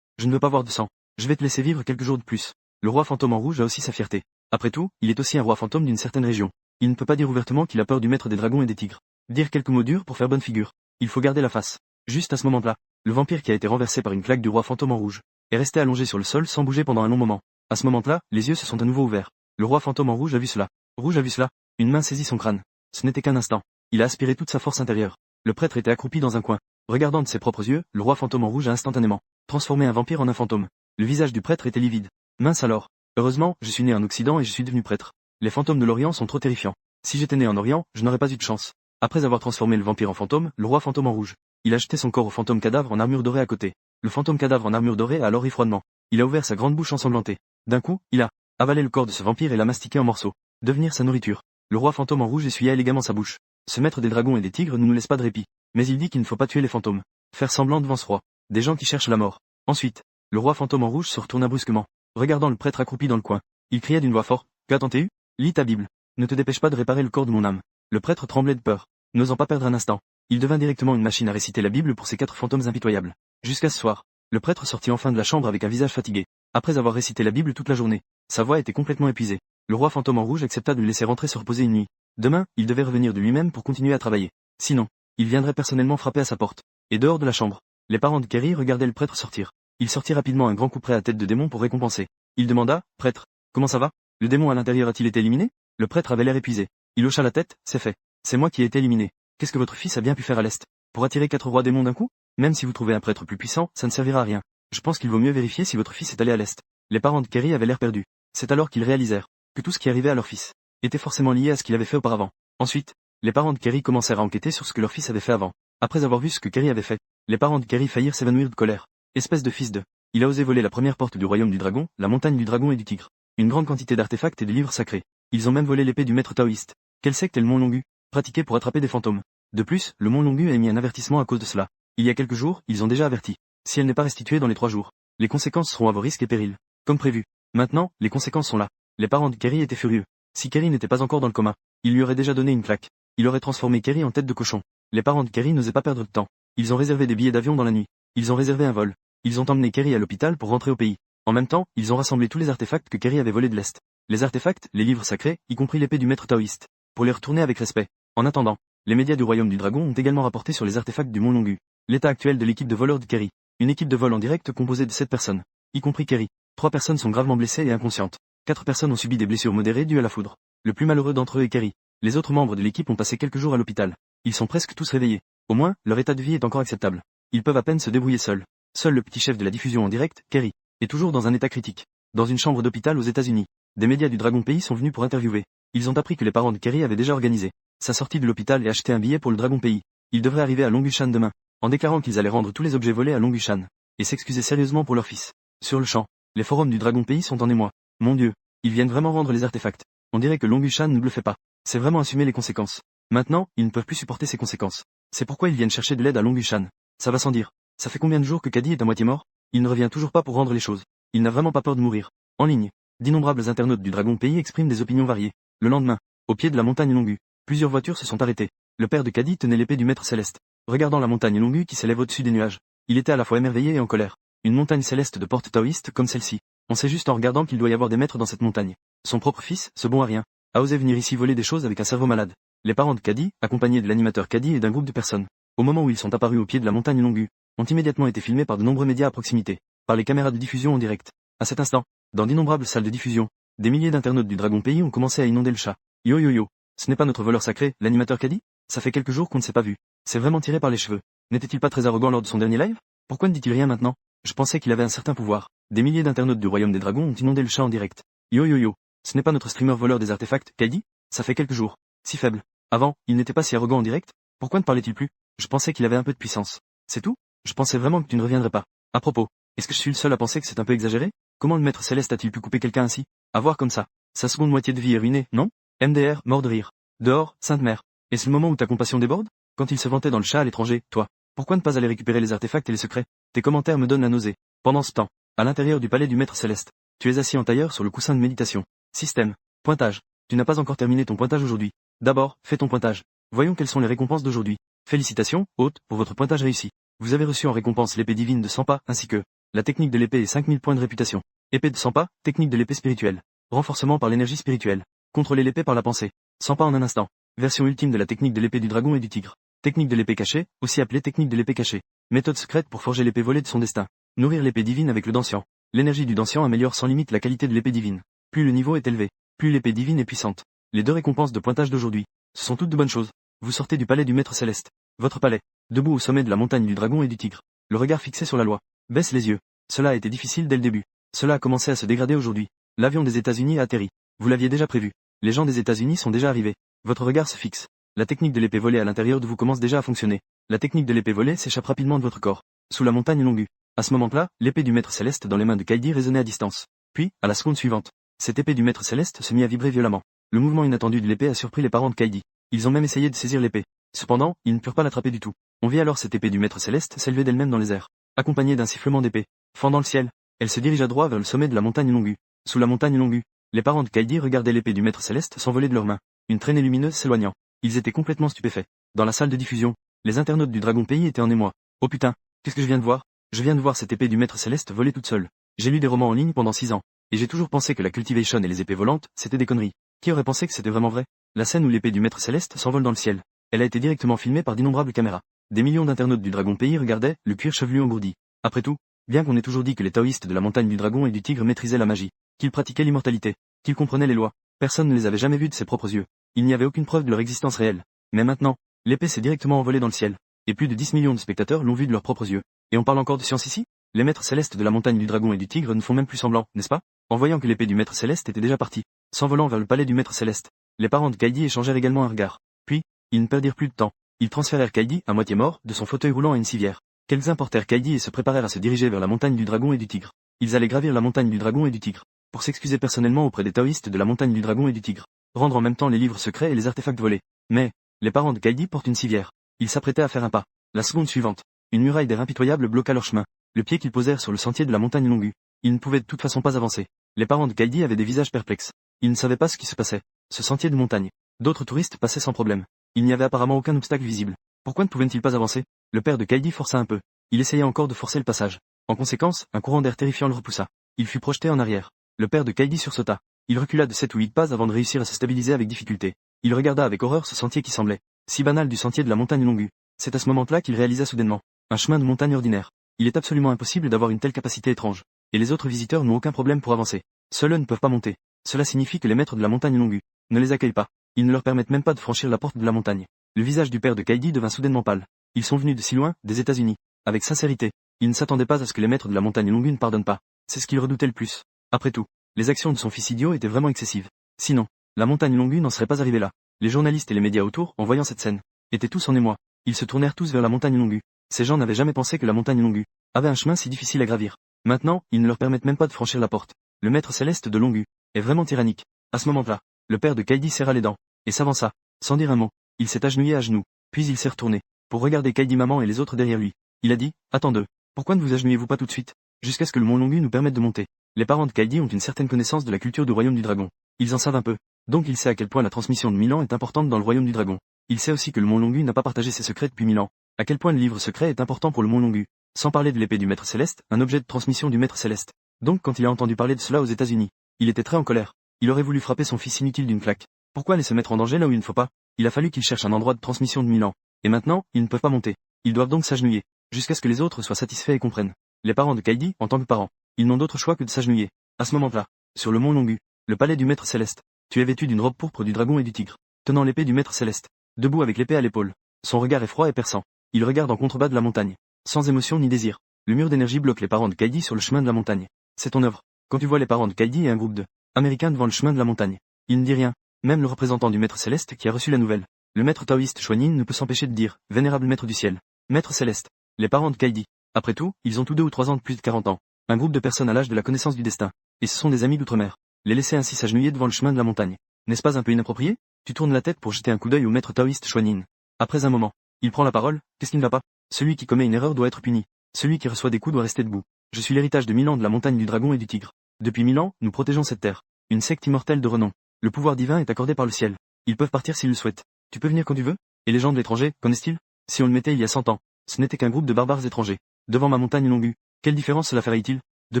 Je ne veux pas voir de sang. Je vais te laisser vivre quelques jours de plus. Le roi fantôme en rouge a aussi sa fierté. Après tout, il est aussi un roi fantôme d'une certaine région. Il ne peut pas dire ouvertement qu'il a peur du maître des dragons et des tigres. Dire quelques mots durs pour faire bonne figure. Il faut garder la face. Juste à ce moment-là, le vampire qui a été renversé par une claque du roi fantôme en rouge est resté allongé sur le sol sans bouger pendant un long moment. À ce moment-là, les yeux se sont à nouveau ouverts. Le roi fantôme en rouge a vu cela. Rouge a vu cela. Une main saisit son crâne. Ce n'était qu'un instant. Il a aspiré toute sa force intérieure. Le prêtre était accroupi dans un coin. Regardant de ses propres yeux, le roi fantôme en rouge a instantanément transformé un vampire en un fantôme. Le visage du prêtre était livide. Mince alors. Heureusement, je suis né en Occident et je suis devenu prêtre. Les fantômes de l'Orient sont trop terrifiants. Si j'étais né en Orient, je n'aurais pas eu de chance. Après avoir transformé le vampire en fantôme, le roi fantôme en rouge, il a jeté son corps au fantôme cadavre en armure dorée à côté. Le fantôme cadavre en armure dorée a alors ri froidement. Il a ouvert sa grande bouche ensanglantée. D'un coup, il a avalé le corps de ce vampire et l'a mastiqué en morceaux. Devenir sa nourriture. Le roi fantôme en rouge essuya élégamment sa bouche. Ce maître des dragons et des tigres ne nous laisse pas de répit. Mais il dit qu'il ne faut pas tuer les fantômes. Faire semblant devant ce roi. Des gens qui cherchent la mort. Ensuite, le roi fantôme en rouge se retourna brusquement, regardant le prêtre accroupi dans le coin. Il cria d'une voix forte. Qu'attends-tu eu? Lis ta Bible. Ne te dépêche pas de réparer le corps de mon âme. Le prêtre tremblait de peur. N'osant pas perdre un instant, il devint directement une machine à réciter la Bible pour ces 4 fantômes impitoyables. Jusqu'à ce soir, le prêtre sortit enfin de la chambre avec un visage fatigué. Après avoir récité la Bible toute la journée, sa voix était complètement épuisée. Le roi fantôme en rouge accepta de le laisser rentrer se reposer une nuit. Demain, il devait revenir de lui-même pour continuer à travailler. Sinon, il viendrait personnellement frapper à sa porte. Et dehors de la chambre, les parents de Kerry regardaient le prêtre sortir. Il sortit rapidement un grand couperet à tête de démon pour récompenser. Il demanda, prêtre, comment ça va? Le démon à l'intérieur a-t-il été éliminé? Le prêtre avait l'air épuisé. Il hocha la tête, c'est fait. C'est moi qui ai été éliminé. Qu'est-ce que votre fils a bien pu faire à l'Est? Pour attirer 4 rois démons d'un coup? Même si vous trouvez un prêtre plus puissant, ça ne servira à rien. Je pense qu'il vaut mieux vérifier si votre fils est allé à l'Est. Les parents de Kerry avaient l'air perdus. C'est alors qu'ils réalisèrent que tout ce qui arrivait à leur fils était forcément lié à ce qu'il avait fait auparavant. Ensuite, les parents de Kerry commencèrent à enquêter sur ce que leur fils avait fait avant. Après avoir vu ce que Kerry avait fait, les parents de Kerry faillirent s'évanouir de colère. Espèce de fils de... Il a osé voler la première porte du royaume du dragon, la montagne du dragon et du tigre. Une grande quantité d'artefacts et de livres sacrés. Ils ont même volé l'épée du maître taoïste. Quelle secte est le Mont Longu? Pratiqué pour attraper des fantômes. De plus, le Mont Longu a émis un avertissement à cause de cela. Il y a quelques jours, ils ont déjà averti. Si elle n'est pas restituée dans les 3 jours, les conséquences seront à vos risques et périls. Comme prévu. Maintenant, les conséquences sont là. Les parents de Kerry étaient furieux. Si Kerry n'était pas encore dans le coma, il lui aurait déjà donné une claque. Il aurait transformé Kerry en tête de cochon. Les parents de Kerry n'osaient pas perdre de temps. Ils ont réservé des billets d'avion dans la nuit. Ils ont réservé un vol. Ils ont emmené Kerry à l'hôpital pour rentrer au pays. En même temps, ils ont rassemblé tous les artefacts que Kerry avait volés de l'Est. Les artefacts, les livres sacrés, y compris l'épée du maître taoïste, pour les retourner avec respect. En attendant, les médias du Royaume du Dragon ont également rapporté sur les artefacts du Mont Longu. L'état actuel de l'équipe de voleurs de Kerry. Une équipe de vol en direct composée de 7 personnes, y compris Kerry. 3 personnes sont gravement blessées et inconscientes. 4 personnes ont subi des blessures modérées dues à la foudre. Le plus malheureux d'entre eux est Kerry. Les autres membres de l'équipe ont passé quelques jours à l'hôpital. Ils sont presque tous réveillés. Au moins, leur état de vie est encore acceptable. Ils peuvent à peine se débrouiller seuls. Seul le petit chef de la diffusion en direct, Kerry, est toujours dans un état critique. Dans une chambre d'hôpital aux États-Unis, des médias du Dragon Pays sont venus pour interviewer. Ils ont appris que les parents de Kerry avaient déjà organisé sa sortie de l'hôpital et acheté un billet pour le Dragon Pays. Ils devraient arriver à Longushan demain, en déclarant qu'ils allaient rendre tous les objets volés à Longushan, et s'excuser sérieusement pour leur fils. Sur le champ, les forums du Dragon Pays sont en émoi. Mon Dieu, ils viennent vraiment rendre les artefacts. On dirait que Longushan ne le fait pas. C'est vraiment assumer les conséquences. Maintenant, ils ne peuvent plus supporter ces conséquences. C'est pourquoi ils viennent chercher de l'aide à Longushan. Ça va sans dire. Ça fait combien de jours que Caddy est à moitié mort? Il ne revient toujours pas pour rendre les choses. Il n'a vraiment pas peur de mourir. En ligne, d'innombrables internautes du Dragon Pays expriment des opinions variées. Le lendemain, au pied de la montagne Longu, plusieurs voitures se sont arrêtées. Le père de Caddy tenait l'épée du maître céleste. Regardant la montagne Longu qui s'élève au-dessus des nuages, il était à la fois émerveillé et en colère. Une montagne céleste de porte taoïste comme celle-ci. On sait juste en regardant qu'il doit y avoir des maîtres dans cette montagne. Son propre fils, ce bon à rien, a osé venir ici voler des choses avec un cerveau malade. Les parents de Caddy, accompagnés de l'animateur Caddy et d'un groupe de personnes, au moment où ils sont apparus au pied de la montagne Longu, ont immédiatement été filmés par de nombreux médias à proximité, par les caméras de diffusion en direct. À cet instant, dans d'innombrables salles de diffusion, des milliers d'internautes du Dragon Pays ont commencé à inonder le chat. Yo yo yo, ce n'est pas notre voleur sacré, l'animateur Caddy? Ça fait quelques jours qu'on ne s'est pas vu. C'est vraiment tiré par les cheveux. N'était-il pas très arrogant lors de son dernier live? Pourquoi ne dit-il rien maintenant? Je pensais qu'il avait un certain pouvoir. Des milliers d'internautes du Royaume des Dragons ont inondé le chat en direct. Yo yo yo, ce n'est pas notre streamer voleur des artefacts, Caddy? Ça fait quelques jours. Si faible. Avant, il n'était pas si arrogant en direct? Pourquoi ne parlait-il plus? Je pensais qu'il avait un peu de puissance. C'est tout? Je pensais vraiment que tu ne reviendrais pas. À propos, est-ce que je suis le seul à penser que c'est un peu exagéré? Comment le maître céleste a-t-il pu couper quelqu'un ainsi? À voir comme ça. Sa seconde moitié de vie est ruinée, non? MDR, mort de rire. Dehors, Sainte Mère. Est-ce le moment où ta compassion déborde? Quand il se vantait dans le chat à l'étranger, toi, pourquoi ne pas aller récupérer les artefacts et les secrets? Tes commentaires me donnent la nausée. Pendant ce temps, à l'intérieur du palais du maître céleste, tu es assis en tailleur sur le coussin de méditation. Système. Pointage. Tu n'as pas encore terminé ton pointage aujourd'hui. D'abord, fais ton pointage. Voyons quelles sont les récompenses d'aujourd'hui. Félicitations, hôte, pour votre pointage réussi. Vous avez reçu en récompense l'épée divine de 100 pas, ainsi que la technique de l'épée et 5000 points de réputation. Épée de 100 pas, technique de l'épée spirituelle. Renforcement par l'énergie spirituelle. Contrôler l'épée par la pensée. 100 pas en un instant. Version ultime de la technique de l'épée du dragon et du tigre. Technique de l'épée cachée, aussi appelée technique de l'épée cachée. Méthode secrète pour forger l'épée volée de son destin. Nourrir l'épée divine avec le dansien. L'énergie du dansien améliore sans limite la qualité de l'épée divine. Plus le niveau est élevé, plus l'épée divine est puissante. Les deux récompenses de pointage d'aujourd'hui, ce sont toutes de bonnes choses. Vous sortez du palais du maître céleste. Votre palais, debout au sommet de la montagne du dragon et du tigre. Le regard fixé sur la loi. Baisse les yeux. Cela a été difficile dès le début. Cela a commencé à se dégrader aujourd'hui. L'avion des États-Unis a atterri. Vous l'aviez déjà prévu. Les gens des États-Unis sont déjà arrivés. Votre regard se fixe. La technique de l'épée volée à l'intérieur de vous commence déjà à fonctionner. La technique de l'épée volée s'échappe rapidement de votre corps. Sous la montagne Longu. À ce moment-là, l'épée du maître céleste dans les mains de Caddy résonnait à distance. Puis, à la seconde suivante, cette épée du maître céleste se mit à vibrer violemment. Le mouvement inattendu de l'épée a surpris les parents de Caddy. Ils ont même essayé de saisir l'épée. Cependant, ils ne purent pas l'attraper du tout. On vit alors cette épée du maître céleste s'élever d'elle-même dans les airs, accompagnée d'un sifflement d'épée. Fendant le ciel, elle se dirigea droit vers le sommet de la montagne Longu. Sous la montagne Longu, les parents de Caddy regardaient l'épée du maître céleste s'envoler de leurs mains, une traînée lumineuse s'éloignant. Ils étaient complètement stupéfaits. Dans la salle de diffusion, les internautes du Dragon Pays étaient en émoi. Oh putain, qu'est-ce que je viens de voir? Je viens de voir cette épée du maître céleste voler toute seule. J'ai lu des romans en ligne pendant 6 ans, et j'ai toujours pensé que la cultivation et les épées volantes, c'était des conneries. Qui aurait pensé que c'était vraiment vrai? La scène où l'épée du maître céleste s'envole dans le ciel. Elle a été directement filmée par d'innombrables caméras. Des millions d'internautes du Dragon Pays regardaient, le cuir chevelu engourdi. Après tout, bien qu'on ait toujours dit que les taoïstes de la montagne du dragon et du tigre maîtrisaient la magie, qu'ils pratiquaient l'immortalité, qu'ils comprenaient les lois, personne ne les avait jamais vus de ses propres yeux. Il n'y avait aucune preuve de leur existence réelle. Mais maintenant, l'épée s'est directement envolée dans le ciel. Et plus de 10 millions de spectateurs l'ont vue de leurs propres yeux. Et on parle encore de science ici? Les maîtres célestes de la montagne du dragon et du tigre ne font même plus semblant, n'est-ce pas? En voyant que l'épée du maître céleste était déjà partie, s'envolant vers le palais du maître céleste, les parents de Caddy échangèrent également un regard. Puis, ils ne perdirent plus de temps. Ils transférèrent Caddy, à moitié mort, de son fauteuil roulant à une civière. Quelques-uns portèrent Caddy et se préparèrent à se diriger vers la montagne du dragon et du tigre. Ils allaient gravir la montagne du dragon et du tigre, pour s'excuser personnellement auprès des taoïstes de la montagne du dragon et du tigre, rendre en même temps les livres secrets et les artefacts volés. Mais, les parents de Caddy portent une civière. Ils s'apprêtaient à faire un pas. La seconde suivante, une muraille d'air impitoyable bloqua leur chemin, le pied qu'ils posèrent sur le sentier de la montagne Longu. Ils ne pouvaient de toute façon pas avancer. Les parents de Caddy avaient des visages perplexes. Ils ne savaient pas ce qui se passait. Ce sentier de montagne. D'autres touristes passaient sans problème. Il n'y avait apparemment aucun obstacle visible. Pourquoi ne pouvaient-ils pas avancer? Le père de Caddy força un peu. Il essayait encore de forcer le passage. En conséquence, un courant d'air terrifiant le repoussa. Il fut projeté en arrière. Le père de Kaidi sursauta. Il recula de 7 ou 8 pas avant de réussir à se stabiliser avec difficulté. Il regarda avec horreur ce sentier qui semblait si banal du sentier de la montagne longue. C'est à ce moment-là qu'il réalisa soudainement un chemin de montagne ordinaire. Il est absolument impossible d'avoir une telle capacité étrange. Et les autres visiteurs n'ont aucun problème pour avancer. Seuls eux ne peuvent pas monter. Cela signifie que les maîtres de la montagne longue ne les accueillent pas. Ils ne leur permettent même pas de franchir la porte de la montagne. Le visage du père de Kaidi devint soudainement pâle. Ils sont venus de si loin, des États-Unis. Avec sincérité, ils ne s'attendaient pas à ce que les maîtres de la montagne longue ne pardonnent pas. C'est ce qu'ils redoutaient le plus. Après tout, les actions de son fils idiot étaient vraiment excessives. Sinon, la montagne longue n'en serait pas arrivée là. Les journalistes et les médias autour, en voyant cette scène, étaient tous en émoi. Ils se tournèrent tous vers la montagne longue. Ces gens n'avaient jamais pensé que la montagne longue avait un chemin si difficile à gravir. Maintenant, ils ne leur permettent même pas de franchir la porte. Le maître céleste de Longu est vraiment tyrannique. À ce moment-là, le père de Kaidi serra les dents et s'avança, sans dire un mot. Il s'est agenouillé à genoux, puis il s'est retourné pour regarder Kaidi maman et les autres derrière lui. Il a dit: attendez, pourquoi ne vous agenouillez-vous pas tout de suite, jusqu'à ce que le mont Longu nous permette de monter. Les parents de Kaidi ont une certaine connaissance de la culture du royaume du dragon. Ils en savent un peu. Donc il sait à quel point la transmission de 1000 ans est importante dans le royaume du dragon. Il sait aussi que le mont Longu n'a pas partagé ses secrets depuis 1000 ans. À quel point le livre secret est important pour le mont Longu. Sans parler de l'épée du maître céleste, un objet de transmission du maître céleste. Donc quand il a entendu parler de cela aux États-Unis, il était très en colère. Il aurait voulu frapper son fils inutile d'une claque. Pourquoi aller se mettre en danger là où il ne faut pas? Il a fallu qu'il cherche un endroit de transmission de 1000 ans. Et maintenant, ils ne peuvent pas monter. Ils doivent donc s'agenouiller, jusqu'à ce que les autres soient satisfaits et comprennent. Les parents de Kaidi, en tant que parents, ils n'ont d'autre choix que de s'agenouiller. À ce moment-là, sur le mont Longu, le palais du maître céleste, tu es vêtu d'une robe pourpre du dragon et du tigre, tenant l'épée du maître céleste, debout avec l'épée à l'épaule. Son regard est froid et perçant. Il regarde en contrebas de la montagne, sans émotion ni désir. Le mur d'énergie bloque les parents de Kaidi sur le chemin de la montagne. C'est ton œuvre. Quand tu vois les parents de Kaidi et un groupe de Américains devant le chemin de la montagne, il ne dit rien. Même le représentant du maître céleste qui a reçu la nouvelle, le maître taoïste Xuanyin, ne peut s'empêcher de dire: vénérable maître du ciel, maître céleste. Les parents de Kaidi. Après tout, ils ont tous 2 ou 3 ans de plus de 40 ans. Un groupe de personnes à l'âge de la connaissance du destin. Et ce sont des amis d'outre-mer. Les laisser ainsi s'agenouiller devant le chemin de la montagne. N'est-ce pas un peu inapproprié? Tu tournes la tête pour jeter un coup d'œil au maître taoïste Xuanyin. Après un moment, il prend la parole. Qu'est-ce qui ne va pas? Celui qui commet une erreur doit être puni. Celui qui reçoit des coups doit rester debout. Je suis l'héritage de 1000 ans de la montagne du dragon et du tigre. Depuis 1000 ans, nous protégeons cette terre. Une secte immortelle de renom. Le pouvoir divin est accordé par le ciel. Ils peuvent partir s'ils le souhaitent. Tu peux venir quand tu veux? Et les gens de l'étranger, connaissent-ils? Si on le mettait il y a 100 ans, ce n'était qu'un groupe de barbares étrangers. Devant ma montagne Longu, quelle différence cela ferait-il? De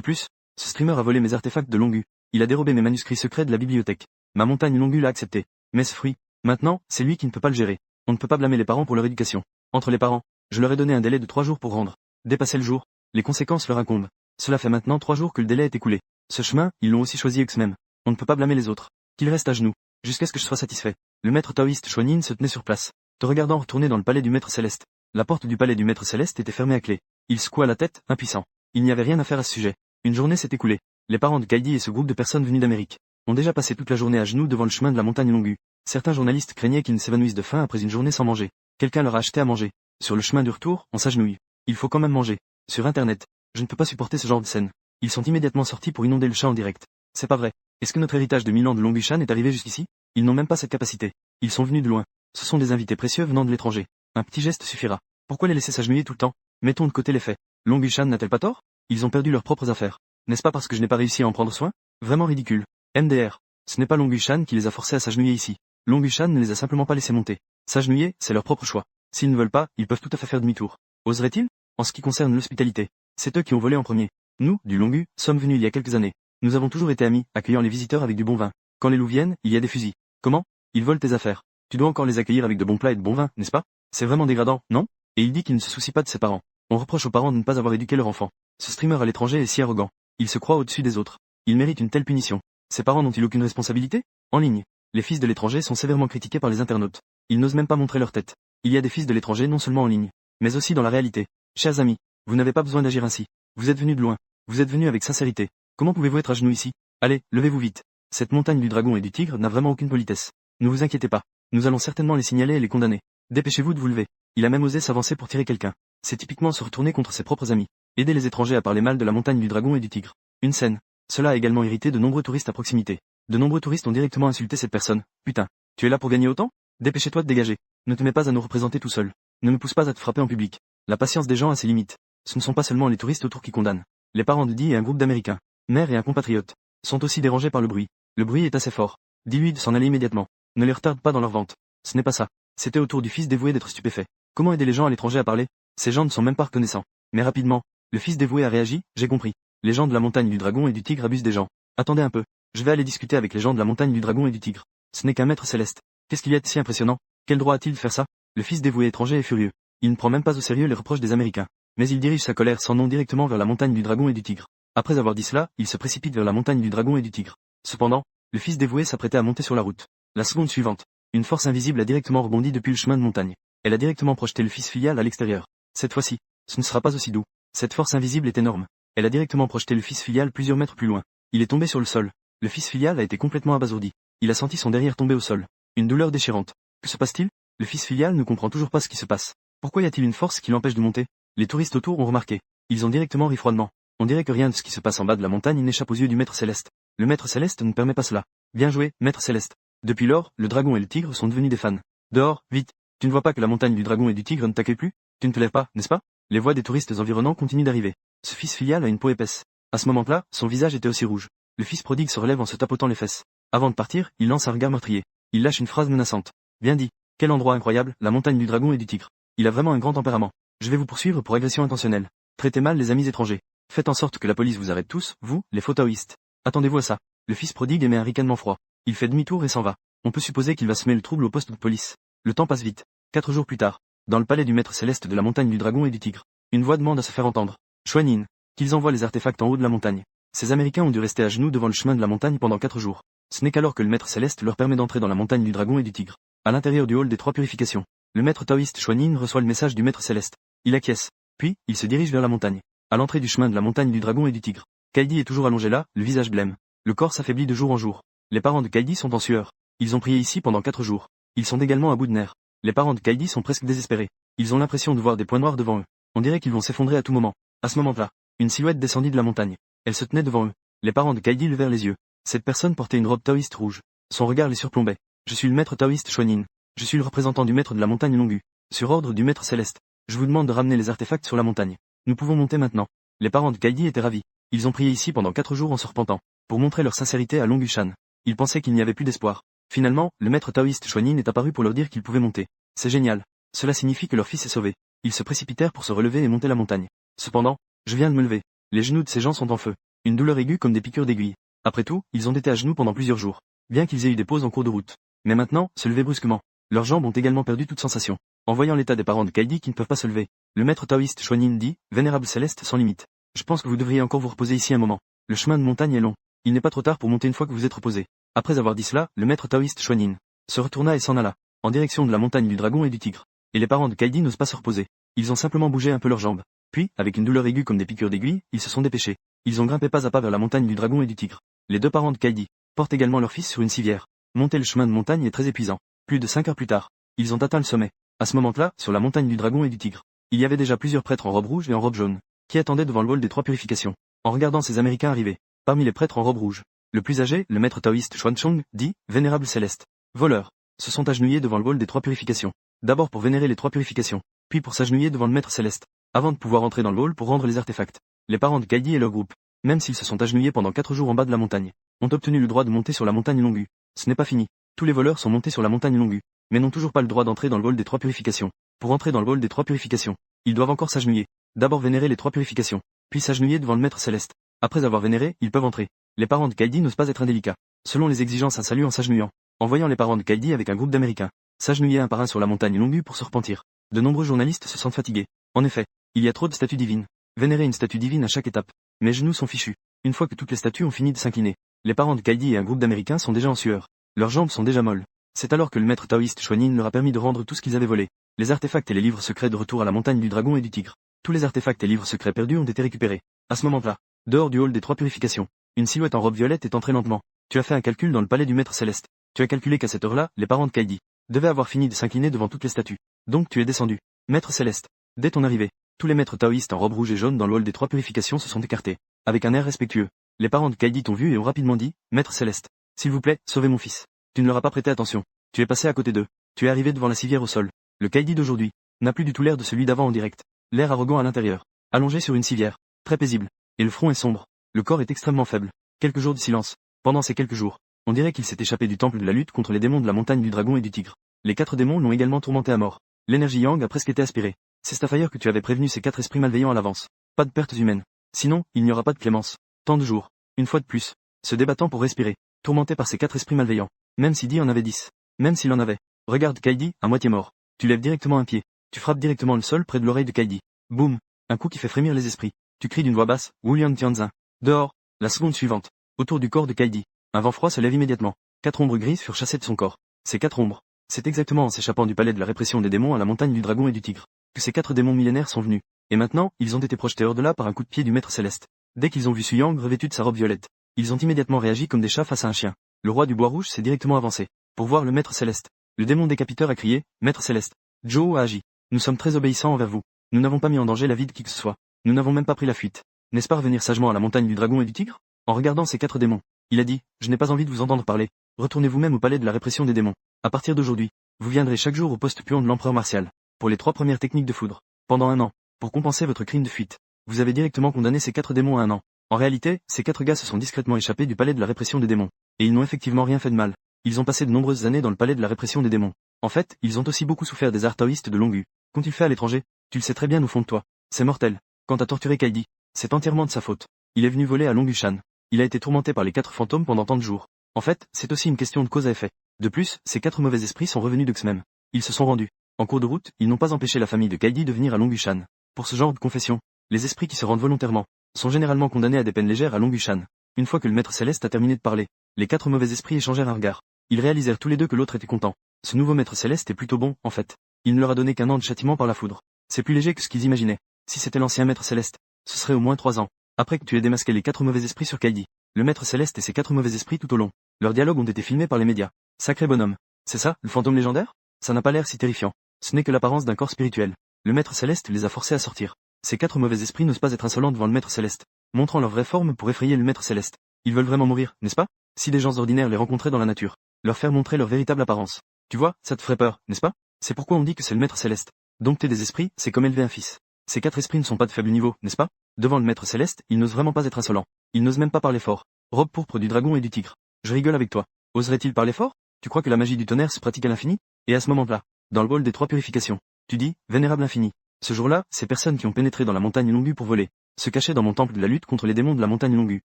plus, ce streamer a volé mes artefacts de Longu. Il a dérobé mes manuscrits secrets de la bibliothèque. Ma montagne Longu l'a accepté. Mais ce fruit, maintenant, c'est lui qui ne peut pas le gérer. On ne peut pas blâmer les parents pour leur éducation. Entre les parents, je leur ai donné un délai de 3 jours pour rendre. Dépasser le jour, les conséquences leur incombent. Cela fait maintenant 3 jours que le délai est écoulé. Ce chemin, ils l'ont aussi choisi eux-mêmes. On ne peut pas blâmer les autres. Qu'ils restent à genoux, jusqu'à ce que je sois satisfait. Le maître taoïste Xuanyin se tenait sur place, te regardant retourner dans le palais du maître céleste. La porte du palais du maître céleste était fermée à clé. Il secoua la tête, impuissant. Il n'y avait rien à faire à ce sujet. Une journée s'est écoulée. Les parents de Kaidi et ce groupe de personnes venues d'Amérique ont déjà passé toute la journée à genoux devant le chemin de la montagne Longu. Certains journalistes craignaient qu'ils ne s'évanouissent de faim après une journée sans manger. Quelqu'un leur a acheté à manger. Sur le chemin du retour, on s'agenouille. Il faut quand même manger. Sur Internet, je ne peux pas supporter ce genre de scène. Ils sont immédiatement sortis pour inonder le chat en direct. C'est pas vrai. Est-ce que notre héritage de 1000 ans de Longushan est arrivé jusqu'ici? Ils n'ont même pas cette capacité. Ils sont venus de loin. Ce sont des invités précieux venant de l'étranger. Un petit geste suffira. Pourquoi les laisser s'agenouiller tout le temps? Mettons de côté les faits. Longushan n'a-t-elle pas tort? Ils ont perdu leurs propres affaires. N'est-ce pas parce que je n'ai pas réussi à en prendre soin? Vraiment ridicule. MDR. Ce n'est pas Longushan qui les a forcés à s'agenouiller ici. Longushan ne les a simplement pas laissés monter. S'agenouiller, c'est leur propre choix. S'ils ne veulent pas, ils peuvent tout à fait faire demi-tour. Oseraient-ils? En ce qui concerne l'hospitalité, c'est eux qui ont volé en premier. Nous, du Longu, sommes venus il y a quelques années. Nous avons toujours été amis, accueillant les visiteurs avec du bon vin. Quand les loups viennent, il y a des fusils. Comment? Ils volent tes affaires. Tu dois encore les accueillir avec de bons plats et de bon vin, n'est-ce pas? C'est vraiment dégradant, non? Et il dit qu'il ne se soucie pas de ses parents. On reproche aux parents de ne pas avoir éduqué leur enfant. Ce streamer à l'étranger est si arrogant. Il se croit au-dessus des autres. Il mérite une telle punition. Ses parents n'ont-ils aucune responsabilité? En ligne, les fils de l'étranger sont sévèrement critiqués par les internautes. Ils n'osent même pas montrer leur tête. Il y a des fils de l'étranger non seulement en ligne, mais aussi dans la réalité. Chers amis, vous n'avez pas besoin d'agir ainsi. Vous êtes venus de loin. Vous êtes venus avec sincérité. Comment pouvez-vous être à genoux ici? Allez, levez-vous vite. Cette montagne du dragon et du tigre n'a vraiment aucune politesse. Ne vous inquiétez pas. Nous allons certainement les signaler et les condamner. Dépêchez-vous de vous lever. Il a même osé s'avancer pour tirer quelqu'un. C'est typiquement se retourner contre ses propres amis. Aider les étrangers à parler mal de la montagne du dragon et du tigre. Une scène. Cela a également irrité de nombreux touristes à proximité. De nombreux touristes ont directement insulté cette personne. Putain, tu es là pour gagner autant? Dépêchez-toi de dégager. Ne te mets pas à nous représenter tout seul. Ne me pousse pas à te frapper en public. La patience des gens a ses limites. Ce ne sont pas seulement les touristes autour qui condamnent. Les parents de Dee et un groupe d'Américains, mère et un compatriote, sont aussi dérangés par le bruit. Le bruit est assez fort. Dis-lui de s'en aller immédiatement. Ne les retarde pas dans leur vente. Ce n'est pas ça. C'était au tour du fils dévoué d'être stupéfait. Comment aider les gens à l'étranger à parler? Ces gens ne sont même pas reconnaissants. Mais rapidement, le fils dévoué a réagi, j'ai compris. Les gens de la montagne du dragon et du tigre abusent des gens. Attendez un peu, je vais aller discuter avec les gens de la montagne du dragon et du tigre. Ce n'est qu'un maître céleste. Qu'est-ce qu'il y a de si impressionnant? Quel droit a-t-il de faire ça? Le fils dévoué étranger est furieux. Il ne prend même pas au sérieux les reproches des Américains. Mais il dirige sa colère sans nom directement vers la montagne du dragon et du tigre. Après avoir dit cela, il se précipite vers la montagne du dragon et du tigre. Cependant, le fils dévoué s'apprêtait à monter sur la route. La seconde suivante, une force invisible a directement rebondi depuis le chemin de montagne. Elle a directement projeté le fils filial à l'extérieur. Cette fois-ci, ce ne sera pas aussi doux. Cette force invisible est énorme. Elle a directement projeté le fils filial plusieurs mètres plus loin. Il est tombé sur le sol. Le fils filial a été complètement abasourdi. Il a senti son derrière tomber au sol. Une douleur déchirante. Que se passe-t-il? Le fils filial ne comprend toujours pas ce qui se passe. Pourquoi y a-t-il une force qui l'empêche de monter? Les touristes autour ont remarqué. Ils ont directement ri froidement. On dirait que rien de ce qui se passe en bas de la montagne n'échappe aux yeux du maître céleste. Le maître céleste ne permet pas cela. Bien joué, maître céleste. Depuis lors, le dragon et le tigre sont devenus des fans. Dehors, vite. Tu ne vois pas que la montagne du dragon et du tigre ne t'accueille plus? Tu ne te lèves pas, n'est-ce pas? Les voix des touristes environnants continuent d'arriver. Ce fils filial a une peau épaisse. À ce moment-là, son visage était aussi rouge. Le fils prodigue se relève en se tapotant les fesses. Avant de partir, il lance un regard meurtrier. Il lâche une phrase menaçante. Bien dit. Quel endroit incroyable, la montagne du dragon et du tigre. Il a vraiment un grand tempérament. Je vais vous poursuivre pour agression intentionnelle. Traitez mal les amis étrangers. Faites en sorte que la police vous arrête tous, vous, les faux taoïstes. Attendez-vous à ça. Le fils prodigue émet un ricanement froid. Il fait demi-tour et s'en va. On peut supposer qu'il va semer le trouble au poste de police. Le temps passe vite. 4 jours plus tard, dans le palais du maître céleste de la montagne du dragon et du tigre, une voix demande à se faire entendre. Chuanin, qu'ils envoient les artefacts en haut de la montagne. Ces Américains ont dû rester à genoux devant le chemin de la montagne pendant 4 jours. Ce n'est qu'alors que le maître céleste leur permet d'entrer dans la montagne du dragon et du tigre. À l'intérieur du hall des 3 purifications, le maître taoïste Chuanin reçoit le message du maître céleste. Il acquiesce. Puis, il se dirige vers la montagne. À l'entrée du chemin de la montagne du dragon et du tigre, Kaidi est toujours allongé là, le visage blême. Le corps s'affaiblit de jour en jour. Les parents de Kaidi sont en sueur. Ils ont prié ici pendant 4 jours. Ils sont également à bout de nerfs. Les parents de Kaidi sont presque désespérés. Ils ont l'impression de voir des points noirs devant eux. On dirait qu'ils vont s'effondrer à tout moment. À ce moment-là, une silhouette descendit de la montagne. Elle se tenait devant eux. Les parents de Kaidi levèrent les yeux. Cette personne portait une robe taoïste rouge. Son regard les surplombait. Je suis le maître taoïste Chuanin. Je suis le représentant du maître de la montagne Longu. Sur ordre du maître céleste, je vous demande de ramener les artefacts sur la montagne. Nous pouvons monter maintenant. Les parents de Kaidi étaient ravis. Ils ont prié ici pendant 4 jours en se repentant, pour montrer leur sincérité à Longushan. Ils pensaient qu'il n'y avait plus d'espoir. Finalement, le maître taoïste Chuanin est apparu pour leur dire qu'ils pouvaient monter. C'est génial. Cela signifie que leur fils est sauvé. Ils se précipitèrent pour se relever et monter la montagne. Cependant, je viens de me lever. Les genoux de ces gens sont en feu. Une douleur aiguë comme des piqûres d'aiguille. Après tout, ils ont été à genoux pendant plusieurs jours. Bien qu'ils aient eu des pauses en cours de route. Mais maintenant, se lever brusquement. Leurs jambes ont également perdu toute sensation. En voyant l'état des parents de Kaidi qui ne peuvent pas se lever, le maître taoïste Chuanin dit, Vénérable céleste sans limite. Je pense que vous devriez encore vous reposer ici un moment. Le chemin de montagne est long. Il n'est pas trop tard pour monter une fois que vous êtes reposé. Après avoir dit cela, le maître taoïste Chuanin se retourna et s'en alla, en direction de la montagne du dragon et du tigre. Et les parents de Kaidi n'osent pas se reposer. Ils ont simplement bougé un peu leurs jambes. Puis, avec une douleur aiguë comme des piqûres d'aiguille, ils se sont dépêchés. Ils ont grimpé pas à pas vers la montagne du dragon et du tigre. Les 2 parents de Kaidi portent également leur fils sur une civière. Monter le chemin de montagne est très épuisant. Plus de 5 heures plus tard, ils ont atteint le sommet. À ce moment-là, sur la montagne du dragon et du tigre, il y avait déjà plusieurs prêtres en robe rouge et en robe jaune, qui attendaient devant le hall des 3 purifications. En regardant ces Américains arriver, parmi les prêtres en robe rouge, le plus âgé, le maître taoïste Xuanchong, dit, Vénérable céleste, voleurs, se sont agenouillés devant le hall des 3 purifications. D'abord pour vénérer les 3 purifications, puis pour s'agenouiller devant le maître céleste, avant de pouvoir entrer dans le hall pour rendre les artefacts. Les parents de Kaidi et leur groupe, même s'ils se sont agenouillés pendant 4 jours en bas de la montagne, ont obtenu le droit de monter sur la montagne Longu. Ce n'est pas fini. Tous les voleurs sont montés sur la montagne Longu, mais n'ont toujours pas le droit d'entrer dans le hall des 3 purifications. Pour entrer dans le hall des 3 purifications, ils doivent encore s'agenouiller. D'abord vénérer les 3 purifications, puis s'agenouiller devant le maître céleste. Après avoir vénéré, ils peuvent entrer. Les parents de Kaidi n'osent pas être indélicats. Selon les exigences, un salut en s'agenouillant. En voyant les parents de Kaidi avec un groupe d'Américains s'agenouiller un par un sur la montagne Longu pour se repentir. De nombreux journalistes se sentent fatigués. En effet, il y a trop de statues divines. Vénérer une statue divine à chaque étape. Mes genoux sont fichus. Une fois que toutes les statues ont fini de s'incliner, les parents de Kaidi et un groupe d'Américains sont déjà en sueur. Leurs jambes sont déjà molles. C'est alors que le maître taoïste Chuanin leur a permis de rendre tout ce qu'ils avaient volé. Les artefacts et les livres secrets de retour à la montagne du dragon et du tigre. Tous les artefacts et livres secrets perdus ont été récupérés. À ce moment-là, dehors du hall des 3 purifications, une silhouette en robe violette est entrée lentement. Tu as fait un calcul dans le palais du maître céleste. Tu as calculé qu'à cette heure-là, les parents de Kaidi devaient avoir fini de s'incliner devant toutes les statues. Donc tu es descendu. Maître céleste. Dès ton arrivée, tous les maîtres taoïstes en robe rouge et jaune dans le hall des 3 purifications se sont écartés. Avec un air respectueux, les parents de Kaidi t'ont vu et ont rapidement dit, Maître céleste, s'il vous plaît, sauvez mon fils. Tu ne leur as pas prêté attention. Tu es passé à côté d'eux. Tu es arrivé devant la civière au sol. Le Kaidi d'aujourd'hui n'a plus du tout l'air de celui d'avant en direct. L'air arrogant à l'intérieur. Allongé sur une civière. Très paisible. Et le front est sombre. Le corps est extrêmement faible. Quelques jours de silence. Pendant ces quelques jours, on dirait qu'il s'est échappé du temple de la lutte contre les démons de la montagne du dragon et du tigre. Les 4 démons l'ont également tourmenté à mort. L'énergie yang a presque été aspirée. C'est Starfire que tu avais prévenu ces 4 esprits malveillants à l'avance. Pas de pertes humaines. Sinon, il n'y aura pas de clémence. Tant de jours. Une fois de plus. Se débattant pour respirer. Tourmenté par ces 4 esprits malveillants. Même si Dee en avait 10. Même s'il en avait. Regarde Kaidi, à moitié mort. Tu lèves directement un pied. Tu frappes directement le sol près de l'oreille de Kaidi. Boum. Un coup qui fait frémir les esprits. Tu cries d'une voix basse, Wulian Tianzin. Dehors. La seconde suivante. Autour du corps de Kaidi. Un vent froid se lève immédiatement. 4 ombres grises furent chassées de son corps. Ces 4 ombres. C'est exactement en s'échappant du palais de la répression des démons à la montagne du dragon et du tigre, que ces 4 démons millénaires sont venus. Et maintenant, ils ont été projetés hors de là par un coup de pied du maître céleste. Dès qu'ils ont vu Suyang revêtu de sa robe violette, ils ont immédiatement réagi comme des chats face à un chien. Le roi du bois rouge s'est directement avancé, pour voir le maître céleste. Le démon décapiteur a crié, Maître céleste. Zhou a agi. Nous sommes très obéissants envers vous. Nous n'avons pas mis en danger la vie de qui que ce soit. Nous n'avons même pas pris la fuite. N'est-ce pas revenir sagement à la montagne du dragon et du tigre? En regardant ces 4 démons, il a dit, je n'ai pas envie de vous entendre parler. Retournez vous-même au palais de la répression des démons. À partir d'aujourd'hui, vous viendrez chaque jour au poste puant de l'empereur martial. Pour les 3 premières techniques de foudre. Pendant 1 an. Pour compenser votre crime de fuite. Vous avez directement condamné ces 4 démons à 1 an. En réalité, ces 4 gars se sont discrètement échappés du palais de la répression des démons. Et ils n'ont effectivement rien fait de mal. Ils ont passé de nombreuses années dans le palais de la répression des démons. En fait, ils ont aussi beaucoup souffert des arts taoïstes de Longu. Qu'ont-ils fait à l'étranger? Tu le sais très bien au fond de toi. C'est mortel. Quant à torturer Kaidi, c'est entièrement de sa faute. Il est venu voler à Longushan. Il a été tourmenté par les 4 fantômes pendant tant de jours. En fait, c'est aussi une question de cause à effet. De plus, ces 4 mauvais esprits sont revenus de Xmem. Ils se sont rendus. En cours de route, ils n'ont pas empêché la famille de Kaidi de venir à Longushan. Pour ce genre de confession, les esprits qui se rendent volontairement sont généralement condamnés à des peines légères à Longushan. Une fois que le maître céleste a terminé de parler, les 4 mauvais esprits échangèrent un regard. Ils réalisèrent tous les deux que l'autre était content. Ce nouveau maître céleste est plutôt bon, en fait. Il ne leur a donné qu'un an de châtiment par la foudre. C'est plus léger que ce qu'ils imaginaient. Si c'était l'ancien maître céleste, ce serait au moins 3 ans. Après que tu aies démasqué les 4 mauvais esprits sur Kaidi, le maître céleste et ses 4 mauvais esprits tout au long. Leurs dialogues ont été filmés par les médias. Sacré bonhomme. C'est ça, le fantôme légendaire? Ça n'a pas l'air si terrifiant. Ce n'est que l'apparence d'un corps spirituel. Le maître céleste les a forcés à sortir. Ces 4 mauvais esprits n'osent pas être insolents devant le maître céleste, montrant leur vraie forme pour effrayer le maître céleste. Ils veulent vraiment mourir, n'est-ce pas? Si des gens ordinaires les rencontraient dans la nature, leur faire montrer leur véritable apparence. Tu vois, ça te ferait peur, n'est-ce pas? C'est pourquoi on dit que c'est le maître céleste. Dompter des esprits, c'est comme élever un fils. Ces 4 esprits ne sont pas de faible niveau, n'est-ce pas? Devant le maître céleste, ils n'osent vraiment pas être insolents. Ils n'osent même pas parler fort. Robe pourpre du dragon et du tigre. Je rigole avec toi. Oserait-il parler fort? Tu crois que la magie du tonnerre se pratique à l'infini? Et à ce moment-là, dans le bol des 3 purifications, tu dis, vénérable infini. Ce jour-là, ces personnes qui ont pénétré dans la montagne Longu pour voler, se cachaient dans mon temple de la lutte contre les démons de la montagne Longu,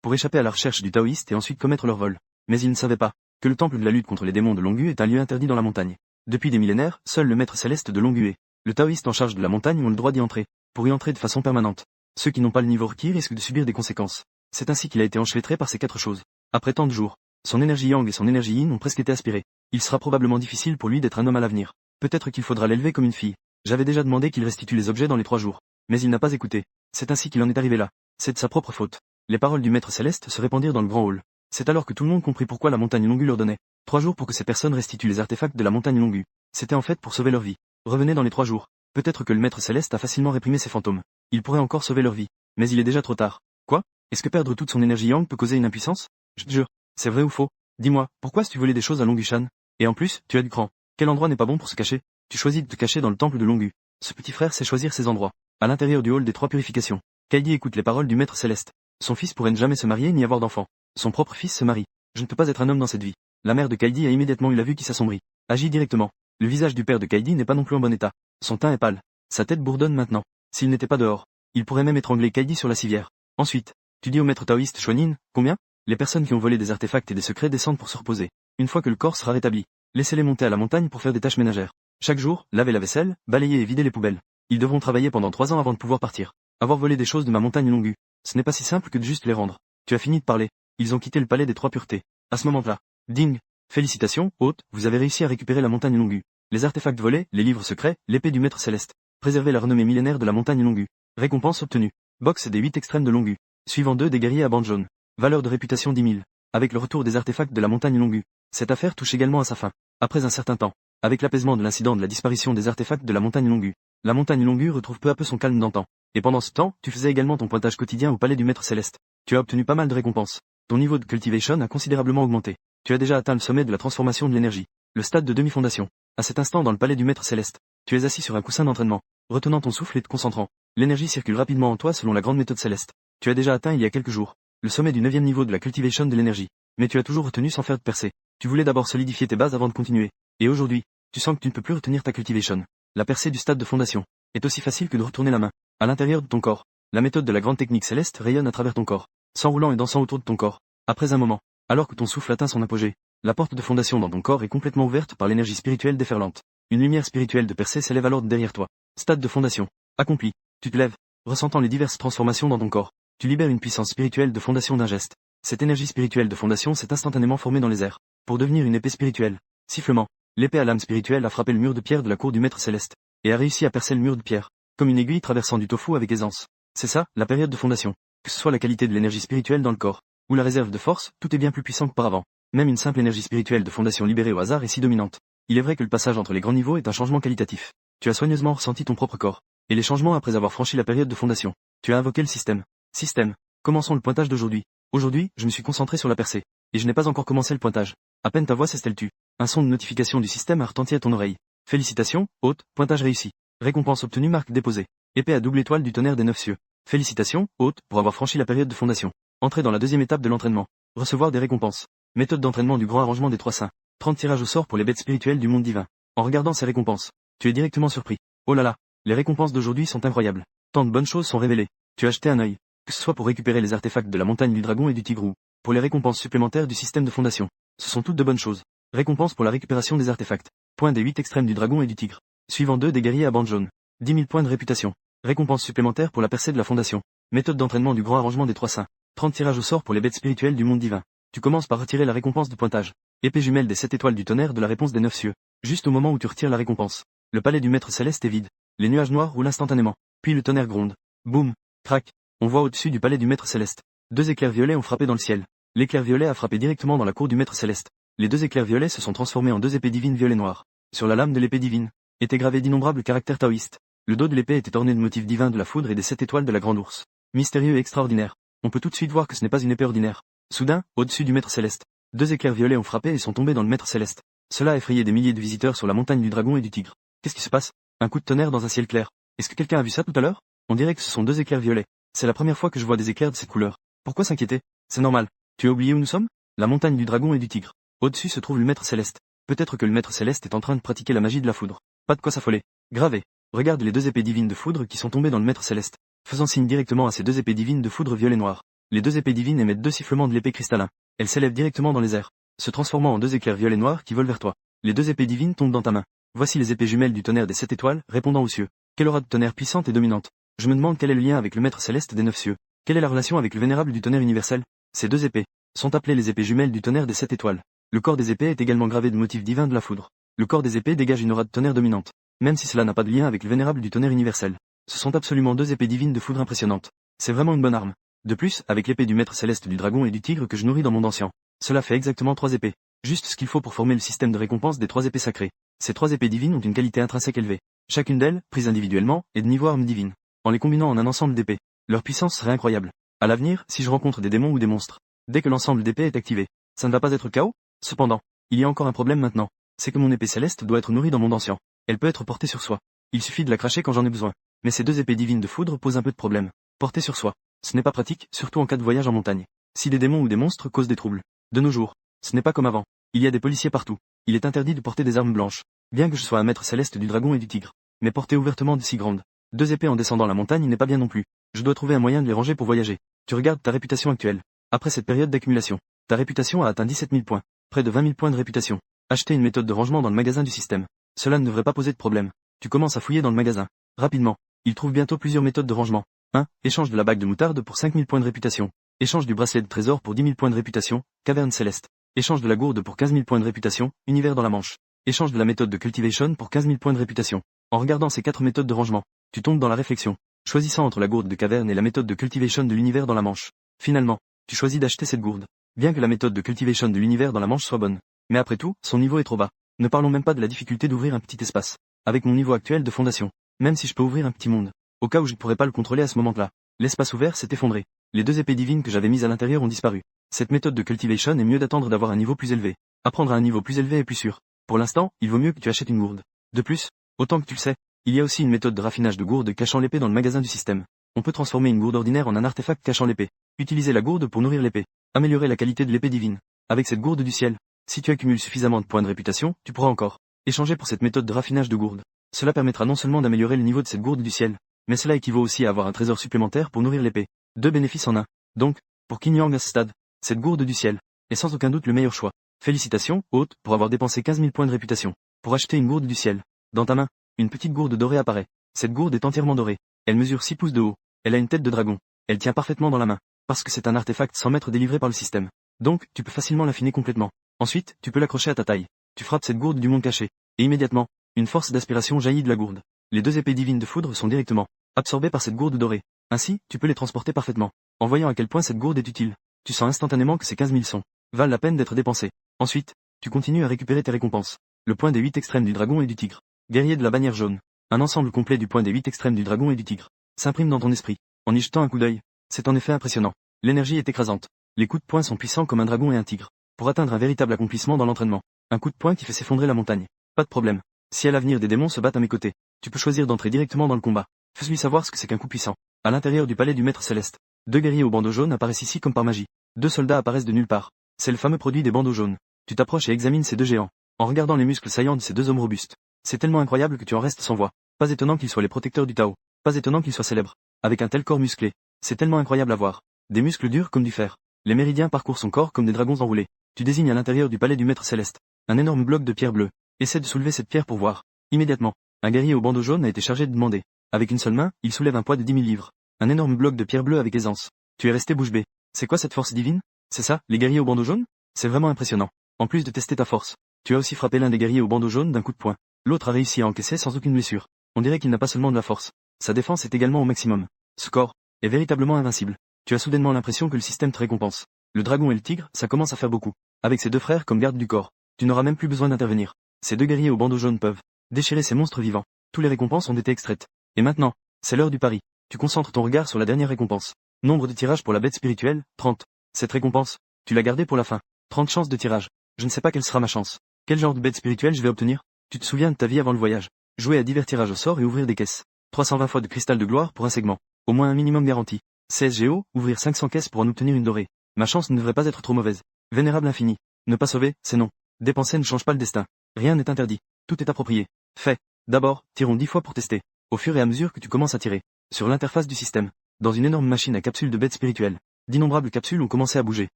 pour échapper à la recherche du taoïste et ensuite commettre leur vol. Mais ils ne savaient pas que le temple de la lutte contre les démons de Longu est un lieu interdit dans la montagne. Depuis des millénaires, seul le maître céleste de Longu et le taoïste en charge de la montagne ont le droit d'y entrer, pour y entrer de façon permanente. Ceux qui n'ont pas le niveau requis risquent de subir des conséquences. C'est ainsi qu'il a été enchevêtré par ces 4 choses. Après tant de jours, son énergie yang et son énergie yin ont presque été aspirées. Il sera probablement difficile pour lui d'être un homme à l'avenir. Peut-être qu'il faudra l'élever comme une fille. J'avais déjà demandé qu'il restitue les objets dans les 3 jours. Mais il n'a pas écouté. C'est ainsi qu'il en est arrivé là. C'est de sa propre faute. Les paroles du maître céleste se répandirent dans le grand hall. C'est alors que tout le monde comprit pourquoi la montagne Longu leur donnait 3 jours pour que ces personnes restituent les artefacts de la montagne Longu. C'était en fait pour sauver leur vie. Revenez dans les 3 jours. Peut-être que le maître céleste a facilement réprimé ces fantômes. Il pourrait encore sauver leur vie. Mais il est déjà trop tard. Quoi? Est-ce que perdre toute son énergie yang peut causer une impuissance? Je te jure. C'est vrai ou faux? Dis-moi, pourquoi as-tu volé des choses à Longushan? Et en plus, tu as du cran. Quel endroit n'est pas bon pour se cacher? Tu choisis de te cacher dans le temple de Longu. Ce petit frère sait choisir ses endroits. À l'intérieur du hall des 3 purifications. Kaidi écoute les paroles du maître céleste. Son fils pourrait ne jamais se marier ni avoir d'enfant. Son propre fils se marie. Je ne peux pas être un homme dans cette vie. La mère de Kaidi a immédiatement eu la vue qui s'assombrit. Agit directement. Le visage du père de Kaidi n'est pas non plus en bon état. Son teint est pâle. Sa tête bourdonne maintenant. S'il n'était pas dehors, il pourrait même étrangler Kaidi sur la civière. Ensuite, tu dis au maître taoïste Chuanin, combien? Les personnes qui ont volé des artefacts et des secrets descendent pour se reposer. Une fois que le corps sera rétabli, laissez-les monter à la montagne pour faire des tâches ménagères. Chaque jour, laver la vaisselle, balayer et vider les poubelles. Ils devront travailler pendant 3 ans avant de pouvoir partir. Avoir volé des choses de ma montagne Longu, ce n'est pas si simple que de juste les rendre. Tu as fini de parler. Ils ont quitté le palais des 3 puretés. À ce moment-là, ding. Félicitations, hôte, vous avez réussi à récupérer la montagne Longu. Les artefacts volés, les livres secrets, l'épée du maître céleste. Préserver la renommée millénaire de la montagne Longu. Récompense obtenue. Box des 8 extrêmes de Longu. Suivant 2 des guerriers à bande jaune. Valeur de réputation 10 000. Avec le retour des artefacts de la montagne Longu. Cette affaire touche également à sa fin. Après un certain temps. Avec l'apaisement de l'incident de la disparition des artefacts de la montagne Longu. La montagne Longu retrouve peu à peu son calme d'antan. Et pendant ce temps, tu faisais également ton pointage quotidien au palais du maître céleste. Tu as obtenu pas mal de récompenses. Ton niveau de cultivation a considérablement augmenté. Tu as déjà atteint le sommet de la transformation de l'énergie. Le stade de demi-fondation. À cet instant dans le palais du maître céleste. Tu es assis sur un coussin d'entraînement. Retenant ton souffle et te concentrant. L'énergie circule rapidement en toi selon la grande méthode céleste. Tu as déjà atteint il y a quelques jours le sommet du 9e niveau de la cultivation de l'énergie. Mais tu as toujours retenu sans faire de percée. Tu voulais d'abord solidifier tes bases avant de continuer. Et aujourd'hui, tu sens que tu ne peux plus retenir ta cultivation. La percée du stade de fondation. est aussi facile que de retourner la main. À l'intérieur de ton corps, la méthode de la grande technique céleste rayonne à travers ton corps, s'enroulant et dansant autour de ton corps. Après un moment, alors que ton souffle atteint son apogée, la porte de fondation dans ton corps est complètement ouverte par l'énergie spirituelle déferlante. Une lumière spirituelle de percée s'élève alors derrière toi. Stade de fondation. Accompli. Tu te lèves, ressentant les diverses transformations dans ton corps. Tu libères une puissance spirituelle de fondation d'un geste. Cette énergie spirituelle de fondation s'est instantanément formée dans les airs, pour devenir une épée spirituelle. Sifflement. L'épée à lame spirituelle a frappé le mur de pierre de la cour du maître céleste, et a réussi à percer le mur de pierre, comme une aiguille traversant du tofu avec aisance. C'est ça, la période de fondation. Que ce soit la qualité de l'énergie spirituelle dans le corps, ou la réserve de force, tout est bien plus puissant qu'auparavant. Même une simple énergie spirituelle de fondation libérée au hasard est si dominante. Il est vrai que le passage entre les grands niveaux est un changement qualitatif. Tu as soigneusement ressenti ton propre corps, et les changements après avoir franchi la période de fondation. Tu as invoqué le système. Système. Commençons le pointage d'aujourd'hui. Aujourd'hui, je me suis concentré sur la percée, et je n'ai pas encore commencé le pointage. À peine ta voix s'estelle-tu, un son de notification du système a retenti à ton oreille. Félicitations, hôte, pointage réussi. Récompense obtenue, marque déposée. Épée à double étoile du tonnerre des 9 cieux. Félicitations, hôte, pour avoir franchi la période de fondation. Entrer dans la deuxième étape de l'entraînement. Recevoir des récompenses. Méthode d'entraînement du grand arrangement des 3 saints. 30 tirages au sort pour les bêtes spirituelles du monde divin. En regardant ces récompenses, tu es directement surpris. Oh là là, les récompenses d'aujourd'hui sont incroyables. Tant de bonnes choses sont révélées. Tu as jeté un œil. Que ce soit pour récupérer les artefacts de la montagne du dragon et du tigrou, pour les récompenses supplémentaires du système de fondation. Ce sont toutes de bonnes choses. Récompense pour la récupération des artefacts. Point des 8 extrêmes du dragon et du tigre. Suivant 2 des guerriers à bande jaune. 10 000 points de réputation. Récompense supplémentaire pour la percée de la fondation. Méthode d'entraînement du grand arrangement des 3 saints. 30 tirages au sort pour les bêtes spirituelles du monde divin. Tu commences par retirer la récompense de pointage. Épée jumelle des 7 étoiles du tonnerre de la réponse des 9 cieux. Juste au moment où tu retires la récompense. Le palais du maître céleste est vide. Les nuages noirs roulent instantanément. Puis le tonnerre gronde. Boum. Crac. On voit au-dessus du palais du maître céleste. 2 éclairs violets ont frappé dans le ciel. L'éclair violet a frappé directement dans la cour du maître céleste. Les 2 éclairs violets se sont transformés en 2 épées divines violet noir. Sur la lame de l'épée divine, étaient gravés d'innombrables caractères taoïstes. Le dos de l'épée était orné de motifs divins de la foudre et des 7 étoiles de la grande ours. Mystérieux et extraordinaire. On peut tout de suite voir que ce n'est pas une épée ordinaire. Soudain, au-dessus du maître céleste, 2 éclairs violets ont frappé et sont tombés dans le maître céleste. Cela a effrayé des milliers de visiteurs sur la montagne du dragon et du tigre. Qu'est-ce qui se passe? Un coup de tonnerre dans un ciel clair. Est-ce que quelqu'un a vu ça tout à l'heure? On dirait que ce sont 2 éclairs violets. C'est la première fois que je vois des éclairs de cette couleur. Pourquoi s'inquiéter? C'est normal. Tu as oublié où nous sommes? La montagne du dragon et du tigre. Au-dessus se trouve le maître céleste. Peut-être que le maître céleste est en train de pratiquer la magie de la foudre. Pas de quoi s'affoler. Gravé. Regarde les 2 épées divines de foudre qui sont tombées dans le maître céleste, faisant signe directement à ces 2 épées divines de foudre violet noir. Les 2 épées divines émettent 2 sifflements de l'épée cristallin. Elles s'élèvent directement dans les airs, se transformant en 2 éclairs violet noirs qui volent vers toi. Les 2 épées divines tombent dans ta main. Voici les épées jumelles du tonnerre des 7 étoiles, répondant aux cieux. Quelle aura de tonnerre puissante et dominante. Je me demande quel est le lien avec le maître céleste des 9 cieux. Quelle est la relation avec le vénérable du tonnerre universel? Ces 2 épées sont appelées les épées jumelles du tonnerre des 7 étoiles. Le corps des épées est également gravé de motifs divins de la foudre. Le corps des épées dégage une aura de tonnerre dominante, même si cela n'a pas de lien avec le vénérable du tonnerre universel. Ce sont absolument 2 épées divines de foudre impressionnantes. C'est vraiment une bonne arme. De plus, avec l'épée du maître céleste du dragon et du tigre que je nourris dans mon ancien, cela fait exactement 3 épées. Juste ce qu'il faut pour former le système de récompense des 3 épées sacrées. Ces 3 épées divines ont une qualité intrinsèque élevée. Chacune d'elles, prise individuellement, est de niveau arme divine. En les combinant en un ensemble d'épées, leur puissance serait incroyable. À l'avenir, si je rencontre des démons ou des monstres, dès que l'ensemble d'épées est activé, ça ne va pas être chaos? Cependant, il y a encore un problème maintenant. C'est que mon épée céleste doit être nourrie dans mon ancien. Elle peut être portée sur soi. Il suffit de la cracher quand j'en ai besoin. Mais ces 2 épées divines de foudre posent un peu de problème. Portée sur soi. Ce n'est pas pratique, surtout en cas de voyage en montagne. Si des démons ou des monstres causent des troubles. De nos jours, ce n'est pas comme avant. Il y a des policiers partout. Il est interdit de porter des armes blanches. Bien que je sois un maître céleste du dragon et du tigre. Mais porter ouvertement de si grandes 2 épées en descendant la montagne n'est pas bien non plus. Je dois trouver un moyen de les ranger pour voyager. Tu regardes ta réputation actuelle. Après cette période d'accumulation, ta réputation a atteint 17 000 points. Près de 20 000 points de réputation. Acheter une méthode de rangement dans le magasin du système. Cela ne devrait pas poser de problème. Tu commences à fouiller dans le magasin. Rapidement. Il trouve bientôt plusieurs méthodes de rangement. 1. Échange de la bague de moutarde pour 5 000 points de réputation. Échange du bracelet de trésor pour 10 000 points de réputation. Caverne céleste. Échange de la gourde pour 15 000 points de réputation. Univers dans la Manche. Échange de la méthode de cultivation pour 15 000 points de réputation. En regardant ces 4 méthodes de rangement, tu tombes dans la réflexion. Choisissant entre la gourde de caverne et la méthode de cultivation de l'univers dans la Manche. Finalement, tu choisis d'acheter cette gourde. Bien que la méthode de cultivation de l'univers dans la Manche soit bonne. Mais après tout, son niveau est trop bas. Ne parlons même pas de la difficulté d'ouvrir un petit espace. Avec mon niveau actuel de fondation. Même si je peux ouvrir un petit monde. Au cas où je ne pourrais pas le contrôler à ce moment-là. L'espace ouvert s'est effondré. Les 2 épées divines que j'avais mises à l'intérieur ont disparu. Cette méthode de cultivation est mieux d'attendre d'avoir un niveau plus élevé. Apprendre à un niveau plus élevé est plus sûr. Pour l'instant, il vaut mieux que tu achètes une gourde. De plus, autant que tu le sais, il y a aussi une méthode de raffinage de gourde cachant l'épée dans le magasin du système. On peut transformer une gourde ordinaire en un artefact cachant l'épée. Utiliser la gourde pour nourrir l'épée. Améliorer la qualité de l'épée divine. Avec cette gourde du ciel, si tu accumules suffisamment de points de réputation, tu pourras encore échanger pour cette méthode de raffinage de gourde. Cela permettra non seulement d'améliorer le niveau de cette gourde du ciel, mais cela équivaut aussi à avoir un trésor supplémentaire pour nourrir l'épée. Deux bénéfices en un. Donc, pour Qin Yang à ce stade, cette gourde du ciel est sans aucun doute le meilleur choix. Félicitations, hôte, pour avoir dépensé 15 000 points de réputation. Pour acheter une gourde du ciel. Dans ta main, une petite gourde dorée apparaît. Cette gourde est entièrement dorée. Elle mesure 6 pouces de haut. Elle a une tête de dragon. Elle tient parfaitement dans la main. Parce que c'est un artefact 100 mètres délivré par le système. Donc, tu peux facilement l'affiner complètement. Ensuite, tu peux l'accrocher à ta taille. Tu frappes cette gourde du monde caché. Et immédiatement, une force d'aspiration jaillit de la gourde. Les deux épées divines de foudre sont directement absorbées par cette gourde dorée. Ainsi, tu peux les transporter parfaitement. En voyant à quel point cette gourde est utile, tu sens instantanément que ces 15 000 sons valent la peine d'être dépensés. Ensuite, tu continues à récupérer tes récompenses. Le point des 8 extrêmes du dragon et du tigre. Guerrier de la bannière jaune. Un ensemble complet du point des 8 extrêmes du dragon et du tigre s'imprime dans ton esprit. En y jetant un coup d'œil, c'est en effet impressionnant. L'énergie est écrasante. Les coups de poing sont puissants comme un dragon et un tigre. Pour atteindre un véritable accomplissement dans l'entraînement. Un coup de poing qui fait s'effondrer la montagne. Pas de problème. Si à l'avenir des démons se battent à mes côtés, tu peux choisir d'entrer directement dans le combat. Fais-lui savoir ce que c'est qu'un coup puissant. À l'intérieur du palais du maître céleste, deux guerriers au bandeau jaune apparaissent ici comme par magie. Deux soldats apparaissent de nulle part. C'est le fameux produit des bandeaux jaunes. Tu t'approches et examines ces deux géants. En regardant les muscles saillants de ces deux hommes robustes. C'est tellement incroyable que tu en restes sans voix. Pas étonnant qu'ils soient les protecteurs du Tao. Pas étonnant qu'ils soient célèbres. Avec un tel corps musclé. C'est tellement incroyable à voir. Des muscles durs comme du fer. Les méridiens parcourent son corps comme des dragons enroulés. Tu désignes à l'intérieur du palais du maître céleste un énorme bloc de pierre bleue. Essaie de soulever cette pierre pour voir. Immédiatement, un guerrier au bandeau jaune a été chargé de demander. Avec une seule main, il soulève un poids de 10 000 livres. Un énorme bloc de pierre bleue avec aisance. Tu es resté bouche bée. C'est quoi cette force divine? C'est ça, les guerriers au bandeau jaune? C'est vraiment impressionnant. En plus de tester ta force, tu as aussi frappé l'un des guerriers au bandeau jaune d'un coup de poing. L'autre a réussi à encaisser sans aucune blessure. On dirait qu'il n'a pas seulement de la force. Sa défense est également au maximum. Ce corps est véritablement invincible. Tu as soudainement l'impression que le système te récompense. Le dragon et le tigre, ça commence à faire beaucoup. Avec ses deux frères comme garde du corps, tu n'auras même plus besoin d'intervenir. Ces deux guerriers au bandeau jaune peuvent déchirer ces monstres vivants. Tous les récompenses ont été extraites. Et maintenant, c'est l'heure du pari. Tu concentres ton regard sur la dernière récompense. Nombre de tirages pour la bête spirituelle, 30. Cette récompense, tu l'as gardée pour la fin. 30 chances de tirage. Je ne sais pas quelle sera ma chance. Quel genre de bête spirituelle je vais obtenir? Tu te souviens de ta vie avant le voyage. Jouer à divers tirages au sort et ouvrir des caisses. 320 fois de cristal de gloire pour un segment. Au moins un minimum garanti. CSGO, ouvrir 500 caisses pour en obtenir une dorée. Ma chance ne devrait pas être trop mauvaise. Vénérable infini. Ne pas sauver, c'est non. Dépenser ne change pas le destin. Rien n'est interdit. Tout est approprié. Fait. D'abord, tirons 10 fois pour tester. Au fur et à mesure que tu commences à tirer. Sur l'interface du système. Dans une énorme machine à capsules de bêtes spirituelles. D'innombrables capsules ont commencé à bouger.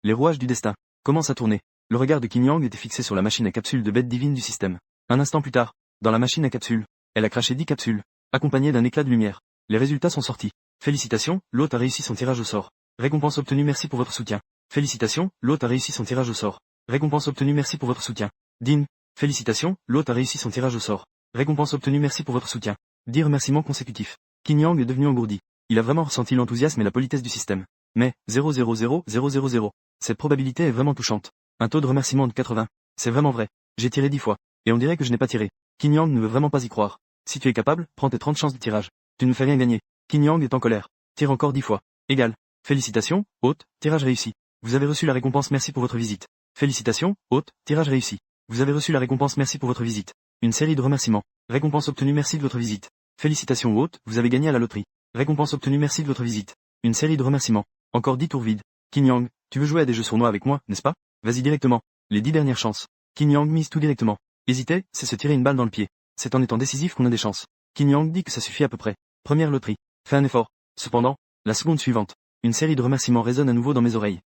Les rouages du destin commencent à tourner. Le regard de Qin Yang était fixé sur la machine à capsules de bêtes divines du système. Un instant plus tard, dans la machine à capsules, elle a craché 10 capsules, accompagnées d'un éclat de lumière. Les résultats sont sortis. Félicitations, l'hôte a réussi son tirage au sort. Récompense obtenue, merci pour votre soutien. Félicitations, l'hôte a réussi son tirage au sort. Récompense obtenue, merci pour votre soutien. Din. Félicitations, l'hôte a réussi son tirage au sort. Récompense obtenue, merci pour votre soutien. 10 remerciements consécutifs. Qin Yang est devenu engourdi. Il a vraiment ressenti l'enthousiasme et la politesse du système. Mais, 0,000,000. Cette probabilité est vraiment touchante. Un taux de remerciement de 80. C'est vraiment vrai. J'ai tiré 10 fois. Et on dirait que je n'ai pas tiré. Qin Yang ne veut vraiment pas y croire. Si tu es capable, prends tes 30 chances de tirage. Tu ne me fais rien gagner. Qin Yang est en colère. Tire encore 10 fois. Égal. Félicitations, hôte, tirage réussi. Vous avez reçu la récompense, merci pour votre visite. Félicitations, hôte, tirage réussi. Vous avez reçu la récompense, merci pour votre visite. Une série de remerciements. Récompense obtenue, merci de votre visite. Félicitations, hôte, vous avez gagné à la loterie. Récompense obtenue, merci de votre visite. Une série de remerciements. Encore 10 tours vides. Qin Yang, tu veux jouer à des jeux sournois avec moi, n'est-ce pas? Vas-y directement. Les 10 dernières chances. Qin Yang mise tout directement. Hésiter, c'est se tirer une balle dans le pied. C'est en étant décisif qu'on a des chances. Qin Yang dit que ça suffit à peu près. Première loterie. Fais un effort. Cependant, la seconde suivante. Une série de remerciements résonne à nouveau dans mes oreilles.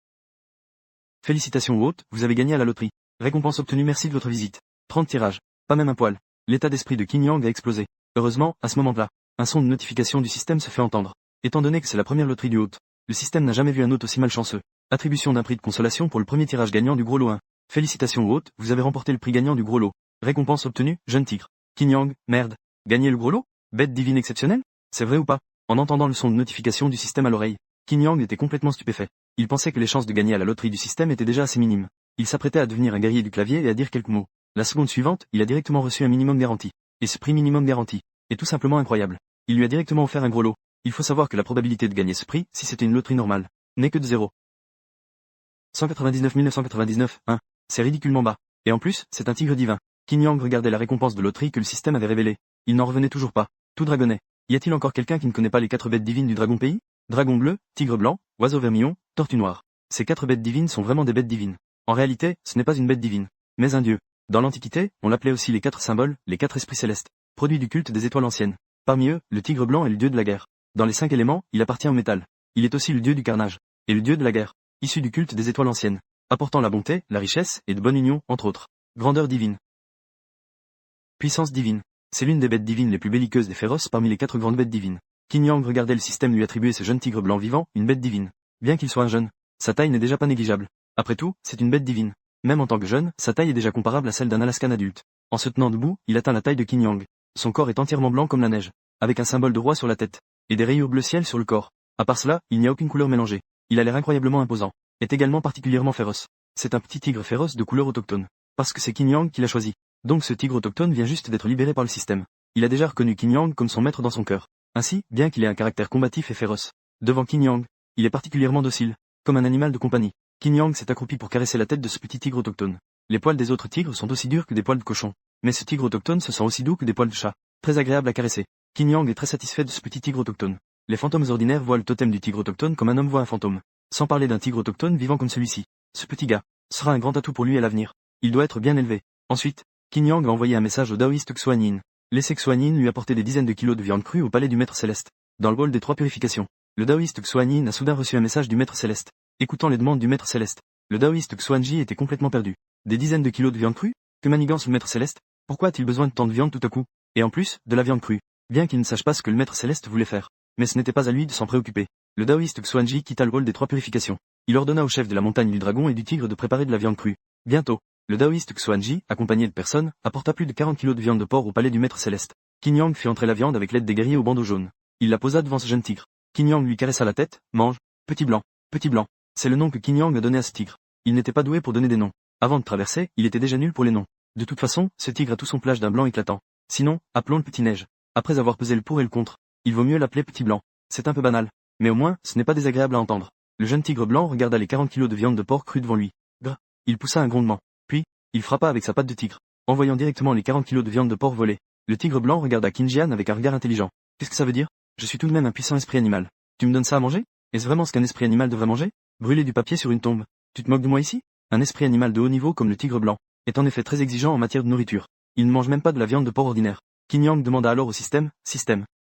Félicitations hôte, vous avez gagné à la loterie. Récompense obtenue, merci de votre visite. 30 tirages. Pas même un poil. L'état d'esprit de Qin Yang a explosé. Heureusement, à ce moment-là, un son de notification du système se fait entendre. Étant donné que c'est la première loterie du hôte, le système n'a jamais vu un hôte aussi malchanceux. Attribution d'un prix de consolation pour le premier tirage gagnant du gros lot 1. Félicitations hôte, vous avez remporté le prix gagnant du gros lot. Récompense obtenue, jeune tigre. Qin Yang, merde. Gagner le gros lot? Bête divine exceptionnelle? C'est vrai ou pas? En entendant le son de notification du système à l'oreille, Qin Yang était complètement stupéfait. Il pensait que les chances de gagner à la loterie du système étaient déjà assez minimes. Il s'apprêtait à devenir un guerrier du clavier et à dire quelques mots. La seconde suivante, il a directement reçu un minimum garanti. Et ce prix minimum garanti est tout simplement incroyable. Il lui a directement offert un gros lot. Il faut savoir que la probabilité de gagner ce prix, si c'était une loterie normale, n'est que de 0. 199 999, 1. C'est ridiculement bas. Et en plus, c'est un tigre divin. Qin Yang regardait la récompense de loterie que le système avait révélée. Il n'en revenait toujours pas. Tout dragonnet. Y a-t-il encore quelqu'un qui ne connaît pas les 4 bêtes divines du dragon pays? Dragon bleu, tigre blanc, oiseau vermillon, tortue noire. Ces 4 bêtes divines sont vraiment des bêtes divines. En réalité, ce n'est pas une bête divine, mais un dieu. Dans l'Antiquité, on l'appelait aussi les 4 symboles, les 4 esprits célestes. produit du culte des étoiles anciennes. Parmi eux, le tigre blanc est le dieu de la guerre. Dans les 5 éléments, il appartient au métal. Il est aussi le dieu du carnage, et le dieu de la guerre, issu du culte des étoiles anciennes, apportant la bonté, la richesse, et de bonne union, entre autres. Grandeur divine. Puissance divine. C'est l'une des bêtes divines les plus belliqueuses des féroces parmi les 4 grandes bêtes divines. Qin Yang regardait le système lui attribuer ce jeune tigre blanc vivant, une bête divine. Bien qu'il soit un jeune, sa taille n'est déjà pas négligeable. Après tout, c'est une bête divine. Même en tant que jeune, sa taille est déjà comparable à celle d'un Alaskan adulte. En se tenant debout, il atteint la taille de Qin Yang. Son corps est entièrement blanc comme la neige, avec un symbole de roi sur la tête, et des rayures bleu ciel sur le corps. À part cela, il n'y a aucune couleur mélangée. Il a l'air incroyablement imposant. Est également particulièrement féroce. C'est un petit tigre féroce de couleur autochtone. Parce que c'est Qin Yang qui l'a choisi. Donc ce tigre autochtone vient juste d'être libéré par le système. Il a déjà reconnu Qin Yang comme son maître dans son cœur. Ainsi, bien qu'il ait un caractère combatif et féroce, devant Qin Yang, il est particulièrement docile, comme un animal de compagnie. Qin Yang s'est accroupi pour caresser la tête de ce petit tigre autochtone. Les poils des autres tigres sont aussi durs que des poils de cochon. Mais ce tigre autochtone se sent aussi doux que des poils de chat. Très agréable à caresser. Qin Yang est très satisfait de ce petit tigre autochtone. Les fantômes ordinaires voient le totem du tigre autochtone comme un homme voit un fantôme. Sans parler d'un tigre autochtone vivant comme celui-ci. Ce petit gars sera un grand atout pour lui à l'avenir. Il doit être bien élevé. Ensuite, Qin Yang a envoyé un message au taoïste Xuanyin. Laissez Xuanyin lui apporter des dizaines de kilos de viande crue au palais du maître céleste. Dans le bol des 3 purifications, le taoïste Xuanyin a soudain reçu un message du maître céleste. Écoutant les demandes du maître céleste, le taoïste Xuanji était complètement perdu. Des dizaines de kilos de viande crue? Que manigance le maître céleste? Pourquoi a-t-il besoin de tant de viande tout à coup? Et en plus, de la viande crue. Bien qu'il ne sache pas ce que le maître céleste voulait faire. Mais ce n'était pas à lui de s'en préoccuper. Le taoïste Xuanji quitta le bol des 3 purifications. Il ordonna au chef de la montagne du dragon et du tigre de préparer de la viande crue. Bientôt, le taoïste Xuanji, accompagné de personnes, apporta plus de 40 kilos de viande de porc au palais du maître céleste. Qin Yang fit entrer la viande avec l'aide des guerriers au bandeau jaune. Il la posa devant ce jeune tigre. Qin Yang lui caressa la tête. Mange, petit blanc, petit blanc. C'est le nom que Qin Yang a donné à ce tigre. Il n'était pas doué pour donner des noms. Avant de traverser, il était déjà nul pour les noms. De toute façon, ce tigre a tout son plage d'un blanc éclatant. Sinon, appelons le petit neige. Après avoir pesé le pour et le contre, il vaut mieux l'appeler petit blanc. C'est un peu banal. Mais au moins, ce n'est pas désagréable à entendre. Le jeune tigre blanc regarda les 40 kilos de viande de porc crue devant lui. Grrr. Il poussa un grondement. Puis, il frappa avec sa patte de tigre, envoyant directement les 40 kilos de viande de porc voler. Le tigre blanc regarda Qin Jian avec un regard intelligent. Qu'est-ce que ça veut dire? Je suis tout de même un puissant esprit animal. Tu me donnes ça à manger? Est-ce vraiment ce qu'un esprit animal devrait manger? Brûler du papier sur une tombe. Tu te moques de moi ici? Un esprit animal de haut niveau comme le tigre blanc est en effet très exigeant en matière de nourriture. Il ne mange même pas de la viande de porc ordinaire. Qin Yang demanda alors au système,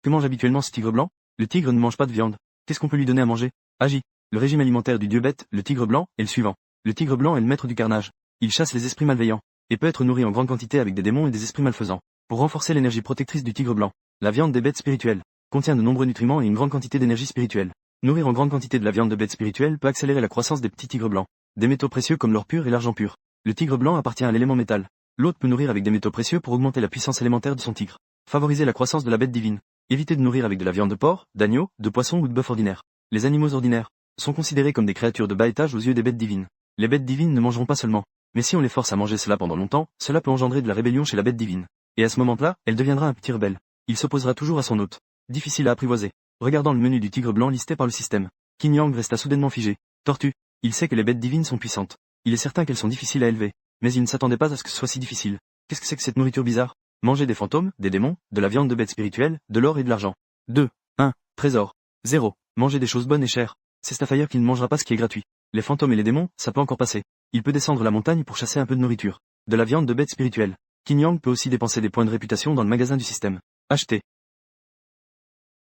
que mange habituellement ce tigre blanc? Le tigre ne mange pas de viande. Qu'est-ce qu'on peut lui donner à manger? Agis. Le régime alimentaire du dieu bête, le tigre blanc, est le suivant. Le tigre blanc est le maître du carnage. Il chasse les esprits malveillants, et peut être nourri en grande quantité avec des démons et des esprits malfaisants. Pour renforcer l'énergie protectrice du tigre blanc, la viande des bêtes spirituelles contient de nombreux nutriments et une grande quantité d'énergie spirituelle. Nourrir en grande quantité de la viande de bêtes spirituelles peut accélérer la croissance des petits tigres blancs. Des métaux précieux comme l'or pur et l'argent pur. Le tigre blanc appartient à l'élément métal. L'autre peut nourrir avec des métaux précieux pour augmenter la puissance élémentaire de son tigre. Favoriser la croissance de la bête divine. Éviter de nourrir avec de la viande de porc, d'agneau, de poisson ou de bœuf ordinaire. Les animaux ordinaires sont considérés comme des créatures de bas étage aux yeux des bêtes divines. Les bêtes divines ne mangeront pas seulement, mais si on les force à manger cela pendant longtemps, cela peut engendrer de la rébellion chez la bête divine. Et à ce moment-là, elle deviendra un petit rebelle. Il s'opposera toujours à son hôte. Difficile à apprivoiser. Regardant le menu du tigre blanc listé par le système, Qin Yang resta soudainement figé. Tortue. Il sait que les bêtes divines sont puissantes. Il est certain qu'elles sont difficiles à élever. Mais il ne s'attendait pas à ce que ce soit si difficile. Qu'est-ce que c'est que cette nourriture bizarre? Manger des fantômes, des démons, de la viande de bêtes spirituelles, de l'or et de l'argent. 2. 1. Trésor. 0. Manger des choses bonnes et chères. C'est Starfire qui ne mangera pas ce qui est gratuit. Les fantômes et les démons, ça peut encore passer. Il peut descendre la montagne pour chasser un peu de nourriture. De la viande de bêtes spirituelles. Qin Yang peut aussi dépenser des points de réputation dans le magasin du système. Acheter.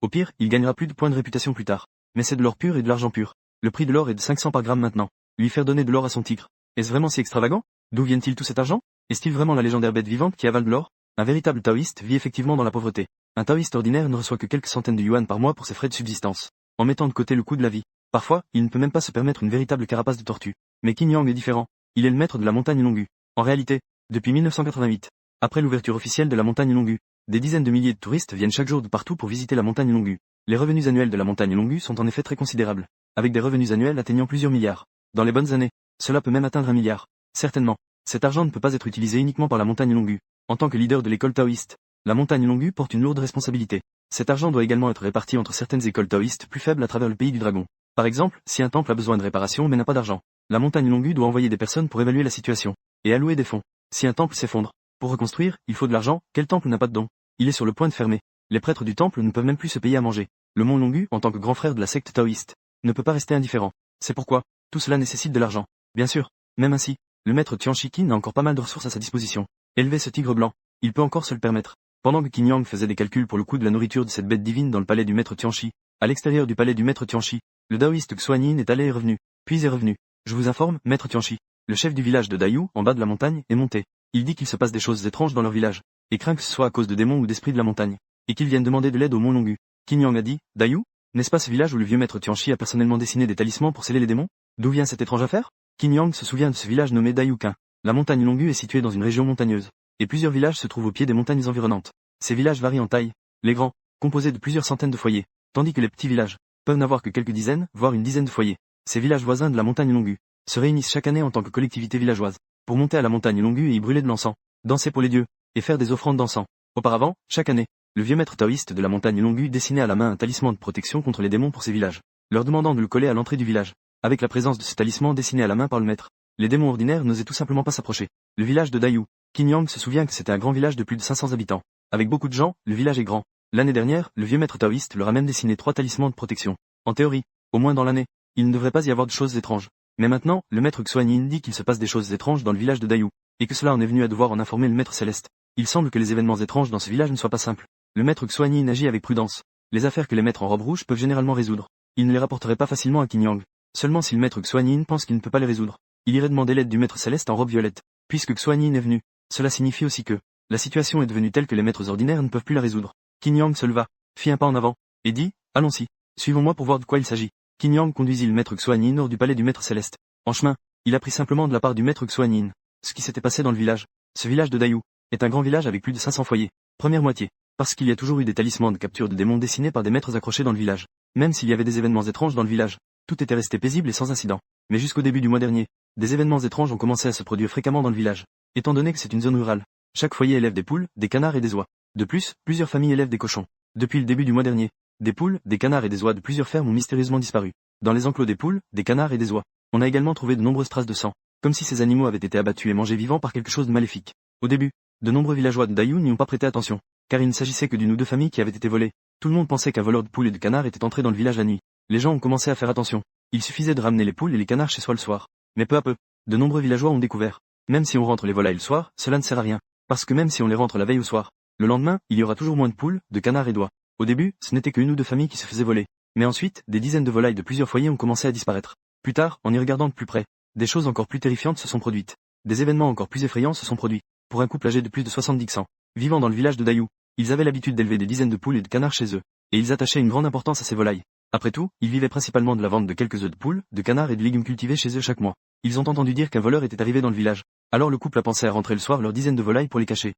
Au pire, il gagnera plus de points de réputation plus tard. Mais c'est de l'or pur et de l'argent pur. Le prix de l'or est de 500 par gramme maintenant. Lui faire donner de l'or à son tigre. Est-ce vraiment si extravagant? D'où vient-il tout cet argent? Est-il vraiment la légendaire bête vivante qui avale de l'or? Un véritable taoïste vit effectivement dans la pauvreté. Un taoïste ordinaire ne reçoit que quelques centaines de yuan par mois pour ses frais de subsistance. En mettant de côté le coût de la vie. Parfois, il ne peut même pas se permettre une véritable carapace de tortue. Mais Qin Yang est différent. Il est le maître de la montagne Longu. En réalité, depuis 1988, après l'ouverture officielle de la montagne Longu, des dizaines de milliers de touristes viennent chaque jour de partout pour visiter la montagne Longu. Les revenus annuels de la montagne Longu sont en effet très considérables, avec des revenus annuels atteignant plusieurs milliards. Dans les bonnes années, cela peut même atteindre 1 milliard. Certainement, cet argent ne peut pas être utilisé uniquement par la montagne Longu. En tant que leader de l'école taoïste, la montagne Longu porte une lourde responsabilité. Cet argent doit également être réparti entre certaines écoles taoïstes plus faibles à travers le pays du dragon. Par exemple, si un temple a besoin de réparation mais n'a pas d'argent, la montagne Longu doit envoyer des personnes pour évaluer la situation et allouer des fonds. Si un temple s'effondre, pour reconstruire, il faut de l'argent. Quel temple n'a pas de dons? Il est sur le point de fermer. Les prêtres du temple ne peuvent même plus se payer à manger. Le mont Longu, en tant que grand frère de la secte taoïste, ne peut pas rester indifférent. C'est pourquoi tout cela nécessite de l'argent. Bien sûr, même ainsi, le maître Tian Shiqin a encore pas mal de ressources à sa disposition. Élever ce tigre blanc, il peut encore se le permettre. Pendant que Qin Yang faisait des calculs pour le coût de la nourriture de cette bête divine dans le palais du maître Tianchi, à l'extérieur du palais du maître Tianchi, le taoïste Xuan est allé et revenu, puis est revenu. Je vous informe, maître Tianchi, le chef du village de Dayu, en bas de la montagne, est monté. Il dit qu'il se passe des choses étranges dans leur village, et craint que ce soit à cause de démons ou d'esprits de la montagne, et qu'ils viennent demander de l'aide au Mont Longu. Qin Yang a dit, Dayu, n'est-ce pas ce village où le vieux maître Tianchi a personnellement dessiné des talismans pour sceller les démons? D'où vient cette étrange affaire? Qin Yang se souvient de ce village nommé Dayukin. La montagne Longu est située dans une région montagneuse, et plusieurs villages se trouvent au pied des montagnes environnantes. Ces villages varient en taille, les grands, composés de plusieurs centaines de foyers, tandis que les petits villages peuvent n'avoir que quelques dizaines, voire une dizaine de foyers. Ces villages voisins de la montagne Longu se réunissent chaque année en tant que collectivité villageoise, pour monter à la montagne Longu et y brûler de l'encens, danser pour les dieux, et faire des offrandes d'encens. Auparavant, chaque année, le vieux maître taoïste de la montagne Longu dessinait à la main un talisman de protection contre les démons pour ces villages, leur demandant de le coller à l'entrée du village. Avec la présence de ce talisman dessiné à la main par le maître, les démons ordinaires n'osaient tout simplement pas s'approcher. Le village de Dayu, Qin Yang se souvient que c'était un grand village de plus de 500 habitants. Avec beaucoup de gens, le village est grand. L'année dernière, le vieux maître taoïste leur a même dessiné 3 talismans de protection. En théorie, au moins dans l'année, il ne devrait pas y avoir de choses étranges. Mais maintenant, le maître Xuan dit qu'il se passe des choses étranges dans le village de Dayu, et que cela en est venu à devoir en informer le maître céleste. Il semble que les événements étranges dans ce village ne soient pas simples. Le maître Xuan agit avec prudence. Les affaires que les maîtres en robe rouge peuvent généralement résoudre, il ne les rapporterait pas facilement à Qin Yang. Seulement si le maître Xuan pense qu'il ne peut pas les résoudre, il irait demander l'aide du maître céleste en robe violette. Puisque Xuan est venu, cela signifie aussi que la situation est devenue telle que les maîtres ordinaires ne peuvent plus la résoudre. Qin Yang se leva, fit un pas en avant, et dit, allons-y, suivons-moi pour voir de quoi il s'agit. Qin Yang conduisit le maître Xuan hors du palais du maître céleste. En chemin, il apprit simplement de la part du maître Xuan ce qui s'était passé dans le village. Ce village de Dayu est un grand village avec plus de 500 foyers. Première moitié, parce qu'il y a toujours eu des talismans de capture de démons dessinés par des maîtres accrochés dans le village. Même s'il y avait des événements étranges dans le village, tout était resté paisible et sans incident. Mais jusqu'au début du mois dernier, des événements étranges ont commencé à se produire fréquemment dans le village. Étant donné que c'est une zone rurale, chaque foyer élève des poules, des canards et des oies. De plus, plusieurs familles élèvent des cochons. Depuis le début du mois dernier, des poules, des canards et des oies de plusieurs fermes ont mystérieusement disparu. Dans les enclos des poules, des canards et des oies, on a également trouvé de nombreuses traces de sang, comme si ces animaux avaient été abattus et mangés vivants par quelque chose de maléfique. Au début, de nombreux villageois de Dayu n'y ont pas prêté attention, car il ne s'agissait que d'une ou deux familles qui avaient été volées. Tout le monde pensait qu'un voleur de poules et de canards était entré dans le village la nuit. Les gens ont commencé à faire attention. Il suffisait de ramener les poules et les canards chez soi le soir. Mais peu à peu, de nombreux villageois ont découvert. Même si on rentre les volailles le soir, cela ne sert à rien. Parce que même si on les rentre la veille au soir, le lendemain, il y aura toujours moins de poules, de canards et d'oies. Au début, ce n'était qu'une ou deux familles qui se faisaient voler. Mais ensuite, des dizaines de volailles de plusieurs foyers ont commencé à disparaître. Plus tard, en y regardant de plus près, des choses encore plus terrifiantes se sont produites. Des événements encore plus effrayants se sont produits. Pour un couple âgé de plus de 70 ans, vivant dans le village de Dayu, ils avaient l'habitude d'élever des dizaines de poules et de canards chez eux, et ils attachaient une grande importance à ces volailles. Après tout, ils vivaient principalement de la vente de quelques œufs de poules, de canards et de légumes cultivés chez eux chaque mois. Ils ont entendu dire qu'un voleur était arrivé dans le village. Alors le couple a pensé à rentrer le soir leurs dizaines de volailles pour les cacher.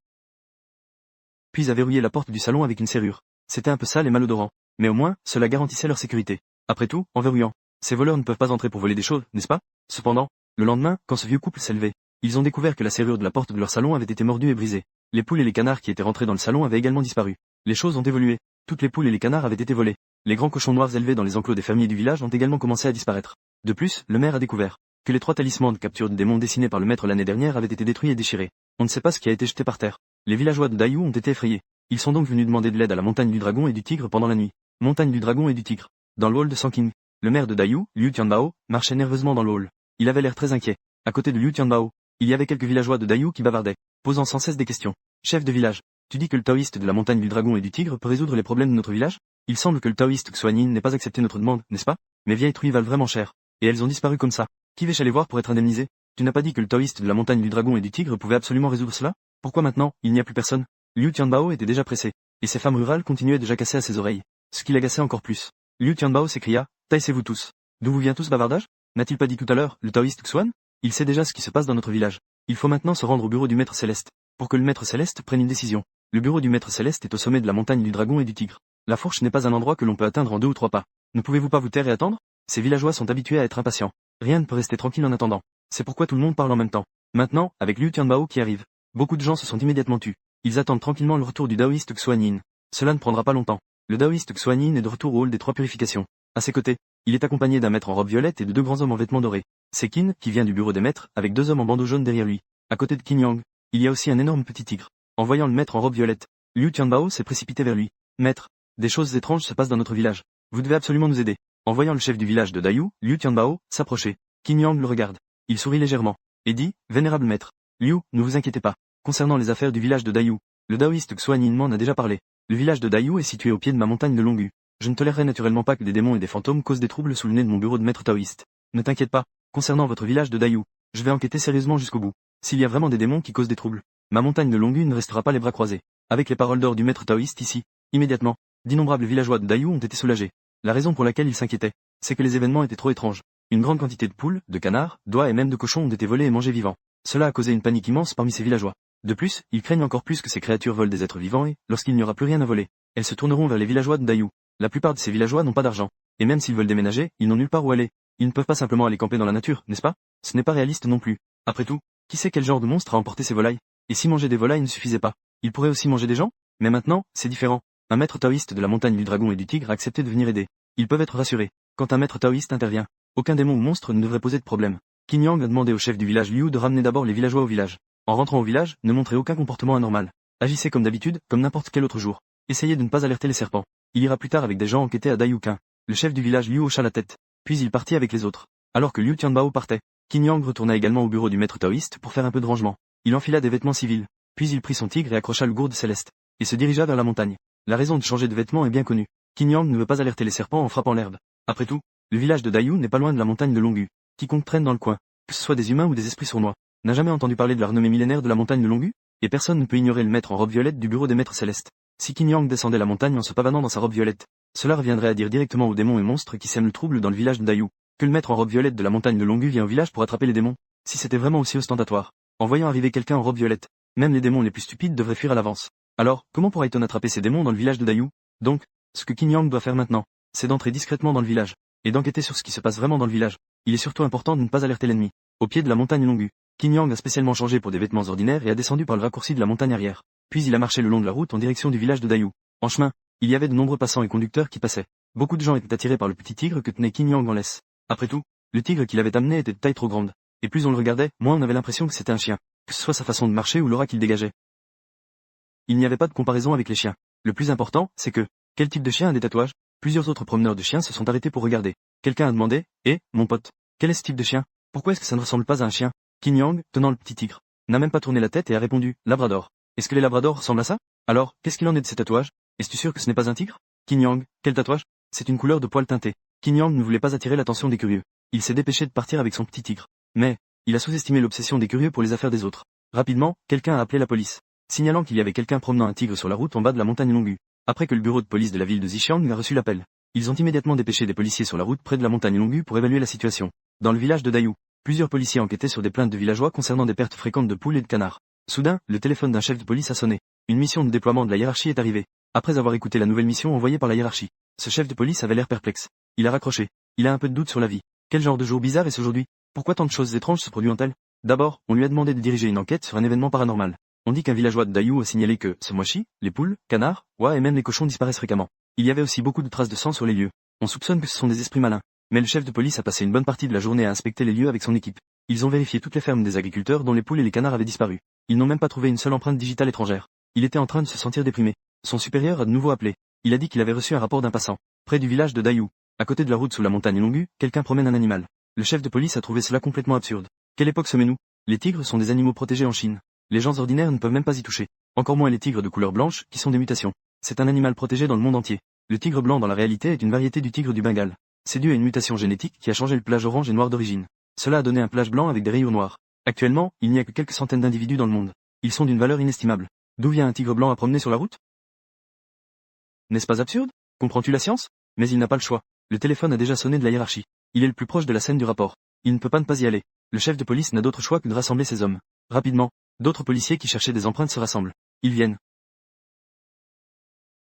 Puis a verrouillé la porte du salon avec une serrure. C'était un peu sale et malodorant, mais au moins, cela garantissait leur sécurité. Après tout, en verrouillant, ces voleurs ne peuvent pas entrer pour voler des choses, n'est-ce pas? Cependant, le lendemain, quand ce vieux couple s'est levé, ils ont découvert que la serrure de la porte de leur salon avait été mordue et brisée. Les poules et les canards qui étaient rentrés dans le salon avaient également disparu. Les choses ont évolué. Toutes les poules et les canards avaient été volés. Les grands cochons noirs élevés dans les enclos des fermiers du village ont également commencé à disparaître. De plus, le maire a découvert que les 3 talismans de capture de démons dessinés par le maître l'année dernière avaient été détruits et déchirés. On ne sait pas ce qui a été jeté par terre. Les villageois de Dayu ont été effrayés. Ils sont donc venus demander de l'aide à la montagne du dragon et du tigre pendant la nuit. Montagne du dragon et du tigre. Dans le hall de Sanking, le maire de Dayu, Liu Tianbao, marchait nerveusement dans le hall. Il avait l'air très inquiet. À côté de Liu Tianbao, il y avait quelques villageois de Dayu qui bavardaient, posant sans cesse des questions. Chef de village, tu dis que le taoïste de la montagne du dragon et du tigre peut résoudre les problèmes de notre village? Il semble que le taoïste Xuan n'ait pas accepté notre demande, n'est-ce pas? Mes vieilles truies valent vraiment cher. Et elles ont disparu comme ça. Qui vais-je aller voir pour être indemnisé? Tu n'as pas dit que le taoïste de la montagne du dragon et du tigre pouvait absolument résoudre cela? Pourquoi maintenant, il n'y a plus personne? Liu Tianbao était déjà pressé, et ces femmes rurales continuaient de jacasser à ses oreilles, ce qui l'agaçait encore plus. Liu Tianbao s'écria, taissez-vous tous. D'où vous vient tout ce bavardage? N'a-t-il pas dit tout à l'heure, le taoïste Xuan? Il sait déjà ce qui se passe dans notre village. Il faut maintenant se rendre au bureau du maître céleste, pour que le maître céleste prenne une décision. Le bureau du maître céleste est au sommet de la montagne du dragon et du tigre. La fourche n'est pas un endroit que l'on peut atteindre en 2 ou 3 pas. Ne pouvez-vous pas vous taire et attendre? Ces villageois sont habitués à être impatients. Rien ne peut rester tranquille en attendant. C'est pourquoi tout le monde parle en même temps. Maintenant, avec Liu Tianbao qui arrive, beaucoup de gens se sont immédiatement tus. Ils attendent tranquillement le retour du taoïste Xuan. Cela ne prendra pas longtemps. Le taoïste Xuan est de retour au hall des 3 purifications. À ses côtés, il est accompagné d'un maître en robe violette et de 2 grands hommes en vêtements dorés. C'est Qin, qui vient du bureau des maîtres, avec 2 hommes en bandeau jaune derrière lui. À côté de Qin Yang, il y a aussi un énorme petit tigre. En voyant le maître en robe violette, Liu Tianbao s'est précipité vers lui. Maître, des choses étranges se passent dans notre village. Vous devez absolument nous aider. En voyant le chef du village de Dayu, Liu Tianbao, s'approcher. Qin Yang le regarde. Il sourit légèrement, et dit, vénérable maître. Liu, ne vous inquiétez pas. Concernant les affaires du village de Dayu, Le taoïste Xuan Yinman en a déjà parlé. Le village de Dayu est situé au pied de ma montagne de Longu. Je ne tolérerai naturellement pas que des démons et des fantômes causent des troubles sous le nez de mon bureau de maître taoïste. Ne t'inquiète pas, concernant votre village de Dayu, je vais enquêter sérieusement jusqu'au bout. S'il y a vraiment des démons qui causent des troubles, ma montagne de Longu ne restera pas les bras croisés. Avec les paroles d'or du maître taoïste ici, immédiatement, d'innombrables villageois de Dayu ont été soulagés. La raison pour laquelle ils s'inquiétaient, c'est que les événements étaient trop étranges. Une grande quantité de poules, de canards, d'oies et même de cochons ont été volés et mangés vivants. Cela a causé une panique immense parmi ces villageois. De plus, ils craignent encore plus que ces créatures volent des êtres vivants et, lorsqu'il n'y aura plus rien à voler, elles se tourneront vers les villageois de Dayu. La plupart de ces villageois n'ont pas d'argent. Et même s'ils veulent déménager, ils n'ont nulle part où aller. Ils ne peuvent pas simplement aller camper dans la nature, n'est-ce pas? Ce n'est pas réaliste non plus. Après tout, qui sait quel genre de monstre a emporté ces volailles? Et si manger des volailles ne suffisait pas, ils pourraient aussi manger des gens? Mais maintenant, c'est différent. Un maître taoïste de la montagne du dragon et du tigre a accepté de venir aider. Ils peuvent être rassurés. Quand un maître taoïste intervient, aucun démon ou monstre ne devrait poser de problème. Qin Yang a demandé au chef du village Liu de ramener d'abord les villageois au village. En rentrant au village, ne montrez aucun comportement anormal. Agissez comme d'habitude, comme n'importe quel autre jour. Essayez de ne pas alerter les serpents. Il ira plus tard avec des gens enquêter à Dayuquin. Le chef du village Liu hocha la tête. Puis il partit avec les autres. Alors que Liu Tianbao partait, Qin Yang retourna également au bureau du maître taoïste pour faire un peu de rangement. Il enfila des vêtements civils. Puis il prit son tigre et accrocha le gourde céleste. Et se dirigea vers la montagne. La raison de changer de vêtements est bien connue. Qin Yang ne veut pas alerter les serpents en frappant l'herbe. Après tout, le village de Dayu n'est pas loin de la montagne de Longu. Quiconque traîne dans le coin, que ce soit des humains ou des esprits sournois, n'a jamais entendu parler de la renommée millénaire de la montagne de Longu? Et personne ne peut ignorer le maître en robe violette du bureau des maîtres célestes. Si Qin Yang descendait la montagne en se pavanant dans sa robe violette, cela reviendrait à dire directement aux démons et monstres qui sèment le trouble dans le village de Dayu, que le maître en robe violette de la montagne de Longu vient au village pour attraper les démons. Si c'était vraiment aussi ostentatoire, en voyant arriver quelqu'un en robe violette, même les démons les plus stupides devraient fuir à l'avance. Alors, comment pourrait-on attraper ces démons dans le village de Dayu? Donc, ce que Qin Yang doit faire maintenant, c'est d'entrer discrètement dans le village, et d'enquêter sur ce qui se passe vraiment dans le village. Il est surtout important de ne pas alerter l'ennemi. Au pied de la montagne Longu, Qin Yang a spécialement changé pour des vêtements ordinaires et a descendu par le raccourci de la montagne arrière. Puis il a marché le long de la route en direction du village de Dayu. En chemin, il y avait de nombreux passants et conducteurs qui passaient. Beaucoup de gens étaient attirés par le petit tigre que tenait Qin Yang en laisse. Après tout, le tigre qu'il avait amené était de taille trop grande. Et plus on le regardait, moins on avait l'impression que c'était un chien, que ce soit sa façon de marcher ou l'aura qu'il dégageait. Il n'y avait pas de comparaison avec les chiens. Le plus important, c'est que, quel type de chien a des tatouages? Plusieurs autres promeneurs de chiens se sont arrêtés pour regarder. Quelqu'un a demandé, mon pote, quel est ce type de chien? Pourquoi est-ce que ça ne ressemble pas à un chien? Qin Yang, tenant le petit tigre, n'a même pas tourné la tête et a répondu, Labrador. Est-ce que les labradors ressemblent à ça? Alors, qu'est-ce qu'il en est de ces tatouages? Es-tu sûr que ce n'est pas un tigre? Qin Yang, quel tatouage? C'est une couleur de poil teinté. Qin Yang ne voulait pas attirer l'attention des curieux. Il s'est dépêché de partir avec son petit tigre. Mais, il a sous-estimé l'obsession des curieux pour les affaires des autres. Rapidement, quelqu'un a appelé la police, signalant qu'il y avait quelqu'un promenant un tigre sur la route en bas de la montagne Longu. Après que le bureau de police de la ville de Xichang a reçu l'appel, ils ont immédiatement dépêché des policiers sur la route près de la montagne Longu pour évaluer la situation. Dans le village de Dayu, plusieurs policiers enquêtaient sur des plaintes de villageois concernant des pertes fréquentes de poules et de canards. Soudain, le téléphone d'un chef de police a sonné. Une mission de déploiement de la hiérarchie est arrivée. Après avoir écouté la nouvelle mission envoyée par la hiérarchie, ce chef de police avait l'air perplexe. Il a raccroché. Il a un peu de doute sur la vie. Quel genre de jour bizarre est-ce aujourd'hui? Pourquoi tant de choses étranges se produisent-elles? D'abord, on lui a demandé de diriger une enquête sur un événement paranormal. On dit qu'un villageois de Dayu a signalé que, ce mois-ci, les poules, canards, oies et même les cochons disparaissent fréquemment. Il y avait aussi beaucoup de traces de sang sur les lieux. On soupçonne que ce sont des esprits malins. Mais le chef de police a passé une bonne partie de la journée à inspecter les lieux avec son équipe. Ils ont vérifié toutes les fermes des agriculteurs dont les poules et les canards avaient disparu. Ils n'ont même pas trouvé une seule empreinte digitale étrangère. Il était en train de se sentir déprimé. Son supérieur a de nouveau appelé. Il a dit qu'il avait reçu un rapport d'un passant. Près du village de Dayu, à côté de la route sous la montagne Longu, quelqu'un promène un animal. Le chef de police a trouvé cela complètement absurde. Quelle époque sommes-nous? Les tigres sont des animaux protégés en Chine. Les gens ordinaires ne peuvent même pas y toucher. Encore moins les tigres de couleur blanche, qui sont des mutations. C'est un animal protégé dans le monde entier. Le tigre blanc dans la réalité est une variété du tigre du Bengale. C'est dû à une mutation génétique qui a changé le pelage orange et noir d'origine. Cela a donné un pelage blanc avec des rayures noires. Actuellement, il n'y a que quelques centaines d'individus dans le monde. Ils sont d'une valeur inestimable. D'où vient un tigre blanc à promener sur la route? N'est-ce pas absurde? Comprends-tu la science? Mais il n'a pas le choix. Le téléphone a déjà sonné de la hiérarchie. Il est le plus proche de la scène du rapport. Il ne peut pas ne pas y aller. Le chef de police n'a d'autre choix que de rassembler ses hommes. Rapidement, d'autres policiers qui cherchaient des empreintes se rassemblent. Ils viennent.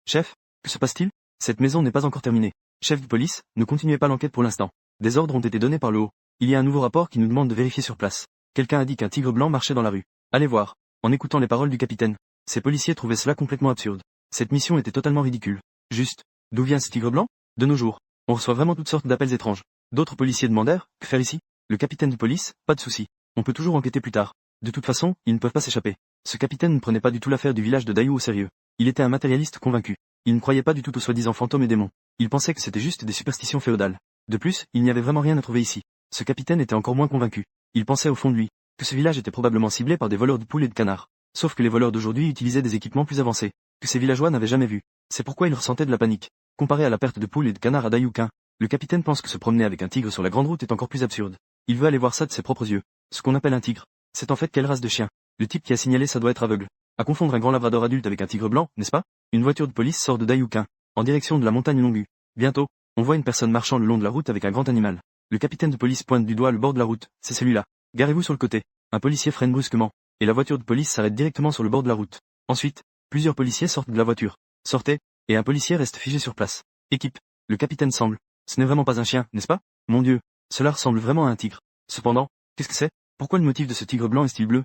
Chef, que se passe-t-il? Cette maison n'est pas encore terminée. Chef de police, ne continuez pas l'enquête pour l'instant. Des ordres ont été donnés par le haut. Il y a un nouveau rapport qui nous demande de vérifier sur place. Quelqu'un a dit qu'un tigre blanc marchait dans la rue. Allez voir. En écoutant les paroles du capitaine, ces policiers trouvaient cela complètement absurde. Cette mission était totalement ridicule. Juste, d'où vient ce tigre blanc? De nos jours, on reçoit vraiment toutes sortes d'appels étranges. D'autres policiers demandèrent, que faire ici? Le capitaine de police, pas de souci. On peut toujours enquêter plus tard. De toute façon, ils ne peuvent pas s'échapper. Ce capitaine ne prenait pas du tout l'affaire du village de Dayu au sérieux. Il était un matérialiste convaincu. Il ne croyait pas du tout aux soi-disant fantômes et démons. Il pensait que c'était juste des superstitions féodales. De plus, il n'y avait vraiment rien à trouver ici. Ce capitaine était encore moins convaincu. Il pensait au fond de lui, que ce village était probablement ciblé par des voleurs de poules et de canards. Sauf que les voleurs d'aujourd'hui utilisaient des équipements plus avancés, que ces villageois n'avaient jamais vus. C'est pourquoi ils ressentaient de la panique. Comparé à la perte de poules et de canards à Dayukin, le capitaine pense que se promener avec un tigre sur la grande route est encore plus absurde. Il veut aller voir ça de ses propres yeux. Ce qu'on appelle un tigre, c'est en fait quelle race de chien? Le type qui a signalé ça doit être aveugle. À confondre un grand labrador adulte avec un tigre blanc, n'est-ce pas? Une voiture de police sort de Dayukin, en direction de la montagne Longu. Bientôt, on voit une personne marchant le long de la route avec un grand animal. Le capitaine de police pointe du doigt le bord de la route, c'est celui-là. Garez-vous sur le côté. Un policier freine brusquement, et la voiture de police s'arrête directement sur le bord de la route. Ensuite, plusieurs policiers sortent de la voiture. Sortez, et un policier reste figé sur place. Équipe. Le capitaine semble. Ce n'est vraiment pas un chien, n'est-ce pas? Mon Dieu, cela ressemble vraiment à un tigre. Cependant, qu'est-ce que c'est? Pourquoi le motif de ce tigre blanc est-il bleu?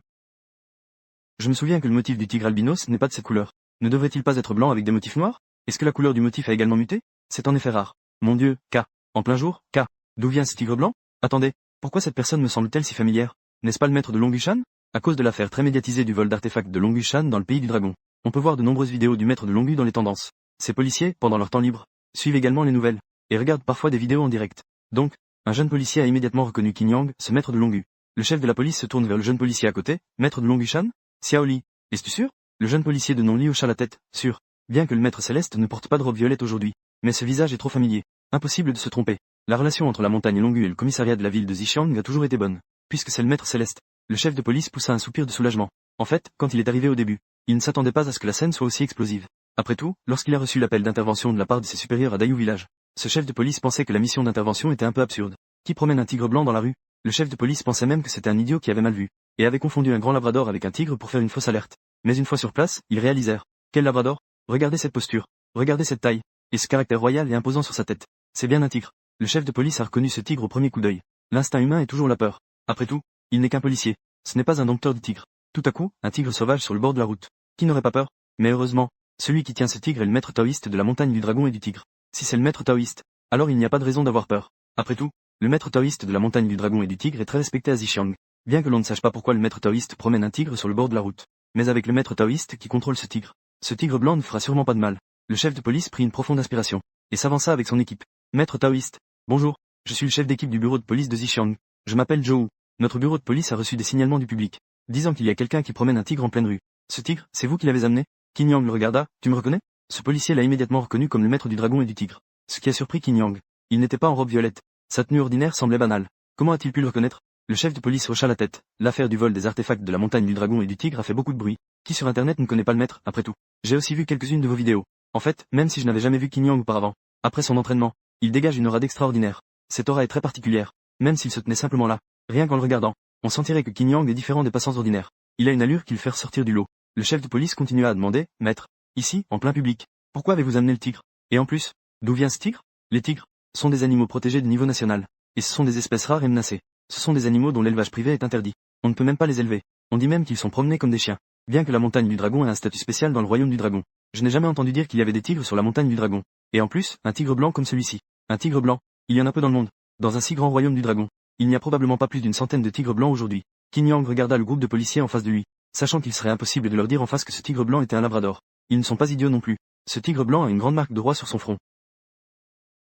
Je me souviens que le motif du tigre albinos n'est pas de cette couleur. Ne devrait-il pas être blanc avec des motifs noirs? Est-ce que la couleur du motif a également muté? C'est en effet rare. Mon Dieu, K. En plein jour, K. D'où vient ce tigre blanc? Attendez, pourquoi cette personne me semble-t-elle si familière? N'est-ce pas le maître de Longushan? À cause de l'affaire très médiatisée du vol d'artefacts de Longushan dans le pays du dragon, on peut voir de nombreuses vidéos du maître de Longu dans les tendances. Ces policiers, pendant leur temps libre, suivent également les nouvelles, et regardent parfois des vidéos en direct. Donc, un jeune policier a immédiatement reconnu Qin Yang, ce maître de Longu. Le chef de la police se tourne vers le jeune policier à côté, maître de Longushan? Xiao Li, es-tu sûr? Le jeune policier de nom Li hocha la tête, sûr. Bien que le maître céleste ne porte pas de robe violette aujourd'hui, mais ce visage est trop familier. Impossible de se tromper. La relation entre la montagne Longu et le commissariat de la ville de Xichang a toujours été bonne. Puisque c'est le maître céleste, le chef de police poussa un soupir de soulagement. En fait, quand il est arrivé au début, il ne s'attendait pas à ce que la scène soit aussi explosive. Après tout, lorsqu'il a reçu l'appel d'intervention de la part de ses supérieurs à Dayu Village, ce chef de police pensait que la mission d'intervention était un peu absurde. Qui promène un tigre blanc dans la rue? Le chef de police pensait même que c'était un idiot qui avait mal vu, et avait confondu un grand labrador avec un tigre pour faire une fausse alerte. Mais une fois sur place, ils réalisèrent. Quel labrador? Regardez cette posture, regardez cette taille, et ce caractère royal et imposant sur sa tête. C'est bien un tigre. Le chef de police a reconnu ce tigre au premier coup d'œil. L'instinct humain est toujours la peur. Après tout, il n'est qu'un policier. Ce n'est pas un dompteur de tigres. Tout à coup, un tigre sauvage sur le bord de la route. Qui n'aurait pas peur? Mais heureusement, celui qui tient ce tigre est le maître taoïste de la montagne du dragon et du tigre. Si c'est le maître taoïste, alors il n'y a pas de raison d'avoir peur. Après tout, le maître taoïste de la montagne du dragon et du tigre est très respecté à Xichang. Bien que l'on ne sache pas pourquoi le maître taoïste promène un tigre sur le bord de la route. Mais avec le maître taoïste qui contrôle ce tigre blanc ne fera sûrement pas de mal. Le chef de police prit une profonde inspiration, et s'avança avec son équipe. Maître taoïste. Bonjour, je suis le chef d'équipe du bureau de police de Xichang. Je m'appelle Zhou. Notre bureau de police a reçu des signalements du public, disant qu'il y a quelqu'un qui promène un tigre en pleine rue. Ce tigre, c'est vous qui l'avez amené? Qin Yang le regarda, tu me reconnais? Ce policier l'a immédiatement reconnu comme le maître du dragon et du tigre. Ce qui a surpris Qin Yang. Il n'était pas en robe violette. Sa tenue ordinaire semblait banale. Comment a-t-il pu le reconnaître? Le chef de police hocha la tête. L'affaire du vol des artefacts de la montagne du dragon et du tigre a fait beaucoup de bruit. Qui sur internet ne connaît pas le maître, après tout? J'ai aussi vu quelques-unes de vos vidéos. En fait, même si je n'avais jamais vu Qin Yang auparavant, après son entraînement, il dégage une aura d'extraordinaire. Cette aura est très particulière. Même s'il se tenait simplement là, rien qu'en le regardant, on sentirait que Qin Yang est différent des passants ordinaires. Il a une allure qui le fait ressortir du lot. Le chef de police continua à demander, maître, ici, en plein public, pourquoi avez-vous amené le tigre? Et en plus, d'où vient ce tigre? Les tigres sont des animaux protégés de niveau national. Et ce sont des espèces rares et menacées. Ce sont des animaux dont l'élevage privé est interdit. On ne peut même pas les élever. On dit même qu'ils sont promenés comme des chiens. Bien que la montagne du dragon ait un statut spécial dans le royaume du dragon, je n'ai jamais entendu dire qu'il y avait des tigres sur la montagne du dragon. Et en plus, un tigre blanc comme celui-ci. Un tigre blanc, il y en a peu dans le monde. Dans un si grand royaume du dragon, il n'y a probablement pas plus d'une centaine de tigres blancs aujourd'hui. Qin Yang regarda le groupe de policiers en face de lui, sachant qu'il serait impossible de leur dire en face que ce tigre blanc était un labrador. Ils ne sont pas idiots non plus. Ce tigre blanc a une grande marque de roi sur son front.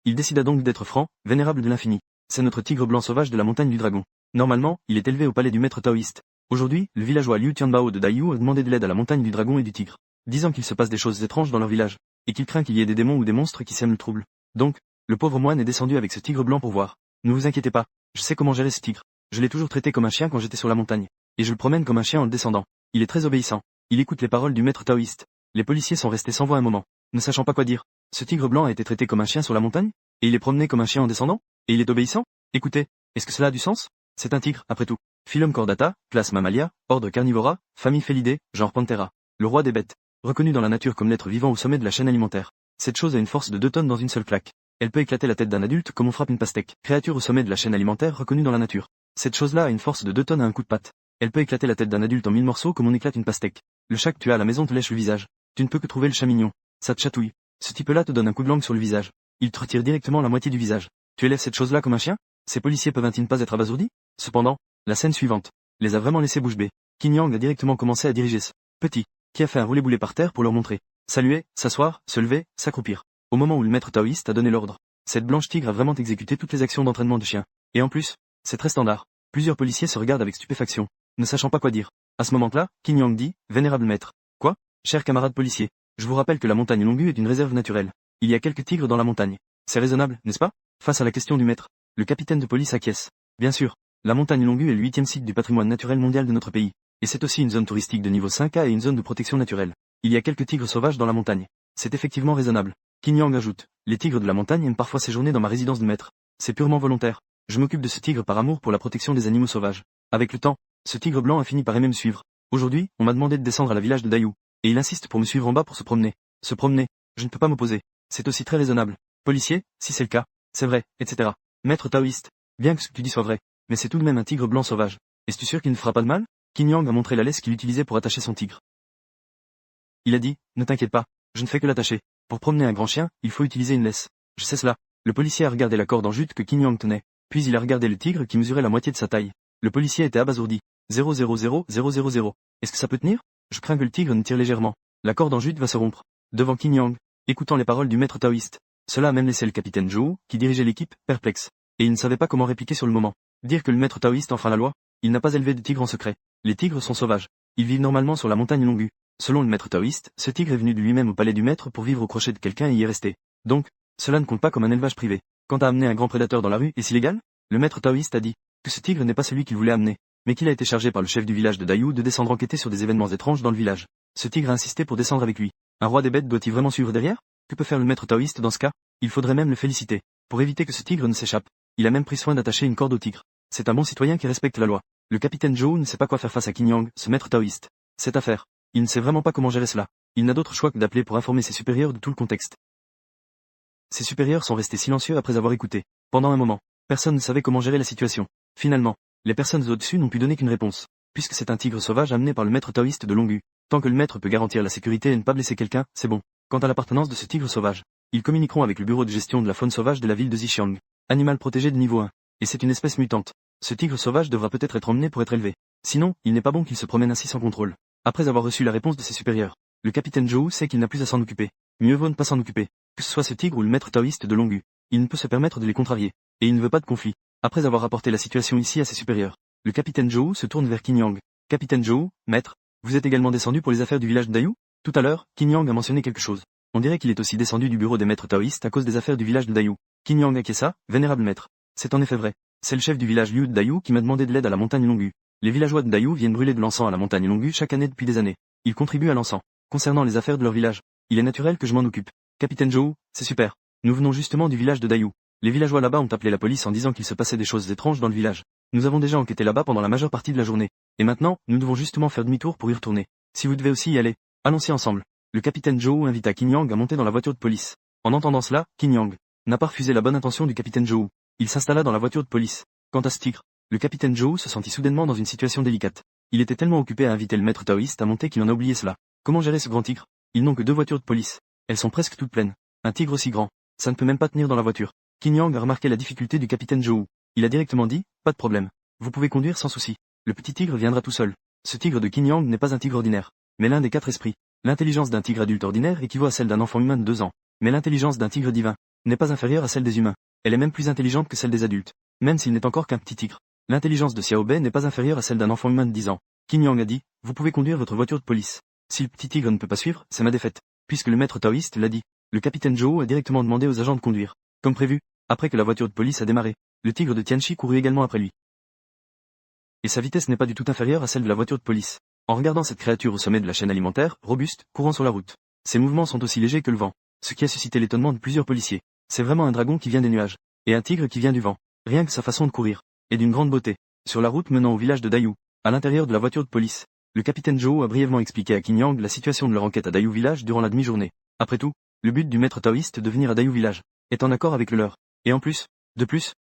Il décida donc d'être franc, vénérable de l'infini. C'est notre tigre blanc sauvage de la montagne du dragon. Normalement, il est élevé au palais du maître taoïste. Aujourd'hui, le villageois Liu Tianbao de Dayu a demandé de l'aide à la montagne du dragon et du tigre, disant qu'il se passe des choses étranges dans leur village, et qu'il craint qu'il y ait des démons ou des monstres qui sèment le trouble. Donc, le pauvre moine est descendu avec ce tigre blanc pour voir. Ne vous inquiétez pas, je sais comment gérer ce tigre. Je l'ai toujours traité comme un chien quand j'étais sur la montagne, et je le promène comme un chien en le descendant. Il est très obéissant. Il écoute les paroles du maître taoïste. Les policiers sont restés sans voix un moment, ne sachant pas quoi dire. Ce tigre blanc a été traité comme un chien sur la montagne? Et il est promené comme un chien en descendant? Et il est obéissant? Écoutez, est-ce que cela a du sens? C'est un tigre, après tout. Phylum Chordata, classe Mammalia, ordre Carnivora, famille Felidae, genre Panthera. Le roi des bêtes. Reconnu dans la nature comme l'être vivant au sommet de la chaîne alimentaire. Cette chose a une force de 2 tonnes dans une seule claque. Elle peut éclater la tête d'un adulte comme on frappe une pastèque. Créature au sommet de la chaîne alimentaire reconnue dans la nature. Cette chose-là a une force de 2 tonnes à un coup de patte. Elle peut éclater la tête d'un adulte en 1000 morceaux comme on éclate une pastèque. Le chat que tu as à la maison te lèche le visage. Tu ne peux que trouver le chat mignon. Ça te chatouille. Ce type-là te donne un coup de langue sur le visage. Il te retire directement la moitié du visage. Tu élèves cette chose-là comme un chien? Ces policiers peuvent-ils pas être abasourdis? Cependant, la scène suivante les a vraiment laissés bouche bée. Qin Yang a directement commencé à diriger ce petit, qui a fait un roulé-boulé par terre pour leur montrer. Saluer, s'asseoir, se lever, s'accroupir. Au moment où le maître taoïste a donné l'ordre, cette blanche tigre a vraiment exécuté toutes les actions d'entraînement de chien. Et en plus, c'est très standard. Plusieurs policiers se regardent avec stupéfaction, ne sachant pas quoi dire. À ce moment-là, Qin Yang dit, vénérable maître. Quoi? Cher camarade policier, je vous rappelle que la montagne Longu est une réserve naturelle. Il y a quelques tigres dans la montagne. C'est raisonnable, n'est-ce pas? Face à la question du maître, le capitaine de police acquiesce. Bien sûr, la montagne Longu est le 8e site du patrimoine naturel mondial de notre pays. Et c'est aussi une zone touristique de niveau 5A et une zone de protection naturelle. Il y a quelques tigres sauvages dans la montagne. C'est effectivement raisonnable. Qin Yang ajoute, les tigres de la montagne aiment parfois séjourner dans ma résidence de maître. C'est purement volontaire. Je m'occupe de ce tigre par amour pour la protection des animaux sauvages. Avec le temps, ce tigre blanc a fini par aimer me suivre. Aujourd'hui, on m'a demandé de descendre à la village de Dayou. Et il insiste pour me suivre en bas pour se promener. Se promener, je ne peux pas m'opposer. C'est aussi très raisonnable. Policier, si c'est le cas, c'est vrai, etc. Maître taoïste, bien que ce que tu dis soit vrai, mais c'est tout de même un tigre blanc sauvage. Es-tu sûr qu'il ne fera pas de mal? Qin Yang a montré la laisse qu'il utilisait pour attacher son tigre. Il a dit, ne t'inquiète pas, je ne fais que l'attacher. Pour promener un grand chien, il faut utiliser une laisse. Je sais cela. Le policier a regardé la corde en jute que Qin Yang tenait, puis il a regardé le tigre qui mesurait la moitié de sa taille. Le policier était abasourdi. 0,00000. Est-ce que ça peut tenir? Je crains que le tigre ne tire légèrement. La corde en jute va se rompre. Devant Qin Yang, écoutant les paroles du maître taoïste. Cela a même laissé le capitaine Zhou, qui dirigeait l'équipe, perplexe. Et il ne savait pas comment répliquer sur le moment. Dire que le maître taoïste enfreint la loi, il n'a pas élevé de tigre en secret. Les tigres sont sauvages. Ils vivent normalement sur la montagne Longu. Selon le maître taoïste, ce tigre est venu de lui-même au palais du maître pour vivre au crochet de quelqu'un et y est resté. Donc, cela ne compte pas comme un élevage privé. Quant à amener un grand prédateur dans la rue, est-ce illégal? Le maître taoïste a dit que ce tigre n'est pas celui qu'il voulait amener, mais qu'il a été chargé par le chef du village de Dayou de descendre enquêter sur des événements étranges dans le village. Ce tigre a insisté pour descendre avec lui. Un roi des bêtes doit-il vraiment suivre derrière? Que peut faire le maître taoïste dans ce cas? Il faudrait même le féliciter. Pour éviter que ce tigre ne s'échappe, il a même pris soin d'attacher une corde au tigre. C'est un bon citoyen qui respecte la loi. Le capitaine Zhou ne sait pas quoi faire face à Qin Yang, ce maître taoïste. Cette affaire, il ne sait vraiment pas comment gérer cela. Il n'a d'autre choix que d'appeler pour informer ses supérieurs de tout le contexte. Ses supérieurs sont restés silencieux après avoir écouté. Pendant un moment, personne ne savait comment gérer la situation. Finalement, les personnes au-dessus n'ont pu donner qu'une réponse. Puisque c'est un tigre sauvage amené par le maître taoïste de Longu. Tant que le maître peut garantir la sécurité et ne pas blesser quelqu'un, c'est bon. Quant à l'appartenance de ce tigre sauvage, ils communiqueront avec le bureau de gestion de la faune sauvage de la ville de Zixiang. Animal protégé de niveau 1. Et c'est une espèce mutante. Ce tigre sauvage devra peut-être être emmené pour être élevé. Sinon, il n'est pas bon qu'il se promène ainsi sans contrôle. Après avoir reçu la réponse de ses supérieurs, le capitaine Zhou sait qu'il n'a plus à s'en occuper. Mieux vaut ne pas s'en occuper. Que ce soit ce tigre ou le maître taoïste de Longu, il ne peut se permettre de les contrarier. Et il ne veut pas de conflit. Après avoir rapporté la situation ici à ses supérieurs, le capitaine Zhou se tourne vers Qin Yang. Capitaine Zhou, maître, vous êtes également descendu pour les affaires du village de Dayou? Tout à l'heure, Qin Yang a mentionné quelque chose. On dirait qu'il est aussi descendu du bureau des maîtres taoïstes à cause des affaires du village de Dayou. Qin Yang acquiesça, vénérable maître. C'est en effet vrai. C'est le chef du village Liu de Dayou qui m'a demandé de l'aide à la montagne Longu. Les villageois de Dayou viennent brûler de l'encens à la montagne Longu chaque année depuis des années. Ils contribuent à l'encens. Concernant les affaires de leur village, il est naturel que je m'en occupe. Capitaine Zhou, c'est super. Nous venons justement du village de Dayou. Les villageois là-bas ont appelé la police en disant qu'il se passait des choses étranges dans le village. Nous avons déjà enquêté là-bas pendant la majeure partie de la journée. Et maintenant, nous devons justement faire demi-tour pour y retourner. Si vous devez aussi y aller, allons-y ensemble. Le capitaine Zhou invita Qin Yang à monter dans la voiture de police. En entendant cela, Qin Yang n'a pas refusé la bonne intention du capitaine Zhou. Il s'installa dans la voiture de police. Quant à ce tigre, le capitaine Zhou se sentit soudainement dans une situation délicate. Il était tellement occupé à inviter le maître taoïste à monter qu'il en a oublié cela. Comment gérer ce grand tigre? Ils n'ont que 2 voitures de police. Elles sont presque toutes pleines. Un tigre aussi grand, ça ne peut même pas tenir dans la voiture. Qin Yang a remarqué la difficulté du capitaine Zhou. Il a directement dit, pas de problème. Vous pouvez conduire sans souci. Le petit tigre viendra tout seul. Ce tigre de Qin Yang n'est pas un tigre ordinaire, mais l'un des 4 esprits. L'intelligence d'un tigre adulte ordinaire équivaut à celle d'un enfant humain de 2 ans. Mais l'intelligence d'un tigre divin n'est pas inférieure à celle des humains. Elle est même plus intelligente que celle des adultes, même s'il n'est encore qu'un petit tigre. L'intelligence de Xiao Bei n'est pas inférieure à celle d'un enfant humain de 10 ans. Qin Yang a dit, vous pouvez conduire votre voiture de police. Si le petit tigre ne peut pas suivre, c'est ma défaite. Puisque le maître taoïste l'a dit, le capitaine Zhou a directement demandé aux agents de conduire. Comme prévu, après que la voiture de police a démarré, le tigre de Tianchi courut également après lui. Et sa vitesse n'est pas du tout inférieure à celle de la voiture de police. En regardant cette créature au sommet de la chaîne alimentaire, robuste, courant sur la route. Ses mouvements sont aussi légers que le vent, ce qui a suscité l'étonnement de plusieurs policiers. C'est vraiment un dragon qui vient des nuages, et un tigre qui vient du vent. Rien que sa façon de courir, et d'une grande beauté. Sur la route menant au village de Dayou, à l'intérieur de la voiture de police, le capitaine Zhou a brièvement expliqué à Qin Yang la situation de leur enquête à Dayou village durant la demi-journée. Après tout, le but du maître taoïste de venir à Dayou village est en accord avec le leur. Et en plus,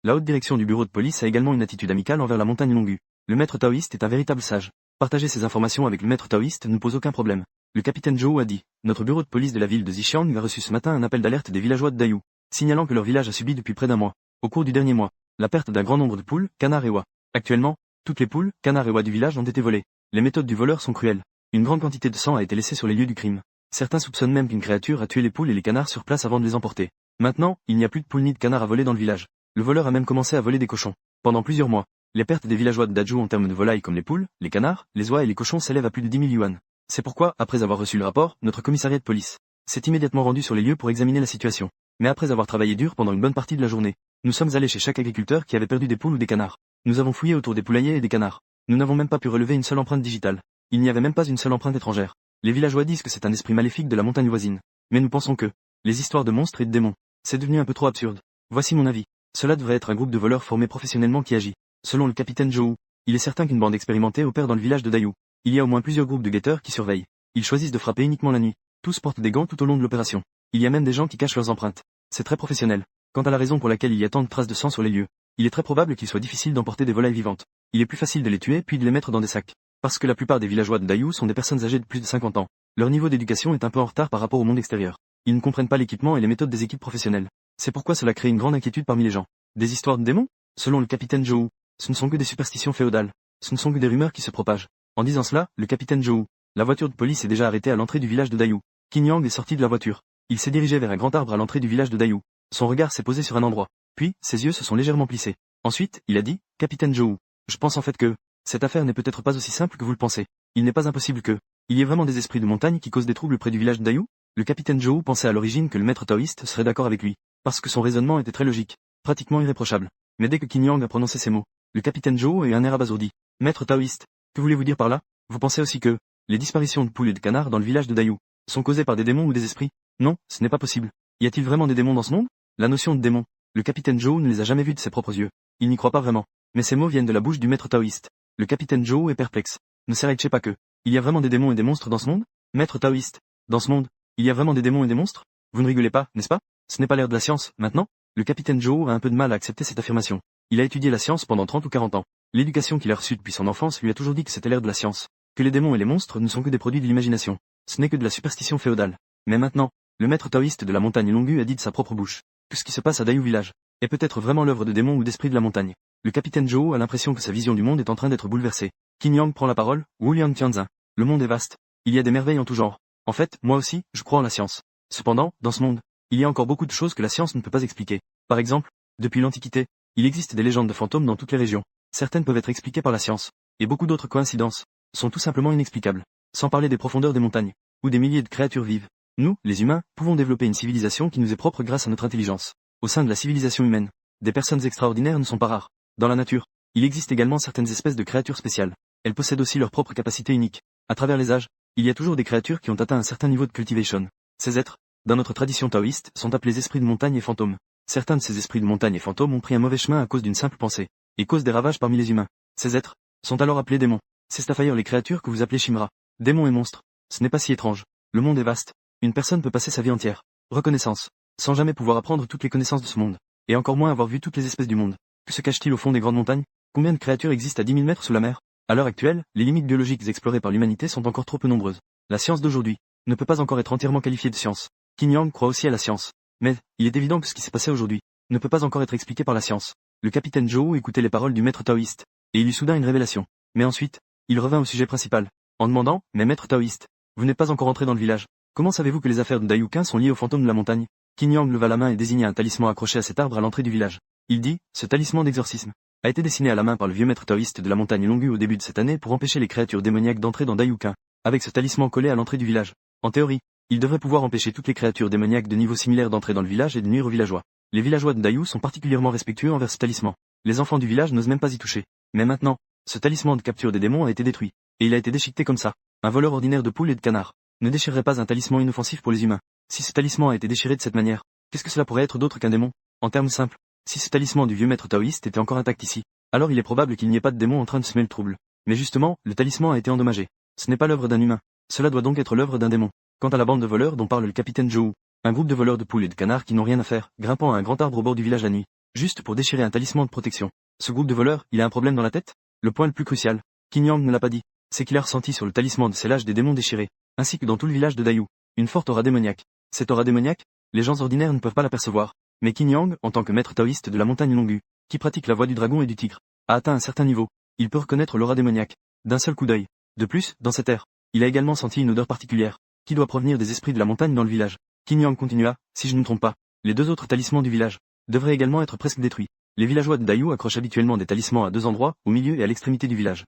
la haute direction du bureau de police a également une attitude amicale envers la montagne Longu. Le maître taoïste est un véritable sage. Partager ces informations avec le maître taoïste ne pose aucun problème. Le capitaine Zhou a dit, notre bureau de police de la ville de Zixiang a reçu ce matin un appel d'alerte des villageois de Dayou, signalant que leur village a subi depuis près d'un mois, au cours du dernier mois, la perte d'un grand nombre de poules, canards et oies. Actuellement, toutes les poules, canards et oies du village ont été volées. Les méthodes du voleur sont cruelles. Une grande quantité de sang a été laissée sur les lieux du crime. Certains soupçonnent même qu'une créature a tué les poules et les canards sur place avant de les emporter. Maintenant, il n'y a plus de poules ni de canards à voler dans le village. Le voleur a même commencé à voler des cochons. Pendant plusieurs mois, Les pertes des villageois de Daju en termes de volailles comme les poules, les canards, les oies et les cochons s'élèvent à plus de 10 000 yuan. C'est pourquoi, après avoir reçu le rapport, notre commissariat de police s'est immédiatement rendu sur les lieux pour examiner la situation. Mais après avoir travaillé dur pendant une bonne partie de la journée, nous sommes allés chez chaque agriculteur qui avait perdu des poules ou des canards. Nous avons fouillé autour des poulaillers et des canards. Nous n'avons même pas pu relever une seule empreinte digitale. Il n'y avait même pas une seule empreinte étrangère. Les villageois disent que c'est un esprit maléfique de la montagne voisine. Mais nous pensons que les histoires de monstres et de démons, c'est devenu un peu trop absurde. Voici mon avis. Cela devrait être un groupe de voleurs formés professionnellement qui agit. Selon le capitaine Joe, il est certain qu'une bande expérimentée opère dans le village de Dayu. Il y a au moins plusieurs groupes de guetteurs qui surveillent. Ils choisissent de frapper uniquement la nuit. Tous portent des gants tout au long de l'opération. Il y a même des gens qui cachent leurs empreintes. C'est très professionnel. Quant à la raison pour laquelle il y a tant de traces de sang sur les lieux, il est très probable qu'il soit difficile d'emporter des volailles vivantes. Il est plus facile de les tuer puis de les mettre dans des sacs. Parce que la plupart des villageois de Dayu sont des personnes âgées de plus de 50 ans. Leur niveau d'éducation est un peu en retard par rapport au monde extérieur. Ils ne comprennent pas l'équipement et les méthodes des équipes professionnelles. C'est pourquoi cela crée une grande inquiétude parmi les gens. Des histoires de démons? Selon le capitaine Joe, ce ne sont que des superstitions féodales. Ce ne sont que des rumeurs qui se propagent. En disant cela, le capitaine Joe, la voiture de police est déjà arrêtée à l'entrée du village de Dayu. Qin Yang est sorti de la voiture. Il s'est dirigé vers un grand arbre à l'entrée du village de Dayu. Son regard s'est posé sur un endroit. Puis, ses yeux se sont légèrement plissés. Ensuite, il a dit, capitaine Joe, je pense en fait que cette affaire n'est peut-être pas aussi simple que vous le pensez. Il n'est pas impossible que il y ait vraiment des esprits de montagne qui causent des troubles près du village de Dayu. Le capitaine Joe pensait à l'origine que le maître taoïste serait d'accord avec lui, parce que son raisonnement était très logique, pratiquement irréprochable. Mais dès que Qin Yang a prononcé ces mots, le capitaine Joe a eu un air abasourdi. Maître taoïste, que voulez-vous dire par là? Vous pensez aussi que les disparitions de poules et de canards dans le village de Dayu sont causées par des démons ou des esprits? Non, ce n'est pas possible. Y a-t-il vraiment des démons dans ce monde? La notion de démon, le capitaine Joe ne les a jamais vus de ses propres yeux. Il n'y croit pas vraiment. Mais ces mots viennent de la bouche du maître taoïste. Le capitaine Joe est perplexe. Ne sait pas que il y a vraiment des démons et des monstres dans ce monde? Maître taoïste, dans ce monde, il y a vraiment des démons et des monstres? Vous ne rigolez pas, n'est-ce pas? Ce n'est pas l'ère de la science, maintenant? Le capitaine Joe a un peu de mal à accepter cette affirmation. Il a étudié la science pendant 30 ou 40 ans. L'éducation qu'il a reçue depuis son enfance lui a toujours dit que c'était l'ère de la science. Que les démons et les monstres ne sont que des produits de l'imagination. Ce n'est que de la superstition féodale. Mais maintenant, le maître taoïste de la montagne Longu a dit de sa propre bouche que ce qui se passe à Dayu Village est peut-être vraiment l'œuvre de démons ou d'esprits de la montagne. Le capitaine Joe a l'impression que sa vision du monde est en train d'être bouleversée. Qin Yang prend la parole, Wu Liang Tianzin. Le monde est vaste. Il y a des merveilles en tout genre. En fait, moi aussi, je crois en la science. Cependant, dans ce monde, il y a encore beaucoup de choses que la science ne peut pas expliquer. Par exemple, depuis l'Antiquité, il existe des légendes de fantômes dans toutes les régions. Certaines peuvent être expliquées par la science, et beaucoup d'autres coïncidences sont tout simplement inexplicables. Sans parler des profondeurs des montagnes, ou des milliers de créatures vives. Nous, les humains, pouvons développer une civilisation qui nous est propre grâce à notre intelligence. Au sein de la civilisation humaine, des personnes extraordinaires ne sont pas rares. Dans la nature, il existe également certaines espèces de créatures spéciales. Elles possèdent aussi leurs propres capacités uniques. À travers les âges, il y a toujours des créatures qui ont atteint un certain niveau de cultivation. Ces êtres, dans notre tradition taoïste, sont appelés esprits de montagne et fantômes. Certains de ces esprits de montagne et fantômes ont pris un mauvais chemin à cause d'une simple pensée, et causent des ravages parmi les humains. Ces êtres sont alors appelés démons. C'est d'ailleurs les créatures que vous appelez Shimra. Démons et monstres. Ce n'est pas si étrange. Le monde est vaste. Une personne peut passer sa vie entière. Reconnaissance. Sans jamais pouvoir apprendre toutes les connaissances de ce monde. Et encore moins avoir vu toutes les espèces du monde. Que se cache-t-il au fond des grandes montagnes? Combien de créatures existent à 10 000 mètres sous la mer? À l'heure actuelle, les limites biologiques explorées par l'humanité sont encore trop peu nombreuses. La science d'aujourd'hui ne peut pas encore être entièrement qualifiée de science. Qin Yang croit aussi à la science. Mais, il est évident que ce qui s'est passé aujourd'hui ne peut pas encore être expliqué par la science. Le capitaine Joe écoutait les paroles du maître taoïste, et il eut soudain une révélation. Mais ensuite, il revint au sujet principal, en demandant, mais maître taoïste, vous n'êtes pas encore entré dans le village. Comment savez-vous que les affaires de Dayukin sont liées aux fantômes de la montagne? Qin Yang leva la main et désigna un talisman accroché à cet arbre à l'entrée du village. Il dit, ce talisman d'exorcisme a été dessiné à la main par le vieux maître taoïste de la montagne Longu au début de cette année pour empêcher les créatures démoniaques d'entrer dans Dayukin. Avec ce talisman collé à l'entrée du village. En théorie, il devrait pouvoir empêcher toutes les créatures démoniaques de niveau similaire d'entrer dans le village et de nuire aux villageois. Les villageois de Dayu sont particulièrement respectueux envers ce talisman. Les enfants du village n'osent même pas y toucher. Mais maintenant, ce talisman de capture des démons a été détruit. Et il a été déchiqueté comme ça. Un voleur ordinaire de poules et de canards ne déchirerait pas un talisman inoffensif pour les humains. Si ce talisman a été déchiré de cette manière, qu'est-ce que cela pourrait être d'autre qu'un démon? En termes simples, si ce talisman du vieux maître taoïste était encore intact ici, alors il est probable qu'il n'y ait pas de démon en train de semer le trouble. Mais justement, le talisman a été endommagé. Ce n'est pas l'œuvre d'un humain. Cela doit donc être l'œuvre d'un démon. Quant à la bande de voleurs dont parle le capitaine Joe, un groupe de voleurs de poules et de canards qui n'ont rien à faire, grimpant à un grand arbre au bord du village la nuit, juste pour déchirer un talisman de protection. Ce groupe de voleurs, il a un problème dans la tête? Le point le plus crucial, Qin Yang ne l'a pas dit, c'est qu'il a ressenti sur le talisman de scellage des démons déchirés, ainsi que dans tout le village de Dayu, une forte aura démoniaque. Cette aura démoniaque, les gens ordinaires ne peuvent pas l'apercevoir, mais Qin Yang, en tant que maître taoïste de la montagne Longu, qui pratique la voie du dragon et du tigre, a atteint un certain niveau. Il peut reconnaître l'aura démoniaque d'un seul coup d'œil. De plus, dans cet air, il a également senti une odeur particulière, qui doit provenir des esprits de la montagne dans le village. Qin Yang continua, si je ne me trompe pas, les deux autres talismans du village devraient également être presque détruits. Les villageois de Dayu accrochent habituellement des talismans à 2 endroits, au milieu et à l'extrémité du village.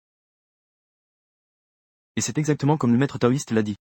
Et c'est exactement comme le maître taoïste l'a dit.